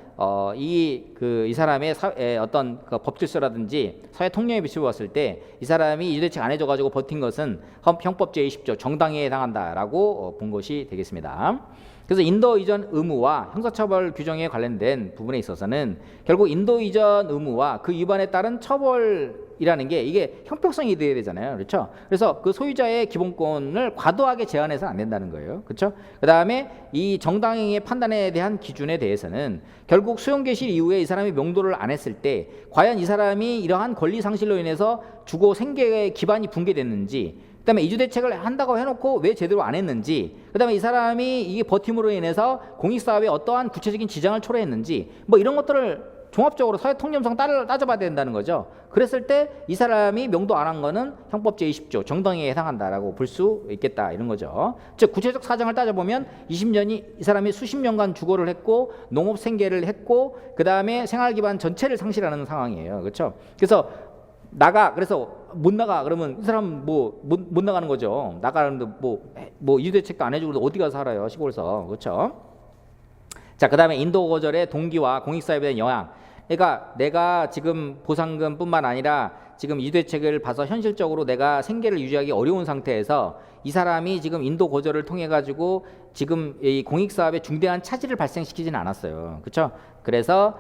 이 사람의 어떤 그 법질서라든지 사회 통념에 비추었을 때 이 사람이 이주대책 안 해줘가지고 버틴 것은 형법 제20조 정당에 해당한다라고 본 것이 되겠습니다. 그래서 인도 이전 의무와 형사처벌 규정에 관련된 부분에 있어서는 결국 인도 이전 의무와 그 위반에 따른 처벌이라는 게 이게 형평성이 돼야 되잖아요. 그렇죠? 그래서 그 소유자의 기본권을 과도하게 제한해서는 안 된다는 거예요. 그렇죠? 그 다음에 이 정당행위의 판단에 대한 기준에 대해서는 결국 수용 개시 이후에 이 사람이 명도를 안 했을 때 과연 이 사람이 이러한 권리 상실로 인해서 주거 생계의 기반이 붕괴됐는지 그다음에 이주대책을 한다고 해놓고 왜 제대로 안 했는지 그다음에 이 사람이 이게 버팀으로 인해서 공익사업에 어떠한 구체적인 지장을 초래했는지 뭐 이런 것들을 종합적으로 사회통념상 따져봐야 된다는 거죠. 그랬을 때 이 사람이 명도 안 한 거는 형법 제20조 정당에 해당한다라고 볼 수 있겠다 이런 거죠. 즉 구체적 사정을 따져보면 20년이 이 사람이 수십 년간 주거를 했고 농업 생계를 했고 그다음에 생활기반 전체를 상실하는 상황이에요. 그렇죠? 그래서 못 나가 그러면 이 사람 못 나가는 거죠. 나가는데 뭐 이주대책도 안 해주고 어디 가서 살아요 시골에서. 그렇죠? 자, 그다음에 인도 거절의 동기와 공익사업에 대한 영향. 그러니까 내가 지금 보상금뿐만 아니라 지금 이주대책을 봐서 현실적으로 내가 생계를 유지하기 어려운 상태에서 이 사람이 지금 인도 거절을 통해 가지고 지금 이 공익사업에 중대한 차질을 발생시키지는 않았어요. 그렇죠? 그래서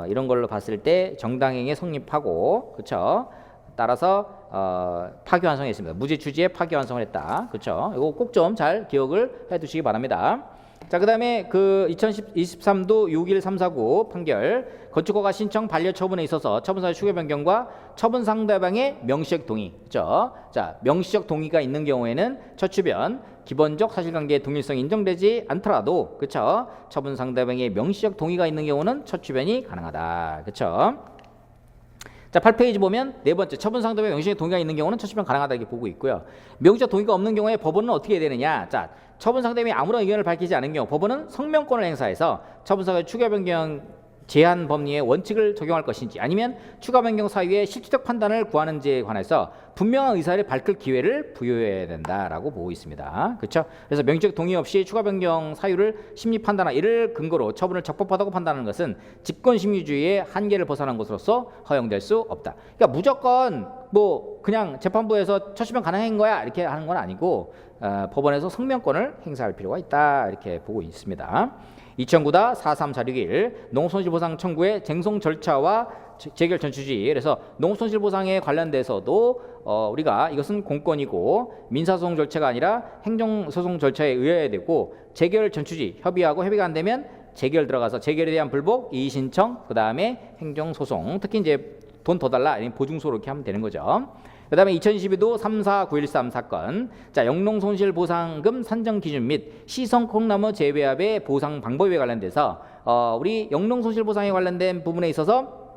이런 걸로 봤을 때 정당행위에 성립하고 그렇죠? 따라서 파기환송했습니다. 무죄 취지의 파기환송을 했다. 그렇죠? 이거 꼭 좀 잘 기억을 해두시기 바랍니다. 자, 그다음에 그 2023도 61349 판결 건축허가 신청 반려 처분에 있어서 처분사의 추가 변경과 처분 상대방의 명시적 동의. 그렇죠? 자, 명시적 동의가 있는 경우에는 처추변 기본적 사실관계의 동일성이 인정되지 않더라도 그렇죠? 처분 상대방의 명시적 동의가 있는 경우는 처추변이 가능하다. 그렇죠? 자, 8페이지 보면 네 번째 처분 상대방의 명시적 동의가 있는 경우는 처추변 가능하다 이렇게 보고 있고요. 명시적 동의가 없는 경우에 법원은 어떻게 해야 되느냐? 자, 처분 상대방이 아무런 의견을 밝히지 않은 경우 법원은 성명권을 행사해서 처분 상대방의 추가 변경 제한 법리의 원칙을 적용할 것인지 아니면 추가 변경 사유의 실질적 판단을 구하는지에 관해서 분명한 의사를 밝힐 기회를 부여해야 된다라고 보고 있습니다. 그렇죠? 그래서 명시적 동의 없이 추가 변경 사유를 심리 판단하 이를 근거로 처분을 적법하다고 판단하는 것은 직권심리주의의 한계를 벗어난 것으로서 허용될 수 없다. 그러니까 무조건 뭐 그냥 재판부에서 처시면 가능한 거야 이렇게 하는 건 아니고 법원에서 성명권을 행사할 필요가 있다 이렇게 보고 있습니다. 2009-43-461 농업손실보상 청구의 쟁송 절차와 재결 전추지. 그래서 농업손실보상에 관련돼서도 우리가 이것은 공권이고 민사소송 절차가 아니라 행정소송 절차에 의해야 되고 재결 전추지 협의하고 협의가 안 되면 재결 들어가서 재결에 대한 불복, 이의신청, 그 다음에 행정소송 특히 이제 돈 더 달라 아니면 보증소 이렇게 하면 되는 거죠. 그 다음에 2022도 34913 사건. 자, 영농손실보상금 산정 기준 및 시성 콩나무 재배합의 보상 방법에 관련돼서 우리 영농손실보상에 관련된 부분에 있어서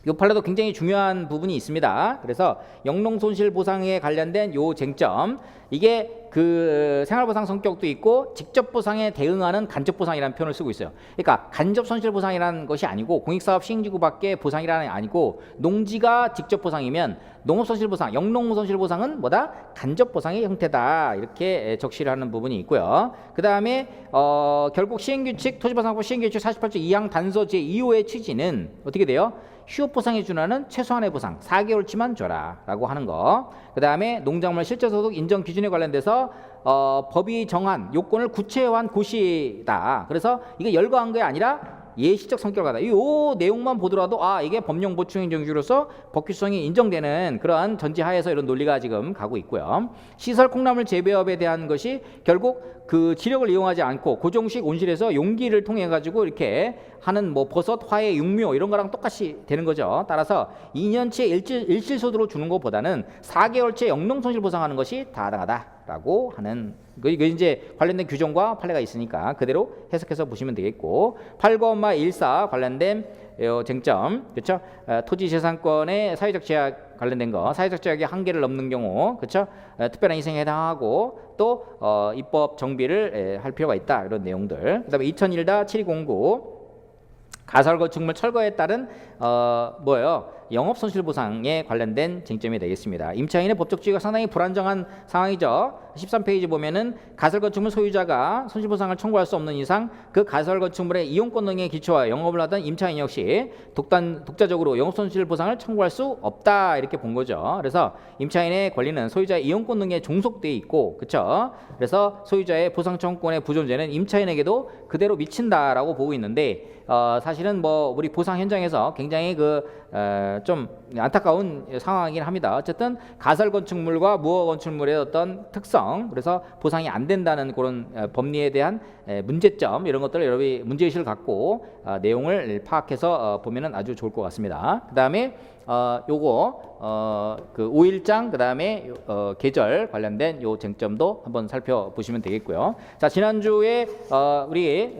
이 판례도 굉장히 중요한 부분이 있습니다. 그래서 영농손실보상에 관련된 요 쟁점 이게 그 생활보상 성격도 있고 직접 보상에 대응하는 간접 보상이라는 표현을 쓰고 있어요. 그러니까 간접 손실 보상이라는 것이 아니고 공익사업 시행지구밖에 보상이라는 게 아니고 농지가 직접 보상이면 농업손실보상, 영농손실보상은 뭐다? 간접 보상의 형태다. 이렇게 적시를 하는 부분이 있고요. 그 다음에 결국 시행규칙 토지보상법 시행규칙 48조 2항 단서 제2호의 취지는 어떻게 돼요? 휴업보상에 준하는 최소한의 보상 4개월치만 줘라 라고 하는 거. 그 다음에 농작물 실제소득 인정 기준에 관련돼서 법이 정한 요건을 구체화한 고시다. 그래서 이게 열거한 게 아니라 예시적 성격을 갖다. 이 내용만 보더라도 이게 법령 보충 행정규로서 법규성이 인정되는 그러한 전제하에서 이런 논리가 지금 가고 있고요. 시설 콩나물 재배업에 대한 것이 결국 그 지력을 이용하지 않고 고정식 온실에서 용기를 통해 가지고 이렇게 하는 뭐 버섯, 화해, 육묘 이런 거랑 똑같이 되는 거죠. 따라서 2년치 일실소득으로 주는 것보다는 4개월치 영농손실 보상하는 것이 타당하다라고 하는 이거 이제 관련된 규정과 판례가 있으니까 그대로 해석해서 보시면 되겠고 8,14 관련된 쟁점 그렇죠? 토지재산권의 사회적 제약 관련된 거 사회적 제약의 한계를 넘는 경우 그렇죠? 특별한 희생에 해당하고 또 입법 정비를 할 필요가 있다 이런 내용들. 그다음에 2001-7209 가설건축물 철거에 따른 뭐예요? 영업손실보상에 관련된 쟁점이 되겠습니다. 임차인의 법적 지위가 상당히 불안정한 상황이죠. 13페이지 보면은 가설건축물 소유자가 손실보상을 청구할 수 없는 이상 그 가설건축물의 이용권 등에 기초하여 영업을 하던 임차인 역시 독자적으로 영업손실보상을 청구할 수 없다 이렇게 본 거죠. 그래서 임차인의 권리는 소유자의 이용권 등에 종속돼 있고, 그렇죠? 그래서 소유자의 보상 청구권의 부존재는 임차인에게도 그대로 미친다라고 보고 있는데 사실은 뭐 우리 보상 현장에서 굉장히 좀 안타까운 상황이긴 합니다. 어쨌든 가설 건축물과 무허 건축물의 어떤 특성, 그래서 보상이 안 된다는 그런 법리에 대한 문제점 이런 것들을 여러분이 문제의식을 갖고 내용을 파악해서 보면은 아주 좋을 것 같습니다. 그 다음에 요거 그 5일장 그 다음에 계절 관련된 요 쟁점도 한번 살펴보시면 되겠고요. 자, 지난주에 우리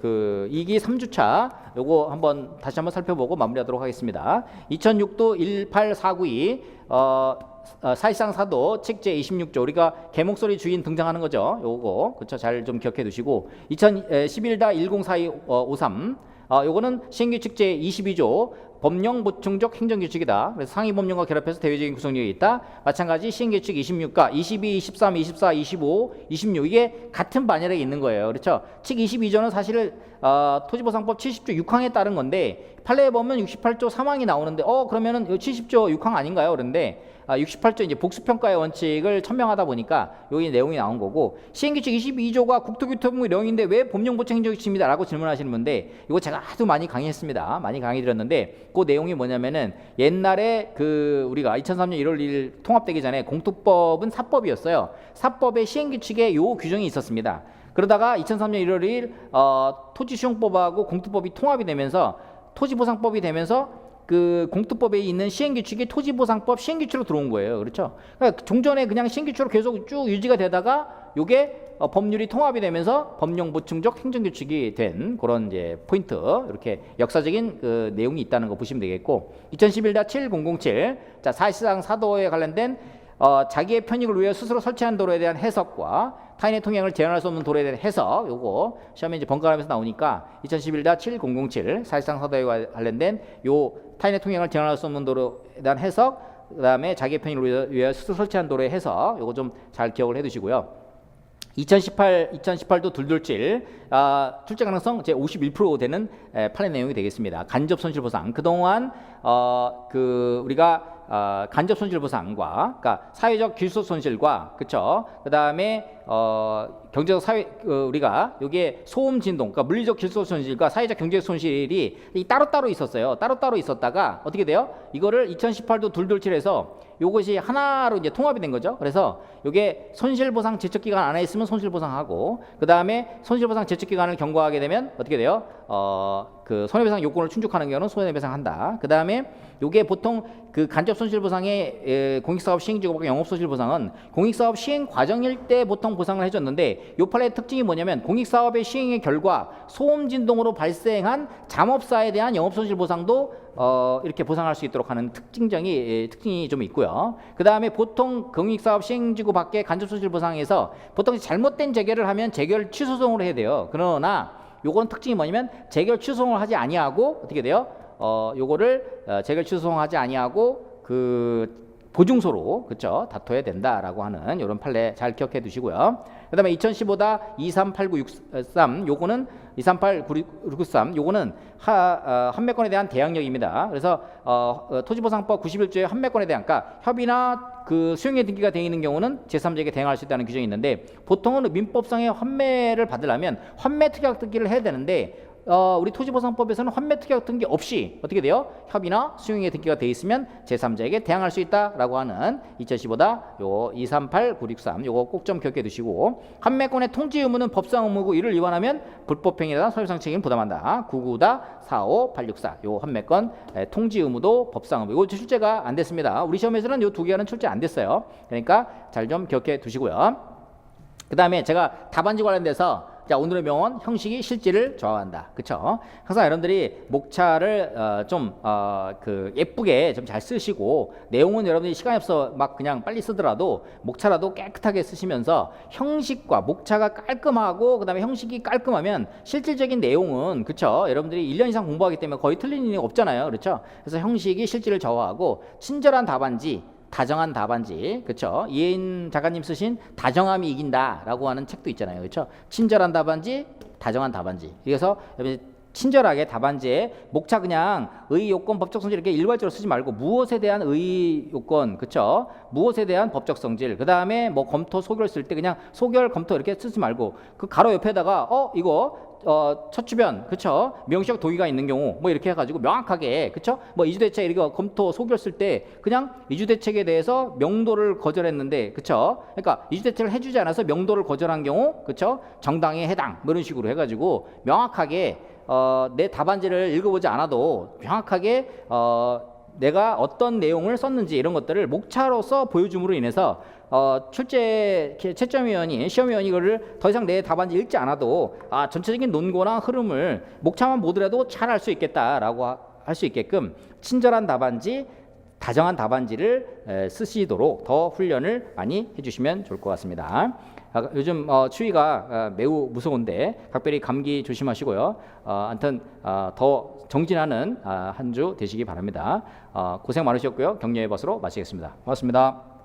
그 2기 3주차 요거 다시 한번 살펴보고 마무리하도록 하겠습니다. 2006도 18492 사실상 사도 책제 26조 우리가 개목소리 주인 등장하는 거죠. 요거 그렇죠. 잘 좀 기억해 두시고 2011-104253 요거는 신규칙 제 22조 법령 보충적 행정규칙이다. 그래서 상위 법령과 결합해서 대외적인 구성력이 있다. 마찬가지 시행규칙 26과 22, 23, 24, 25, 26 이게 같은 반열에 있는 거예요. 그렇죠? 칙 22조는 사실 토지보상법 70조 6항에 따른 건데 판례에 보면 68조 3항이 나오는데 그러면은 70조 6항 아닌가요? 그런데 68조 이제 복수평가의 원칙을 천명하다 보니까 여기 내용이 나온 거고 시행규칙 22조가 국토교통부 내용인데 왜 법령보충 행정규칙입니다 라고 질문하시는 분데 이거 제가 아주 많이 강의했습니다. 많이 강의 드렸는데 그 내용이 뭐냐면은 옛날에 우리가 2003년 1월 1일 통합되기 전에 공토법은 사법이었어요. 사법의 시행규칙에 요 규정이 있었습니다. 그러다가 2003년 1월 2일 토지수용법하고 공토법이 통합이 되면서 토지보상법이 되면서 그 공토법에 있는 시행규칙이 토지보상법 시행규칙으로 들어온 거예요. 그렇죠? 그러니까 종전에 그냥 시행규칙으로 계속 쭉 유지가 되다가 요게 법률이 통합이 되면서 법령보충적 행정규칙이 된 그런 이제 포인트 이렇게 역사적인 그 내용이 있다는 거 보시면 되겠고 2011-7007 자 사실상 사도에 관련된 자기의 편익을 위해 스스로 설치한 도로에 대한 해석과 타인의 통행을 제한할 수 없는 도로에 대한 해석, 요거 시험에 이제 번갈아가면서 나오니까 2011-7007 사실상 사도와 관련된 요 타인의 통행을 제한할 수 없는 도로에 대한 해석, 그 다음에 자기의 편익을 위해 스스로 설치한 도로의 해석, 요거 좀 잘 기억을 해두시고요. 2018도 둘둘칠 출제 가능성 제 51% 되는 판례 내용이 되겠습니다. 간접 손실 보상. 그동안 우리가 간접 손실 보상과, 그러니까 사회적 길소 손실과, 그쵸? 그 다음에 경제적 우리가 여기에 소음 진동, 그러니까 물리적 길소 손실과 사회적 경제적 손실이 따로따로 있었어요. 따로따로 있었다가 어떻게 돼요? 이거를 2018도 둘둘칠에서 요것이 하나로 이제 통합이 된 거죠. 그래서 요게 손실보상 제척기간 안에 있으면 손실보상하고, 그 다음에 손실보상 제척기간을 경과하게 되면 어떻게 돼요? 그 손해배상 요건을 충족하는 경우는 손해배상한다. 그 다음에 요게 보통 그 간접 손실보상의 공익사업 시행지구와 영업손실보상은 공익사업 시행 과정일 때 보통 보상을 해줬는데, 요 판례의 특징이 뭐냐면 공익사업의 시행의 결과 소음진동으로 발생한 잠업사에 대한 영업손실보상도 이렇게 보상할 수 있도록 하는 특징이 좀 있고요. 그 다음에 보통 공익사업 시행지구 밖의 간접손실보상에서 보통 잘못된 재결을 하면 재결 취소송으로 해야 돼요. 그러나 요거는 특징이 뭐냐면 재결 취소송을 하지 아니하고 어떻게 돼요? 요거를 재결 취소송하지 아니하고 그 보증소로, 그쵸? 다퉈야 된다라고 하는 이런 판례 잘 기억해 두시고요. 그 다음에 2015-238963 요거는 238963 요거는 환매권에 대한 대항력입니다. 그래서 토지보상법 91조의 환매권에 대한, 그러니까 협의나 그 수용의 등기가 되어 있는 경우는 제3자에게 대항할 수 있다는 규정이 있는데, 보통은 민법상의 환매를 받으려면 환매 특약 등기를 해야 되는데, 우리 토지보상법에서는 환매 특약 등기 없이 어떻게 돼요? 협의나 수용의 등기가 돼 있으면 제3자에게 대항할 수 있다라고 하는 2015다 요 238963 요거 꼭 좀 기억해 두시고, 환매권의 통지 의무는 법상 의무고 이를 위반하면 불법행위나 손해배상 책임 부담한다. 99-45864 요 환매권 통지 의무도 법상 의무. 이거 출제가 안 됐습니다. 우리 시험에서는 요 두 개는 출제 안 됐어요. 그러니까 잘 좀 기억해 두시고요. 그 다음에 제가 답안지 관련돼서 자, 오늘의 명언, 형식이 실질을 좌우한다. 그쵸? 항상 여러분들이 목차를 예쁘게 좀 잘 쓰시고, 내용은 여러분들이 시간이 없어 막 그냥 빨리 쓰더라도 목차라도 깨끗하게 쓰시면서 형식과 목차가 깔끔하고, 그 다음에 형식이 깔끔하면 실질적인 내용은, 그쵸? 여러분들이 1년 이상 공부하기 때문에 거의 틀린 일이 없잖아요. 그렇죠? 그래서 형식이 실질을 좌우하고, 친절한 답안지, 다정한 답안지, 그렇죠? 이혜인 작가님 쓰신 다정함이 이긴다라고 하는 책도 있잖아요, 그렇죠? 친절한 답안지, 다정한 답안지. 그래서 친절하게 답안지에 목차 그냥 의의 요건 법적 성질 이렇게 일괄적으로 쓰지 말고 무엇에 대한 의의 요건, 그렇죠? 무엇에 대한 법적 성질. 그 다음에 뭐 검토 소결 쓸 때 그냥 소결 검토 이렇게 쓰지 말고 그 가로 옆에다가 이거 첫 주변, 그쵸? 명시적 도의가 있는 경우 뭐 이렇게 해가지고 명확하게, 그쵸? 뭐 이주대책 이렇게 검토 소결 쓸 때 그냥 이주대책에 대해서 명도를 거절했는데, 그쵸? 그러니까 이주대책을 해주지 않아서 명도를 거절한 경우, 그쵸? 정당에 해당 뭐 이런 식으로 해가지고 명확하게 내 답안지를 읽어보지 않아도 명확하게 내가 어떤 내용을 썼는지 이런 것들을 목차로서 보여줌으로 인해서 채점위원이, 시험위원이 이거를 더 이상 내 답안지 읽지 않아도 전체적인 논거나 흐름을 목차만 보더라도 잘 알 수 있겠다라고 할 수 있게끔 친절한 답안지, 다정한 답안지를 쓰시도록 더 훈련을 많이 해주시면 좋을 것 같습니다. 요즘 추위가 매우 무서운데 각별히 감기 조심하시고요. 아무튼 더 정진하는 한 주 되시기 바랍니다. 고생 많으셨고요. 격려의 벗으로 마치겠습니다. 고맙습니다.